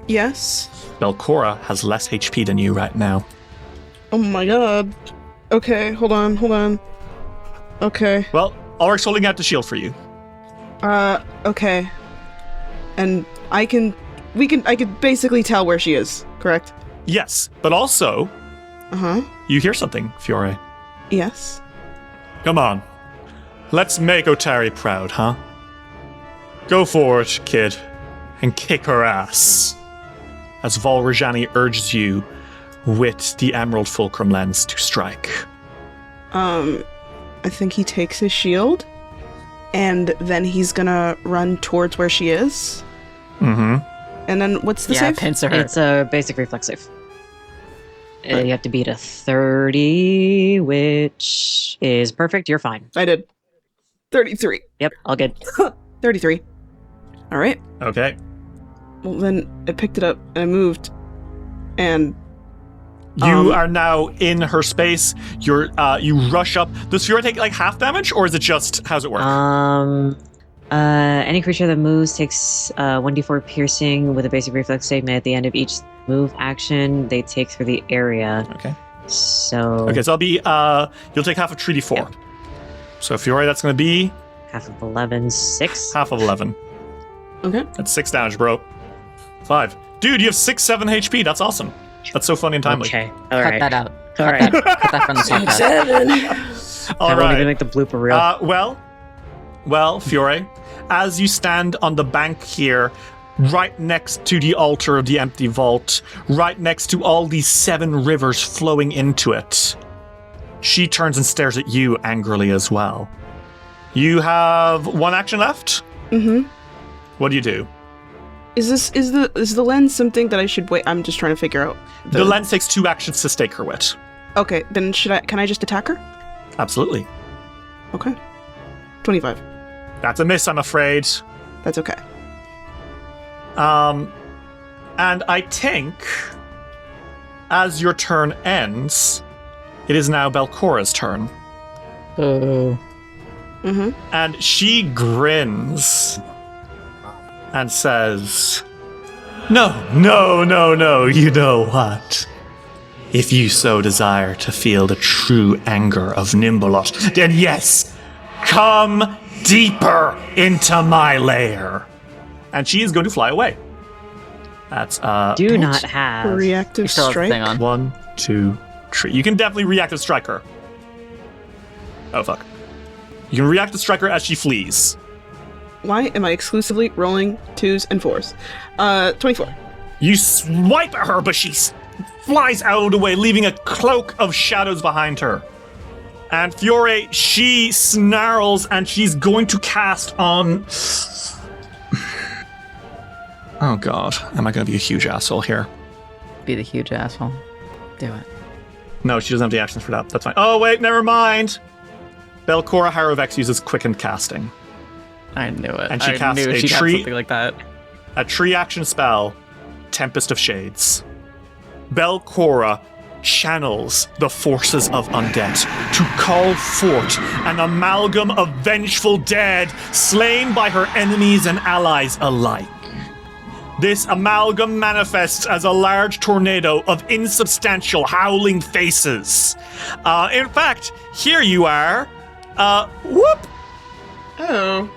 Yes. Belcorra has less HP than you right now. Oh my god. Okay, hold on. Okay. Well, Ulrich's holding out the shield for you. Okay. And I can basically tell where she is, correct? Yes, but also, Uh-huh. you hear something, Fiore. Yes. Come on. Let's make Otari proud, huh? Go forward, kid, and kick her ass. As Volrajani urges you with the Emerald Fulcrum Lens to strike. I think he takes his shield, and then he's gonna run towards where she is. Mm-hmm. And then what's the save? Pincer her. It's a basic reflex save. You have to beat a 30, which is perfect. You're fine. I did. 33. Yep, all good. 33. All right. Okay. Well, then I picked it up and I moved, and You are now in her space. You rush up. Does Fiora take like half damage, or is it just how's it work? Any creature that moves takes 1d4 piercing with a basic reflex save made at the end of each move action they take through the area. Okay. So I'll be you'll take half of 3d4. Yep. So Fiora, that's gonna be half of 11, 6. half of 11. okay. That's 6 damage, bro. 5. Dude, you have 6-7 HP. That's awesome. That's so funny and timely. Okay, Cut alright. that out. All right. Cut that from the podcast. All I won't even right. make the blooper reel. Well, Fiore, as you stand on the bank here, right next to the altar of the empty vault, right next to all these 7 rivers flowing into it, she turns and stares at you angrily as well. You have 1 action left? Mm-hmm. What do you do? Is the lens something that I should wait? I'm just trying to figure out. The lens takes 2 actions to stake her wit. Okay, then can I just attack her? Absolutely. Okay. 25. That's a miss, I'm afraid. That's okay. And I think, as your turn ends, it is now Belcorra's turn. Oh. Mm-hmm. And she grins and says, No, you know what? If you so desire to feel the true anger of Nhimbaloth, then yes, come deeper into my lair. And she is going to fly away. That's Do not have. Reactive Still have the strike. thing on. 1, 2, 3. You can definitely reactive strike her. Oh fuck. You can reactive strike her as she flees. Why am I exclusively rolling 2s and 4s? 24. You swipe at her, but she flies out of the way, leaving a cloak of shadows behind her. And Fiore, she snarls and she's going to cast on... Oh god, am I going to be a huge asshole here? Be the huge asshole. Do it. No, she doesn't have the actions for that. That's fine. Oh wait, never mind. Belcorra Haruvex uses quickened casting. I knew it. And she I casts knew a she'd have tree- something like that. A tree action spell, Tempest of Shades. Belcorra channels the forces of undead to call forth an amalgam of vengeful dead slain by her enemies and allies alike. This amalgam manifests as a large tornado of insubstantial howling faces. In fact, here you are. Whoop! Oh.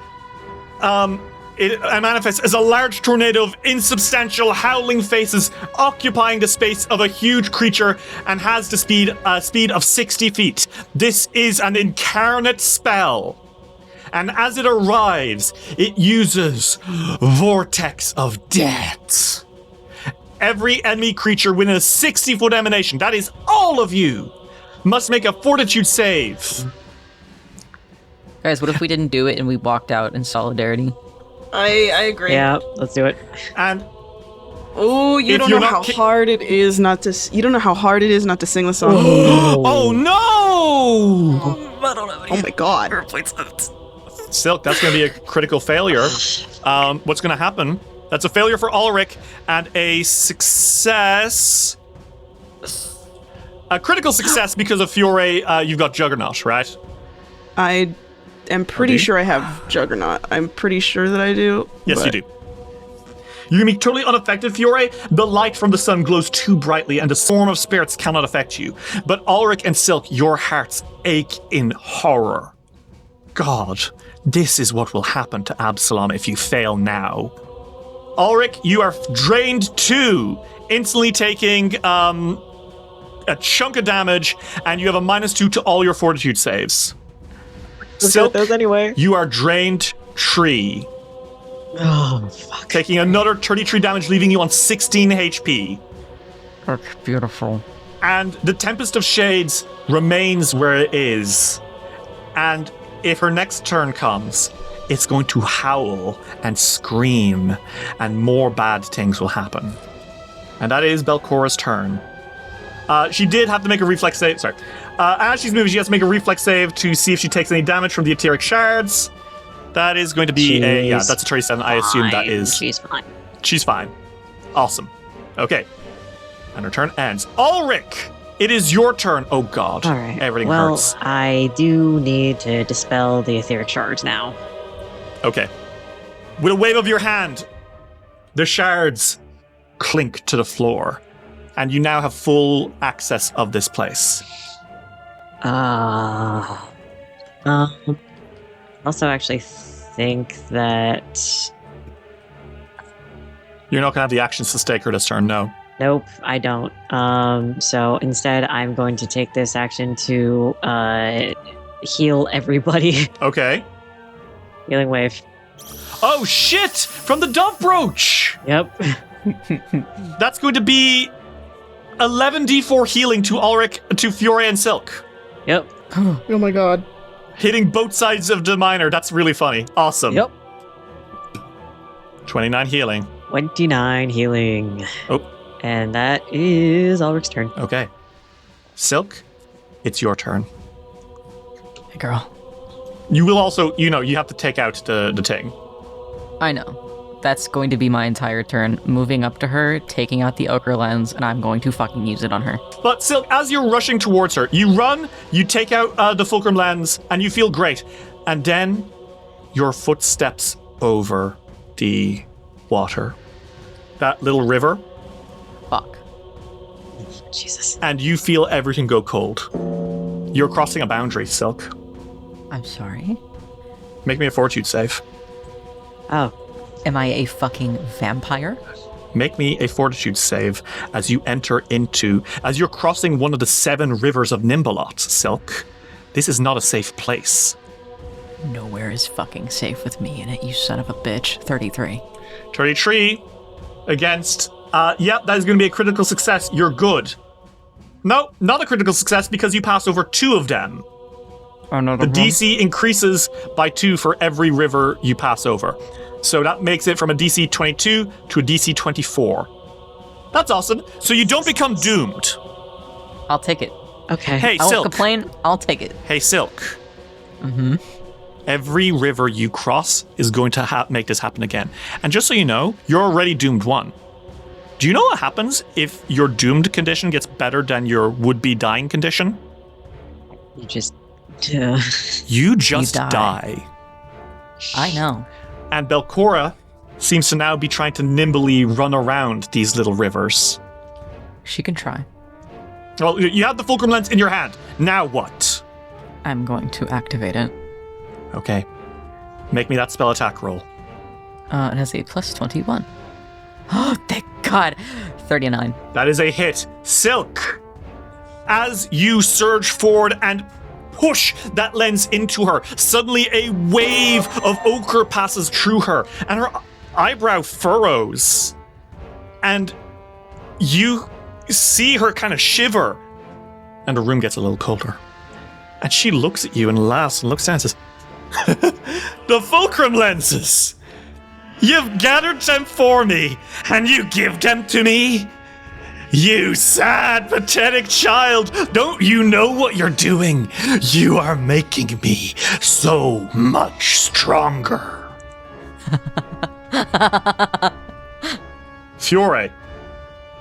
It manifests as a large tornado of insubstantial howling faces occupying the space of a huge creature and has the speed of 60 feet. This is an incarnate spell. And as it arrives, it uses Vortex of Death. Every enemy creature within a 60-foot emanation, that is all of you, must make a fortitude save. Guys, what if we didn't do it and we walked out in solidarity? I agree. Yeah, let's do it. And oh, you don't know how hard it is not to. You don't know how hard it is not to sing the song. Oh no! Oh my god! Silk, that's going to be a critical failure. What's going to happen? That's a failure for Ulrich and a success. A critical success because of Fiore. You've got Juggernaut, right? I am pretty sure I have Juggernaut. I'm pretty sure that I do. Yes, you do. You're going to be totally unaffected, Fiore. The light from the sun glows too brightly, and the storm of spirits cannot affect you. But Ulrich and Silk, your hearts ache in horror. God, this is what will happen to Absalom if you fail now. Ulrich, you are drained too, instantly taking a chunk of damage, and you have a -2 to all your fortitude saves. Silk, those anyway. You are drained 3. Oh, fuck. Taking another 33 damage, leaving you on 16 HP. That's beautiful. And the Tempest of Shades remains where it is. And if her next turn comes, it's going to howl and scream, and more bad things will happen. And that is Belcorra's turn. She did have to make a reflex save. Sorry. As she's moving, she has to make a reflex save to see if she takes any damage from the etheric shards. That is going to be that's a 37. I assume that is. She's fine. She's fine. Awesome. Okay. And her turn ends. Ulrich, it is your turn. Oh God. All right. Everything well, hurts. I do need to dispel the etheric shards now. Okay. With a wave of your hand, the shards clink to the floor, and you now have full access of this place. Also actually think that... You're not going to have the actions to stake her this turn, no. Nope, I don't. So instead, I'm going to take this action to heal everybody. Okay. Healing wave. Oh shit! From the dove brooch! Yep. That's going to be 11d4 healing to Ulrich, to Fiore and Silk. Yep. Oh my god. Hitting both sides of the minor. That's really funny. Awesome. Yep. 29 healing. 29 healing. Oh. And that is Ulrich's turn. Okay. Silk, it's your turn. Hey, girl. You will also, you have to take out the thing. I know. That's going to be my entire turn. Moving up to her, taking out the ochre lens, and I'm going to fucking use it on her. But Silk, as you're rushing towards her, you run, you take out the fulcrum lens, and you feel great. And then your foot steps over the water. That little river. Fuck. Jesus. And you feel everything go cold. You're crossing a boundary, Silk. I'm sorry? Make me a fortitude save. Oh. Am I a fucking vampire? Make me a fortitude save as you as you're crossing one of the 7 rivers of Nhimbaloth, Silk. This is not a safe place. Nowhere is fucking safe with me in it, you son of a bitch. 33. 33 against... that is going to be a critical success. You're good. No, not a critical success because you pass over 2 of them. Another The DC increases by 2 for every river you pass over. So that makes it from a DC 22 to a DC 24. That's awesome. So you don't become doomed. I'll take it. Okay. Hey, I won't Silk. complain. I'll take it. Hey, Silk. Mm-hmm. Every river you cross is going to make this happen again. And just so you know, you're already doomed 1. Do you know what happens if your doomed condition gets better than your would-be dying condition? You just... You just die. die. I know. And Belcorra seems to now be trying to nimbly run around these little rivers. She can try. Well, you have the fulcrum lens in your hand. Now what? I'm going to activate it. Okay. Make me that spell attack roll. It has a plus 21. Oh, thank God. 39. That is a hit. Silk! As you surge forward and push that lens into her, suddenly a wave of ochre passes through her, and her eyebrow furrows. And you see her kind of shiver, and the room gets a little colder. And she looks at you and laughs and looks down and says, "The fulcrum lenses! You've gathered them for me, and you give them to me? You sad, pathetic child! Don't you know what you're doing? You are making me so much stronger." Fiore,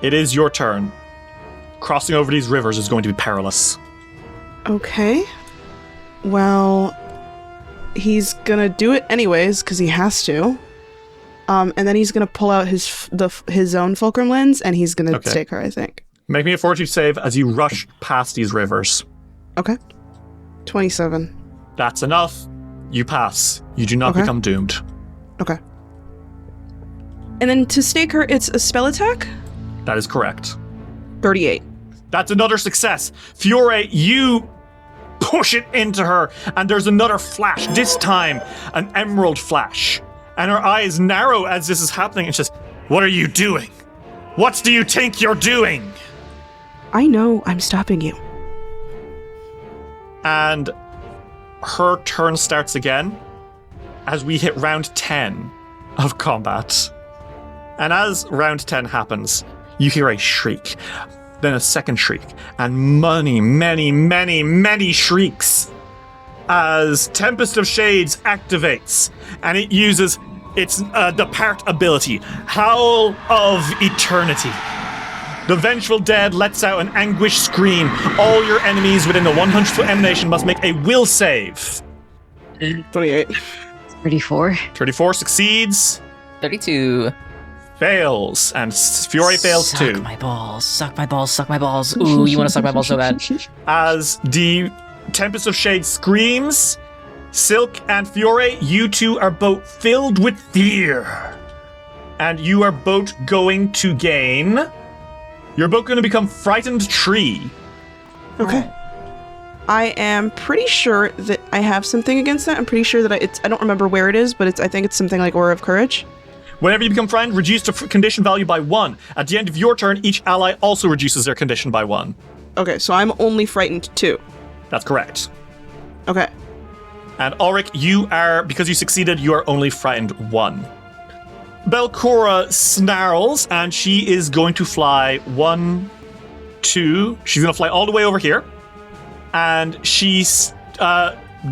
it is your turn. Crossing over these rivers is going to be perilous. Okay. Well, he's gonna do it anyways because he has to. And then he's gonna pull out his own fulcrum lens and he's gonna stake her, I think. Make me a fortitude save as you rush past these rivers. Okay. 27. That's enough. You pass. You do not become doomed. Okay. And then to stake her, it's a spell attack? That is correct. 38. That's another success. Fiore, you push it into her, and there's another flash, this time an emerald flash. And her eyes narrow as this is happening, and she says, "What are you doing? What do you think you're doing?" I know I'm stopping you. And her turn starts again as we hit round 10 of combat. And as round 10 happens, you hear a shriek, then a second shriek, and many shrieks as Tempest of Shades activates, and it uses its Depart ability, Howl of Eternity. The Vengeful Dead lets out an anguished scream. All your enemies within the 100-foot emanation must make a will save. 28. 34. 34 succeeds. 32. Fails, and Fiore fails too. Suck my balls, suck my balls, suck my balls. Ooh, you want to suck my balls so bad. As the Tempest of Shade screams, Silk and Fiore, you two are both filled with fear. And you are both going to gain... You're both going to become Frightened Tree. Okay. I am pretty sure that I have something against that. I'm pretty sure that I don't remember where it is, but I think it's something like Aura of Courage. Whenever you become frightened, reduce the condition value by 1. At the end of your turn, each ally also reduces their condition by 1. Okay, so I'm only frightened 2. That's correct. Okay. And Ulrich, you are, because you succeeded, you are only frightened 1. Belcorra snarls, and she is going to fly 1, 2. She's going to fly all the way over here. And she's...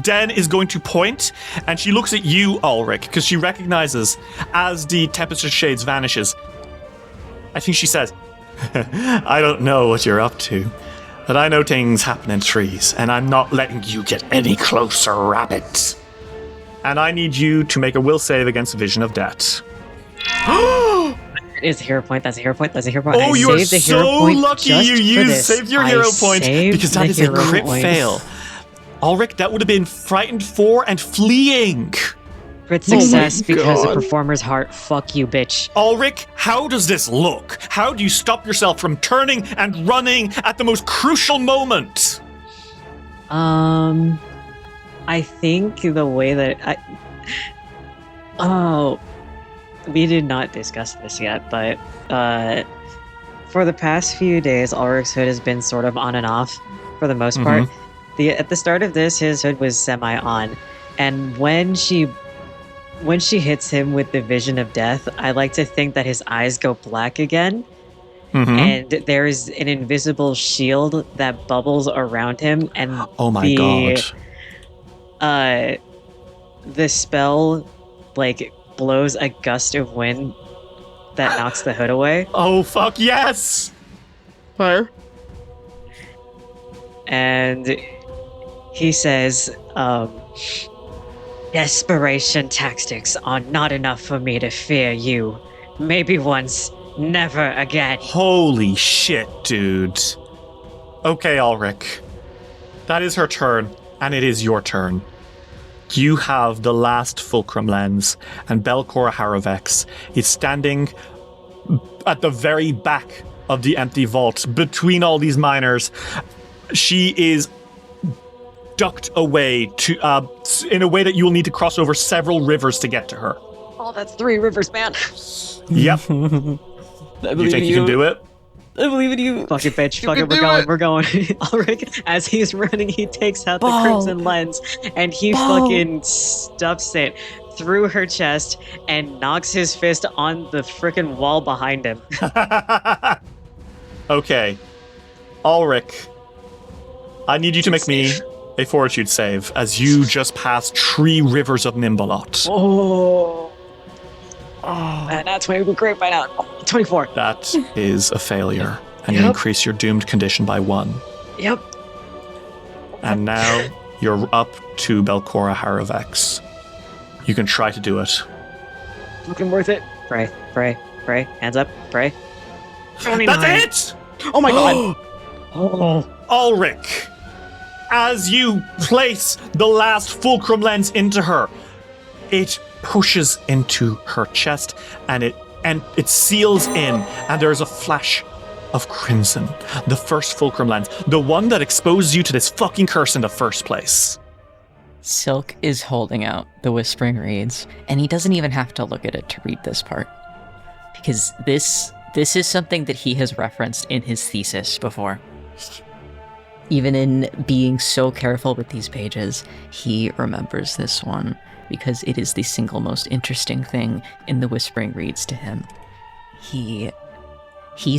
Den is going to point, and she looks at you, Ulrich, because she recognizes as the Tempest of Shades vanishes. I think she says, "I don't know what you're up to, but I know things happen in trees, and I'm not letting you get any closer, rabbit. And I need you to make a will save against Vision of Death." It's a hero point. That's a hero point. That's a hero point. Oh, I you are saved the so hero point lucky just you for this. saved your I hero point, saved because that the is a hero crit point. fail. Ulrich, that would have been Frightened 4 and Fleeing. Crit success my because of God. Performer's Heart. Fuck you, bitch. Ulrich, how does this look? How do you stop yourself from turning and running at the most crucial moment? I think the way that we did not discuss this yet, but for the past few days, Ulrich's hood has been sort of on and off for the most part. At the start of this, his hood was semi-on, and when she hits him with the Vision of Death, I like to think that his eyes go black again, and there's an invisible shield that bubbles around him, and Oh my god. The spell like blows a gust of wind that knocks the hood away. Oh, fuck yes! Fire. And he says, desperation tactics are not enough for me to fear you. Maybe once, never again. Holy shit, dude. Okay, Ulrich. That is her turn, and it is your turn. You have the last fulcrum lens, and Belcorra Haruvex is standing at the very back of the empty vault between all these miners. She is ducked away to in a way that you will need to cross over several rivers to get to her. Oh, that's 3 rivers, man. Yep. You think you can do it? I believe in you. Fucking bitch. Fuck it, we're going. Ulrich, as he's running, he takes out the crimson lens and he fucking stuffs it through her chest and knocks his fist on the frickin' wall behind him. Okay. Ulrich, I need you to make me a fortitude save as you just passed 3 rivers of Nhimbaloth. Oh. And that's why we're great by now. 24. That is a failure, and you increase your doomed condition by 1. Yep. And now you're up to Belcorra Haruvex. You can try to do it. Looking worth it. Pray. Hands up. Pray. 29. That's it! Oh my god. Ulrich, as you place the last fulcrum lens into her, it pushes into her chest and it seals in, and there's a flash of crimson. The first fulcrum lens, the one that exposes you to this fucking curse in the first place. Silk is holding out the Whispering Reeds, and he doesn't even have to look at it to read this part. Because this is something that he has referenced in his thesis before. Even in being so careful with these pages, he remembers this one because it is the single most interesting thing in the Whispering Reeds to him. He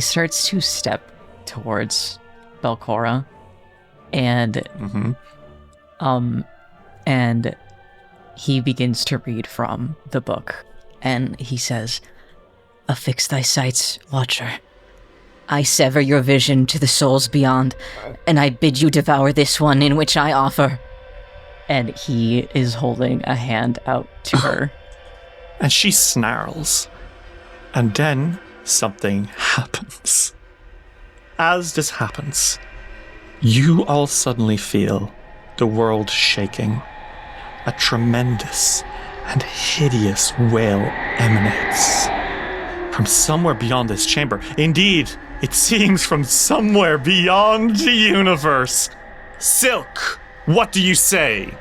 starts to step towards Belcorra, and and he begins to read from the book, and he says, "Affix thy sights, Watcher. I sever your vision to the souls beyond, and I bid you devour this one in which I offer." And he is holding a hand out to her. And she snarls. And then something happens. As this happens, you all suddenly feel the world shaking. A tremendous and hideous wail emanates from somewhere beyond this chamber. Indeed, it seems from somewhere beyond the universe. Silk, what do you say?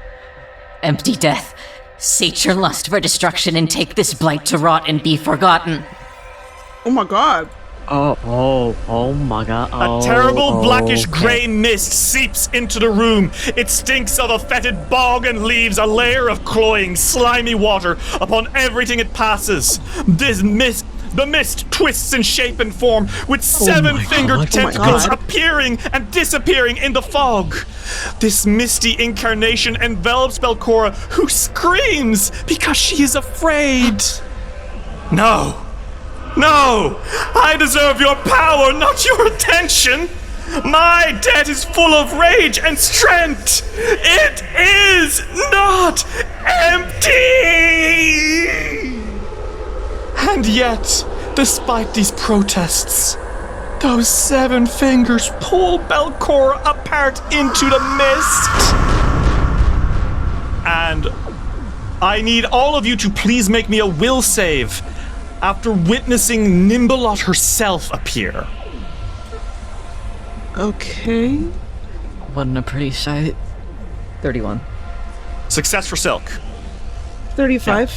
Empty death, sate your lust for destruction and take this blight to rot and be forgotten. Oh my god. Oh my god. A terrible blackish grey mist seeps into the room. It stinks of a fetid bog and leaves a layer of cloying, slimy water upon everything it passes. The mist twists in shape and form, with 7-fingered tentacles appearing and disappearing in the fog. This misty incarnation envelops Belcorra, who screams because she is afraid. No, I deserve your power, not your attention. My debt is full of rage and strength. It is not empty. And yet, despite these protests, those 7 fingers pull Belcorra apart into the mist. And I need all of you to please make me a will save after witnessing Nhimbaloth herself appear. Okay. Wasn't a pretty sight. 31. Success for Silk. 35.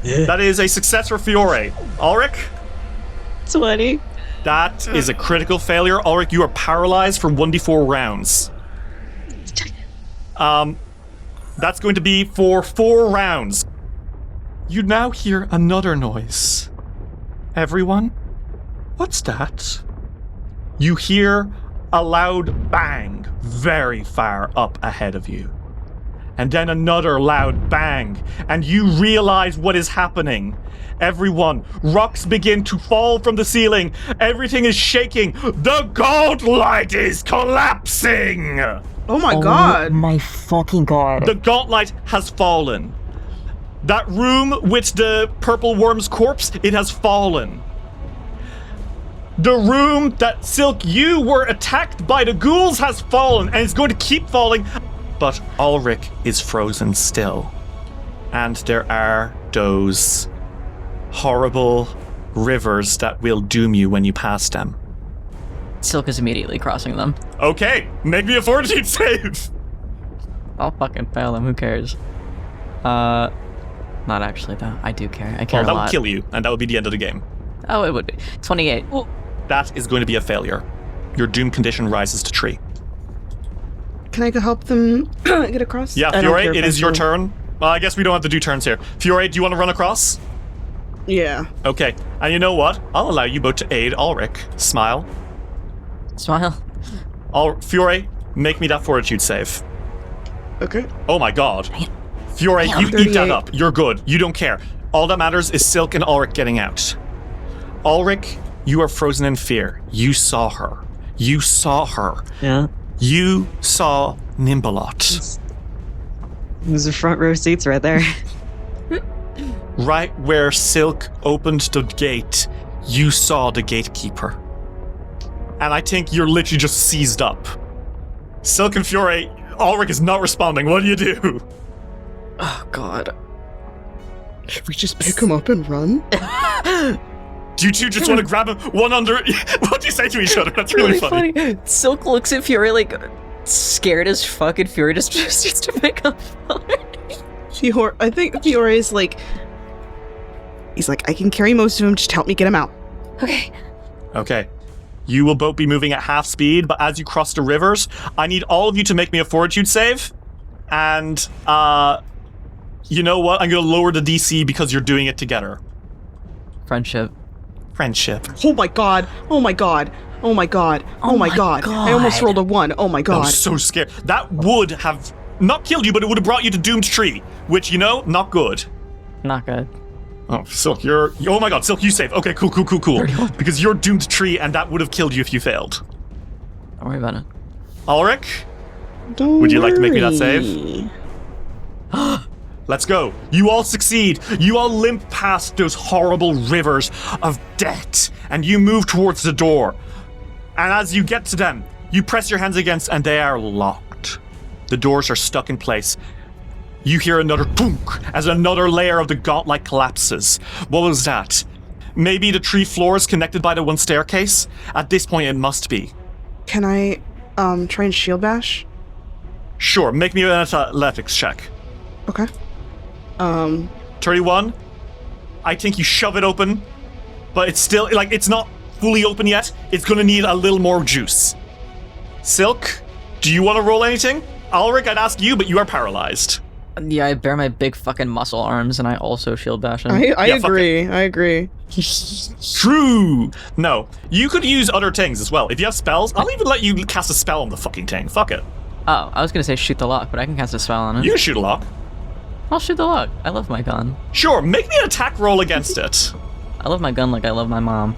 That is a success for Fiore. Ulrich? 20. That is a critical failure. Ulrich, you are paralyzed for 1d4 rounds. That's going to be for 4 rounds. You now hear another noise. Everyone? What's that? You hear a loud bang very far up ahead of you. and then another loud bang, and you realize what is happening. Everyone, rocks begin to fall from the ceiling. Everything is shaking. The gauntlet is collapsing. Oh my god. My fucking god. The gauntlet has fallen. That room with the purple worm's corpse, it has fallen. The room that Silk, you were attacked by the ghouls has fallen, and it's going to keep falling. But Ulrich is frozen still. And there are those horrible rivers that will doom you when you pass them. Silk is immediately crossing them. Okay, make me a fortitude save. I'll fucking fail them, who cares? Not actually though, I do care. I care Well, a that lot. would kill you, and that would be the end of the game. Oh, it would be. 28. That is going to be a failure. Your doom condition rises to 3. Can I go help them get across? Yeah, I don't Fiore, care if it I is your still- turn. Well, I guess we don't have to do turns here. Fiore, do you want to run across? Yeah. Okay, and you know what? I'll allow you both to aid Ulrich. Smile. Smile. Fiore, make me that fortitude save. Okay. Oh my god. Fiore, you eat that 38. up. You're good. You don't care. All that matters is Silk and Ulrich getting out. Ulrich, you are frozen in fear. You saw her. You saw her. Yeah. You saw Nhimbaloth. Those are front row seats right there. Right where Silk opened the gate, you saw the gatekeeper. And I think you're literally just seized up. Silk and Fiore, Ulrich is not responding. What do you do? Oh god. Should we just pick him up and run? Do you two just want to grab him one under? What do you say to each other? That's really funny. Silk looks at Fury like scared as fuck, and Fury just proceeds to pick up. I think Fiore is like, he's like, I can carry most of them, just help me get him out. Okay. Okay. You will both be moving at half speed, but as you cross the rivers, I need all of you to make me a fortitude save. And, you know what? I'm going to lower the DC because you're doing it together. Friendship. Friendship. Oh my god. Oh my god. Oh my god. Oh my god. I almost rolled a 1. Oh my I god. was so scared. That would have not killed you, but it would have brought you to Doomed Tree, which, you know, not good. Not good. Oh, Silk, oh my god, Silk, you save. Okay, cool. Because you're Doomed Tree, and that would have killed you if you failed. Don't worry about it. Ulrich, Don't would you like to make me that save? worry. Let's go. You all succeed. You all limp past those horrible rivers of debt, and you move towards the door. And as you get to them, you press your hands against, and they are locked. The doors are stuck in place. You hear another thunk as another layer of the gauntlet collapses. What was that? Maybe the 3 floors connected by the one staircase? At this point, it must be. Can I try and shield bash? Sure, make me an athletics check. Okay. 31. I think you shove it open, but it's still, like, it's not fully open yet. It's gonna need a little more juice. Silk, do you want to roll anything? Ulrich, I'd ask you, but you are paralyzed. Yeah, I bear my big fucking muscle arms, and I also shield bash him. I Yeah, fuck agree. I agree. True. No, you could use other things as well. If you have spells, I'll even let you cast a spell on the fucking thing. Fuck it. Oh, I was gonna say shoot the lock, but I can cast a spell on it. You can shoot a lock. I'll shoot the lock. I love my gun. Sure, make me an attack roll against it. I love my gun like I love my mom.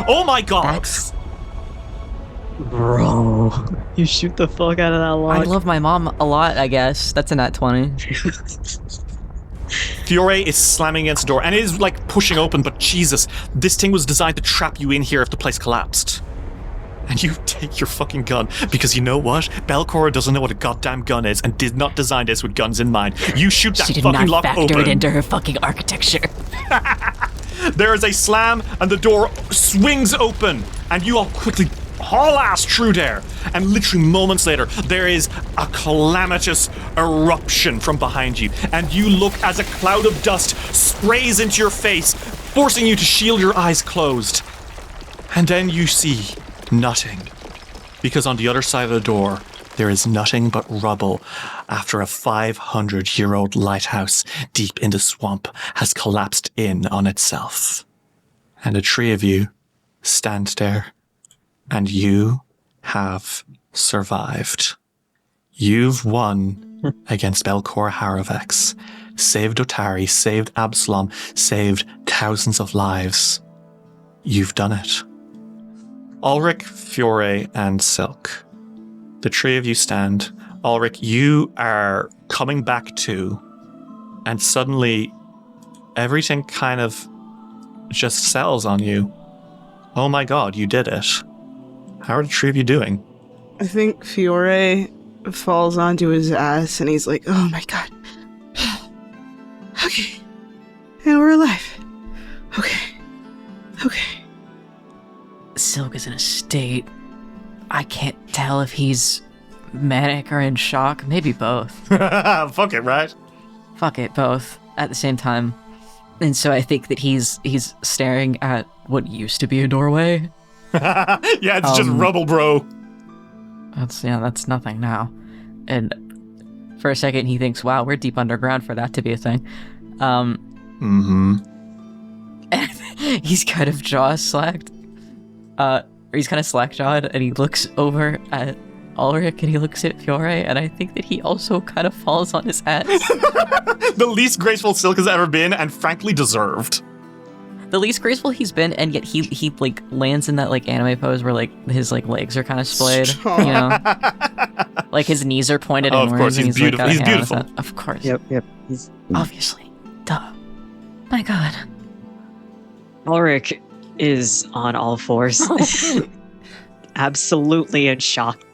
Oh my god. That's- Bro, you shoot the fuck out of that I lock. love my mom a lot, I guess. That's a nat 20. Fiore is slamming against the door, and it is like pushing open, but Jesus, this thing was designed to trap you in here if the place collapsed. And you take your fucking gun, because you know what? Belcorra doesn't know what a goddamn gun is, and did not design this with guns in mind. You shoot that She did fucking not lock factor open. it into her fucking architecture. There is a slam, and the door swings open, and you all quickly haul ass through there. And literally moments later, there is a calamitous eruption from behind you, and you look as a cloud of dust sprays into your face, forcing you to shield your eyes closed. And then you see nothing, because on the other side of the door, there is nothing but rubble after a 500-year-old lighthouse deep in the swamp has collapsed in on itself. And the 3 of you stand there, and you have survived. You've won against Belcorra Haruvex. Saved Otari, saved Absalom, saved thousands of lives. You've done it. Ulrich, Fiore, and Silk. The three of you stand. Ulrich, you are coming back to, and suddenly everything kind of just settles on you. Oh my god, you did it. How are the three of you doing? I think Fiore falls onto his ass and he's like, oh my god. Okay. And we're alive. Okay. Silk is in a state. I can't tell if he's manic or in shock. Maybe both. Fuck it, right? Fuck it, both at the same time. And so I think that he's staring at what used to be a doorway. Yeah, it's just rubble, bro. That's nothing now. And for a second he thinks, wow, we're deep underground for that to be a thing. He's kind of jaw-slacked. He's kind of slack-jawed, and he looks over at Ulrich, and he looks at Fiore, and I think that he also kind of falls on his ass. The least graceful Silk has ever been, and frankly deserved. The least graceful he's been, and yet he like lands in that like anime pose where like his like legs are kind of splayed, you know, like his knees are pointed inwards. Of course, he's beautiful. Like, he's beautiful. Of course. Yep. He's Obviously. Duh. My god. Ulrich is on all fours. Absolutely in shock.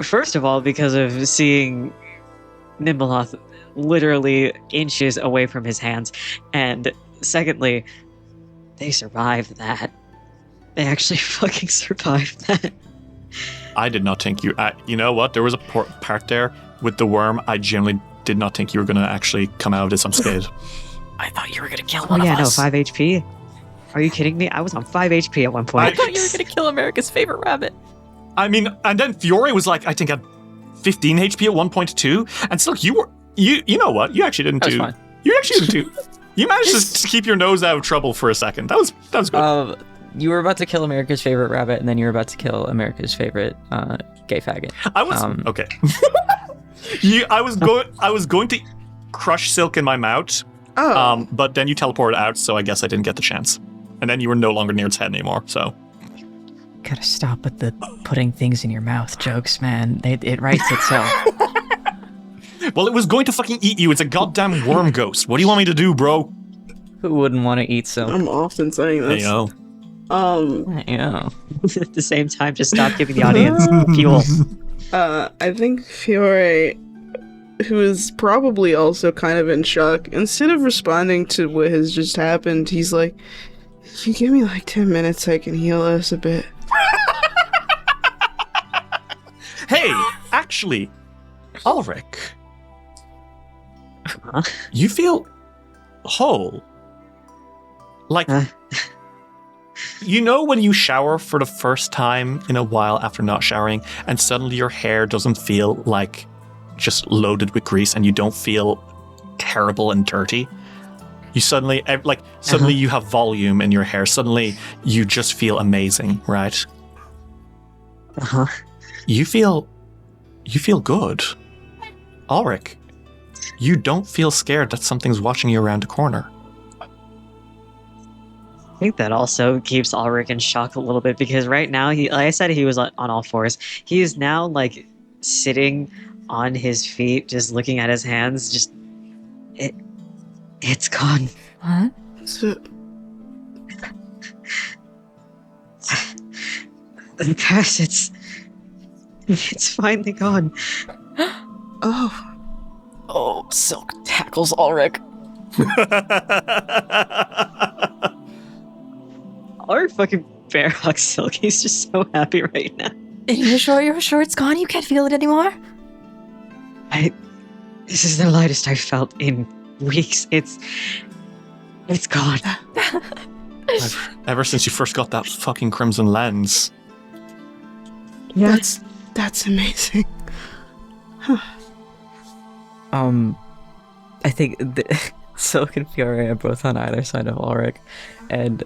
First of all, because of seeing Nhimbaloth literally inches away from his hands, and secondly, they survived that. They actually fucking survived that. I did not think you... you know what? There was a part there with the worm. I genuinely did not think you were going to actually come out of this unscathed. I thought you were gonna kill one of us. 5 HP. Are you kidding me? I was on 5 HP at one point. I thought you were gonna kill America's favorite rabbit. I mean, and then Fiore was like, I think at 15 HP at one point too. And so you know what? You actually didn't do... Fine. You actually didn't do... You managed to keep your nose out of trouble for a second. That was good. You were about to kill America's favorite rabbit, and then you were about to kill America's favorite gay faggot. I was... okay. I was going to crush Silk in my mouth. Oh. But then you teleported out, so I guess I didn't get the chance. And then you were no longer near its head anymore, so... Gotta stop with the putting things in your mouth jokes, man. It writes itself. Well, it was going to fucking eat you. It's a goddamn worm ghost. What do you want me to do, bro? Who wouldn't want to eat Silk? I'm often saying this. Hey, Yeah. At the same time, just stop giving the audience fuel. I think Fiore, who is probably also kind of in shock, instead of responding to what has just happened, he's like, if you give me like 10 minutes, I can heal us a bit. Hey, actually, Ulrich, you feel whole. Like, you know when you shower for the first time in a while after not showering, and suddenly your hair doesn't feel like just loaded with grease, and you don't feel terrible and dirty? You suddenly, you have volume in your hair. Suddenly, you just feel amazing, right? You feel good. Ulrich, you don't feel scared that something's watching you around the corner. I think that also keeps Ulrich in shock a little bit, because right now, like I said, he was on all fours. He is now like sitting on his feet, just looking at his hands. It's gone. What? The past, it's finally gone. Oh, Silk tackles Ulrich. Ulrich fucking bear hugs Silk. He's just so happy right now. You're sure it's gone? You can't feel it anymore? This is the lightest I've felt in weeks. It's gone. Ever since you first got that fucking crimson lens. Yeah. That's amazing. I think Silk and Fiore are both on either side of Ulrich, and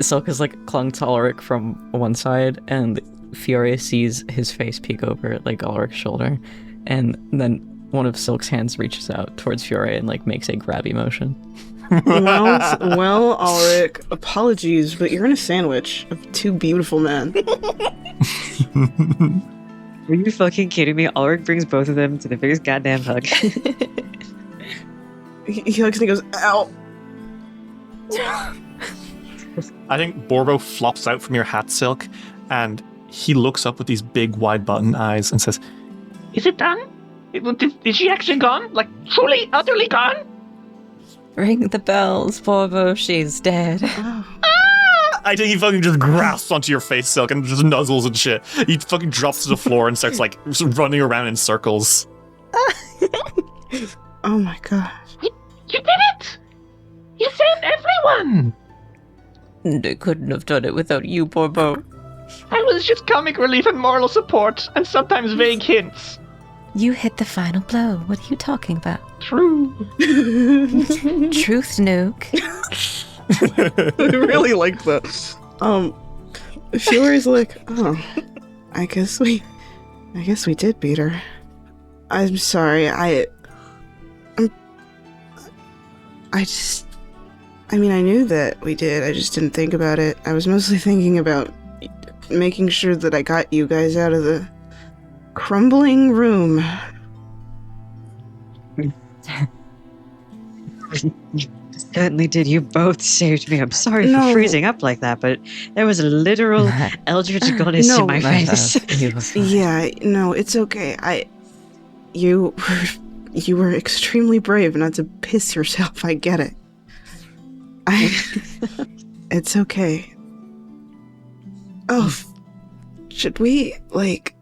Silk is like clung to Ulrich from one side, and Fiore sees his face peek over like Ulrich's shoulder, and then one of Silk's hands reaches out towards Fiore and like makes a grabby motion. Well, Ulrich, apologies, but you're in a sandwich of two beautiful men. Are you fucking kidding me? Ulrich brings both of them to the biggest goddamn hug. He hugs and he goes, ow. I think Borbo flops out from your hat, Silk, and he looks up with these big, wide button eyes and says, Is it done? Is she actually gone? Like, truly, utterly gone? Ring the bells, Borbo, she's dead. I think he fucking just grasps onto your face, Silk, and just nuzzles and shit. He fucking drops to the floor and starts, like, running around in circles. Oh my gosh. You did it! You saved everyone! They couldn't have done it without you, Borbo. I was just comic relief and moral support, and sometimes vague hints. You hit the final blow. What are you talking about? True. Truth, Nuke. I really like that. Fiore's like, oh, I guess we did beat her. I'm sorry, I knew that we did, I just didn't think about it. I was mostly thinking about making sure that I got you guys out of the crumbling room. Certainly did. You both saved me. I'm sorry for freezing up like that, but there was a literal eldritch goddess in my face. Yeah, no, it's okay. You were extremely brave not to piss yourself. I get it. It's okay. Oh, should we, like...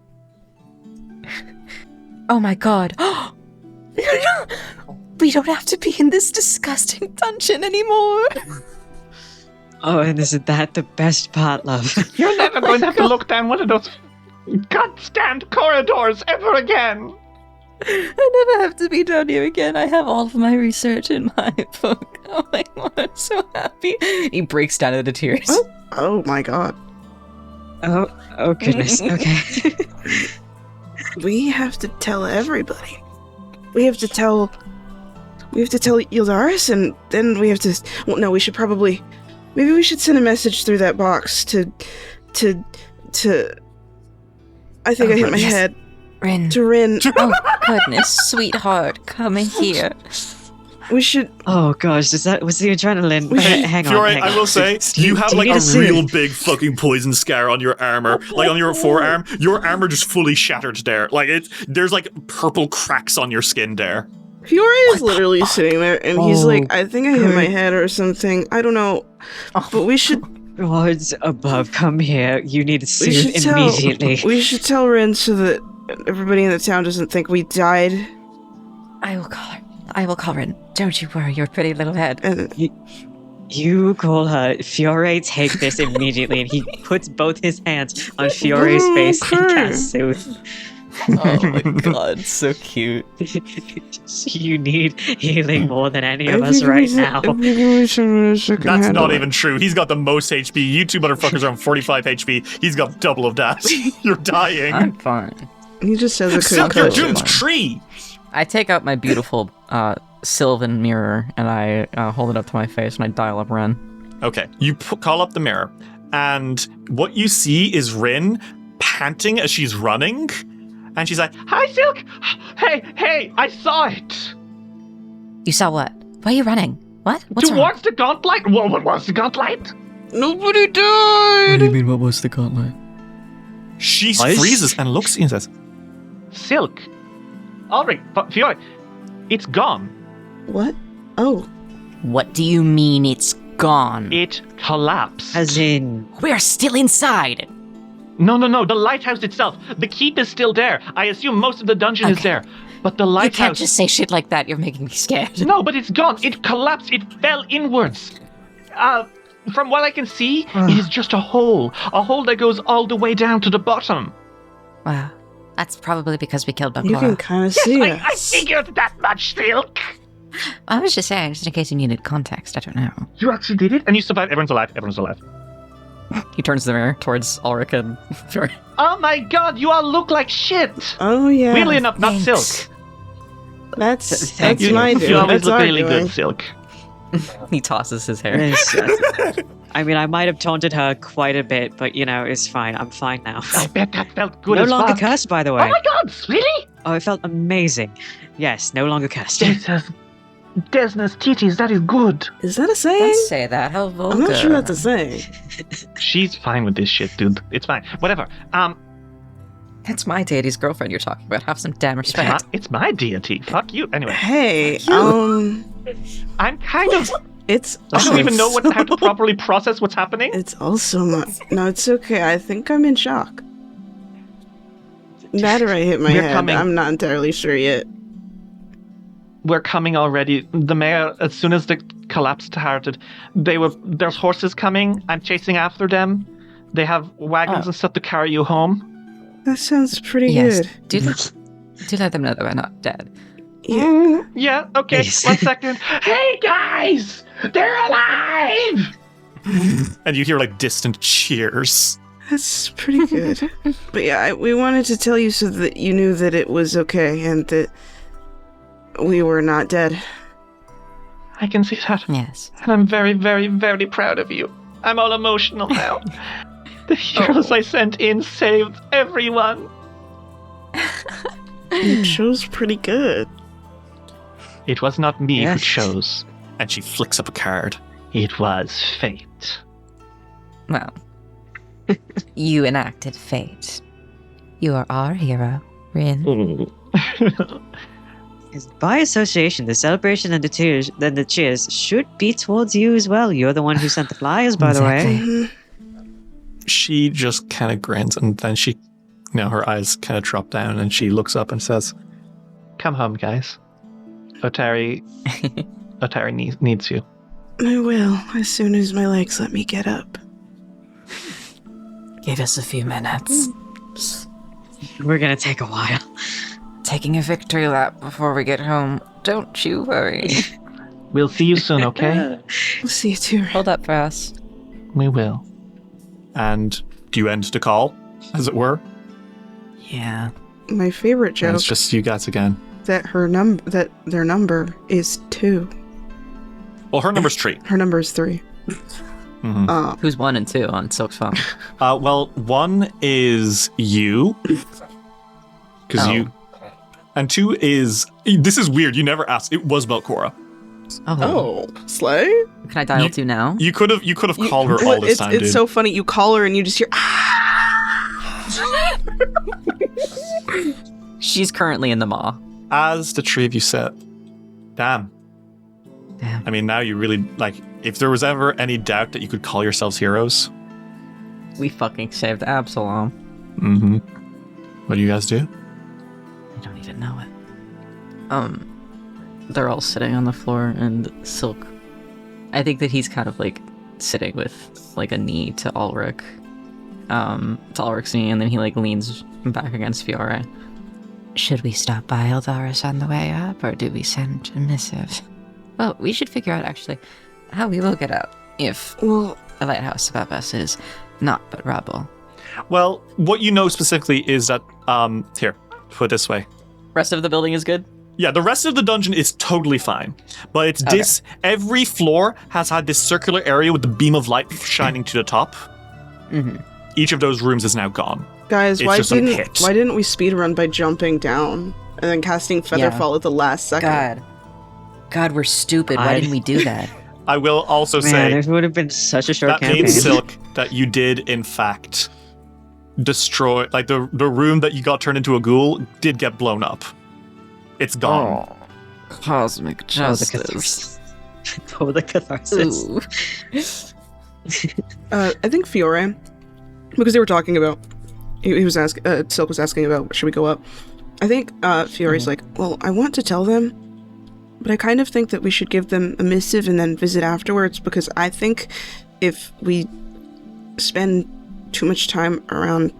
Oh my god. We don't have to be in this disgusting dungeon anymore. Oh, and isn't that the best part, love? You're never going to have to look down one of those godstand corridors ever again. I never have to be down here again. I have all of my research in my book. Oh my god, I'm so happy. He breaks down into tears. Oh my god. Oh goodness. Okay. We have to tell everybody. We have to tell Yldaris, and then we have to... Well, no, we should probably... Maybe we should send a message through that box to... I think I hit my head. Rin. To Rin. Oh, goodness, sweetheart, come in here. We should... Oh gosh, was the adrenaline? Hang on, Fiore, hang on. I will say, you have like a real big fucking poison scar on your armor, like on your forearm. Your armor just fully shattered there. Like there's like purple cracks on your skin there. Fiore is literally sitting there, and he's like, I think I hit my head or something. I don't know. But we should... Gods above, come here. You need to soothe immediately. We should tell Rin so that everybody in the town doesn't think we died. I will call her. I will call Rin. Don't you worry your pretty little head. You call her. Fiore, take this immediately. And he puts both his hands on Fiore's face and casts soothe. Oh my god, so cute. You need healing more than any of us right now. That's not even true. He's got the most HP. You two motherfuckers are on 45 HP. He's got double of that. You're dying. I'm fine. He just says a Silk, you're doomed tree. I take out my beautiful Sylvan mirror and I hold it up to my face and I dial up Ren. Okay, you call up the mirror, and what you see is Rin panting as she's running, and she's like, Hi, Silk! Hey, I saw it! You saw what? Why are you running? What? What's Towards wrong? the gauntlet? What was the gauntlet? Nobody died! What do you mean, what was the gauntlet? She freezes and looks at you and says, Silk. Ulrich, Fiore, it's gone. What? Oh. What do you mean it's gone? It collapsed. As in... We're still inside. No, the lighthouse itself. The keep is still there. I assume most of the dungeon is there. But the lighthouse... You can't just say shit like that. You're making me scared. No, but it's gone. It collapsed. It fell inwards. From what I can see, it is just a hole. A hole that goes all the way down to the bottom. Wow. That's probably because we killed Belcorra. You can kind of see it. I figured that much, Silk. I was just saying, just in case you needed context. I don't know. You actually did it? And you survived. Everyone's alive. He turns the mirror towards Ulrich and Fiore. Oh my god, you all look like shit! Oh yeah. Weirdly enough, not Thanks. Silk. That's You, my doing. you always That's look our really doing. good, Silk. He tosses his hair. I mean, I might have taunted her quite a bit, but it's fine. I'm fine now. I bet that felt good No as longer fuck. cursed, by the way. Oh my god, really? Oh, it felt amazing. Yes, no longer cursed. Jesus. Desna's titties, that is good. Is that a saying? Don't say that. How vulgar. I'm not sure that's a saying. She's fine with this shit, dude. It's fine. Whatever. That's my deity's girlfriend you're talking about. Have some damn respect. It's my deity. Fuck you. Anyway, Hey, I'm kind of. it's. I don't even know also- how to properly process what's happening. It's also my. No, it's okay. I think I'm in shock. That or I hit my We're head. coming. I'm not entirely sure yet. We're coming already. The mayor, as soon as the collapse started, there's horses coming. I'm chasing after them. They have wagons and stuff to carry you home. That sounds pretty Yes. good. Do let them know that we're not dead. Yeah, okay. Yes. 1 second. Hey guys! They're alive! And you hear like distant cheers. That's pretty good. But yeah, we wanted to tell you so that you knew that it was okay and that we were not dead. I can see that. Yes. And I'm very, very, very proud of you. I'm all emotional now. The heroes I sent in saved everyone. You chose pretty good. It was not me who Yes. chose. And she flicks up a card. It was fate. Well, you enacted fate. You are our hero, Rin. By association, the celebration and the cheers should be towards you as well. You're the one who sent the flyers, by the way. Mhm. She just kind of grins, and then her eyes kind of drop down, and she looks up and says, Come home, guys. Otari needs you. I will, as soon as my legs let me get up. Give us a few minutes. We're gonna take a while. Taking a victory lap before we get home. Don't you worry. We'll see you soon, okay? We'll see you too. Hold up for us. We will. and do you end the call, as it were? Yeah. My favorite And joke it's just you guys again. that their number is 2. Well, her number's 3. Her number is 3. Mhm. Who's 1 and 2 on Silk's phone? Well, 1 is you. Because Oh. you... And 2 is... This is weird. You never asked. It was Belcorra. Oh, Slay? Can I dial 2 now? You could have called her all this it's, time, It's dude. so funny. You call her and you just hear, She's currently in the maw. As the 3 of you said, damn. I mean, now you really, if there was ever any doubt that you could call yourselves heroes. We fucking saved Absalom. Mm-hmm. What do you guys do? I don't even know it. They're all sitting on the floor, and Silk, I think that he's kind of sitting with a knee to Ulrich. To Ulrich's knee, and then he leans back against Fiore. Should we stop by Eldaris on the way up, or do we send a missive? Well, we should figure out actually how we will get out if well, a lighthouse above us is not but rubble. Well, what you know specifically is that, here, put it this way. Rest of the building is good? Yeah, the rest of the dungeon is totally fine. But it's every floor has had this circular area with the beam of light shining to the top. Mm-hmm. Each of those rooms is now gone. guys, It's why just a pit. didn't we speedrun by jumping down and then casting Featherfall at the last second? God, we're stupid. Why didn't we do that? I will also Man, say it would have been such a short that campaign. means, Silk, that you did, in fact, destroy... the room that you got turned into a ghoul did get blown up. It's gone. Oh, cosmic Oh, the justice. catharsis. Oh, the catharsis. Ooh. I think Fiore, because they were talking about, he was asking, Silk was asking about, should we go up? I think Fiore's like, well, I want to tell them, but I kind of think that we should give them a missive and then visit afterwards, because I think if we spend too much time down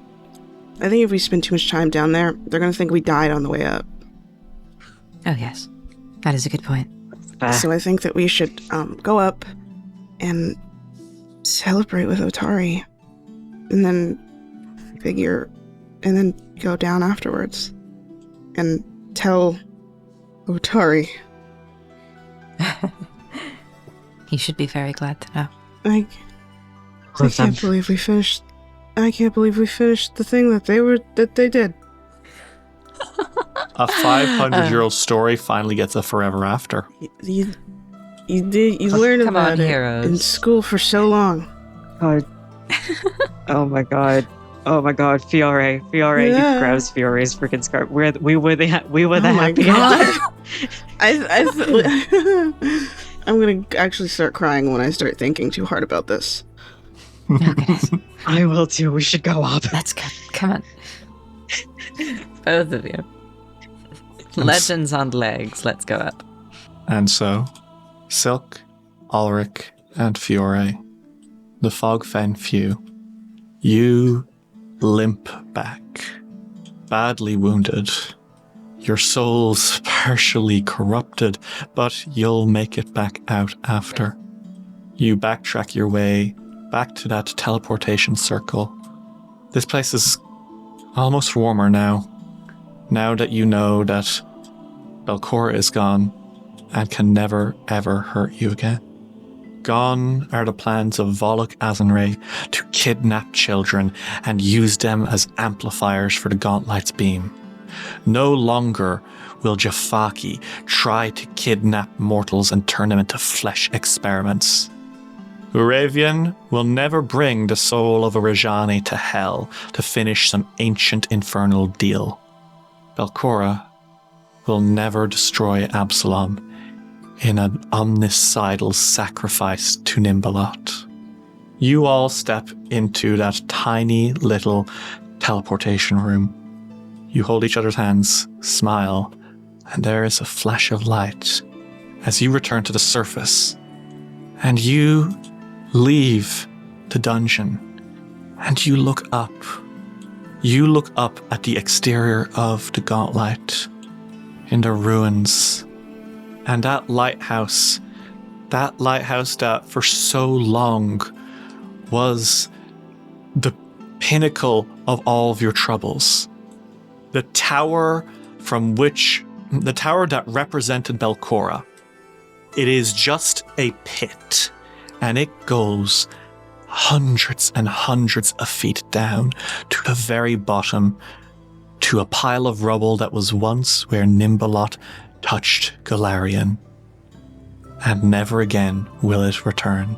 there, they're going to think we died on the way up. Oh, yes. That is a good point. So I think that we should go up and celebrate with Otari. and then go down afterwards and tell Otari. He should be very glad to know. I can't believe we finished. I can't believe we finished the thing that they did. A 500-year-old story finally gets a forever after. You learn come about on, it heroes. in school for so long. God. Oh my god. Oh my god, Fiore. Fiore, Yeah. he grabs Fiore's freaking scarf. We were the Oh my happy god. I'm gonna actually start crying when I start thinking too hard about this. Okay, I will too. We should go up. let's go. Come on. Both of you. Legends on legs. Let's go up. And so, Silk, Ulrich, and Fiore, the Fogfen Few, you limp back, badly wounded. Your soul's partially corrupted, but you'll make it back out after. You backtrack your way back to that teleportation circle. This place is almost warmer now that you know that Belcorra is gone and can never ever hurt you again. Gone are the plans of Volok Azanray to kidnap children and use them as amplifiers for the Gauntlet's beam. No longer will Jafaki try to kidnap mortals and turn them into flesh experiments. Uravian will never bring the soul of a Rajani to hell to finish some ancient infernal deal. Belcorra will never destroy Absalom in an omnicidal sacrifice to Nhimbaloth. You all step into that tiny little teleportation room. You hold each other's hands, smile, and there is a flash of light as you return to the surface. And you leave the dungeon, and you look up. You look up at the exterior of the Gauntlet, in the ruins, and that lighthouse that for so long was the pinnacle of all of your troubles. The tower that represented Belcorra. It is just a pit, and it goes hundreds and hundreds of feet down to the very bottom, to a pile of rubble that was once where Nhimbaloth touched Golarion. And never again will it return,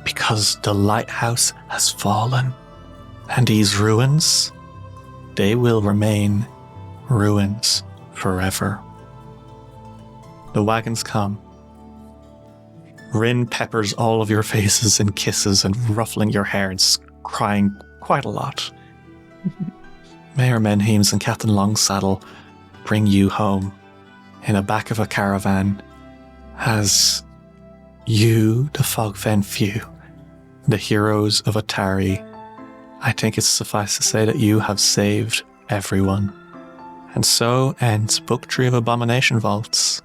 because the lighthouse has fallen, and these ruins, they will remain ruins forever. The wagons come. Rin peppers all of your faces and kisses and ruffling your hair and crying quite a lot. Mayor Menhemes and Captain Longsaddle bring you home in the back of a caravan as you, the Fogfen Few, the heroes of Atari, I think it's suffice to say that you have saved everyone. And so ends Book 3 of Abomination Vaults,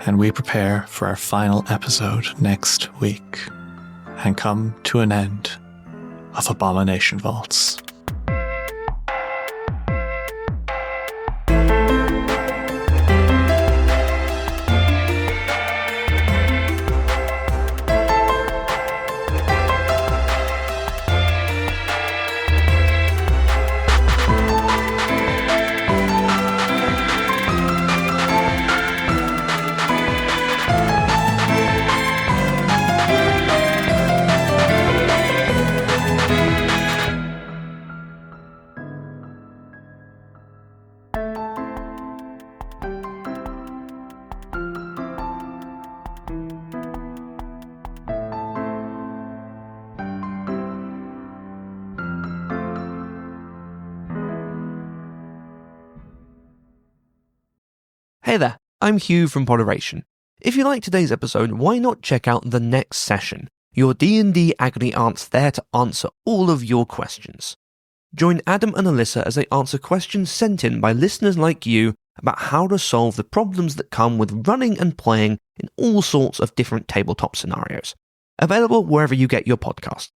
and we prepare for our final episode next week and come to an end of Abomination Vaults. Hey there, I'm Hugh from Moderation. If you like today's episode, why not check out the next session? Your D&D Agony Aunt's there to answer all of your questions. Join Adam and Alyssa as they answer questions sent in by listeners like you about how to solve the problems that come with running and playing in all sorts of different tabletop scenarios. Available wherever you get your podcast.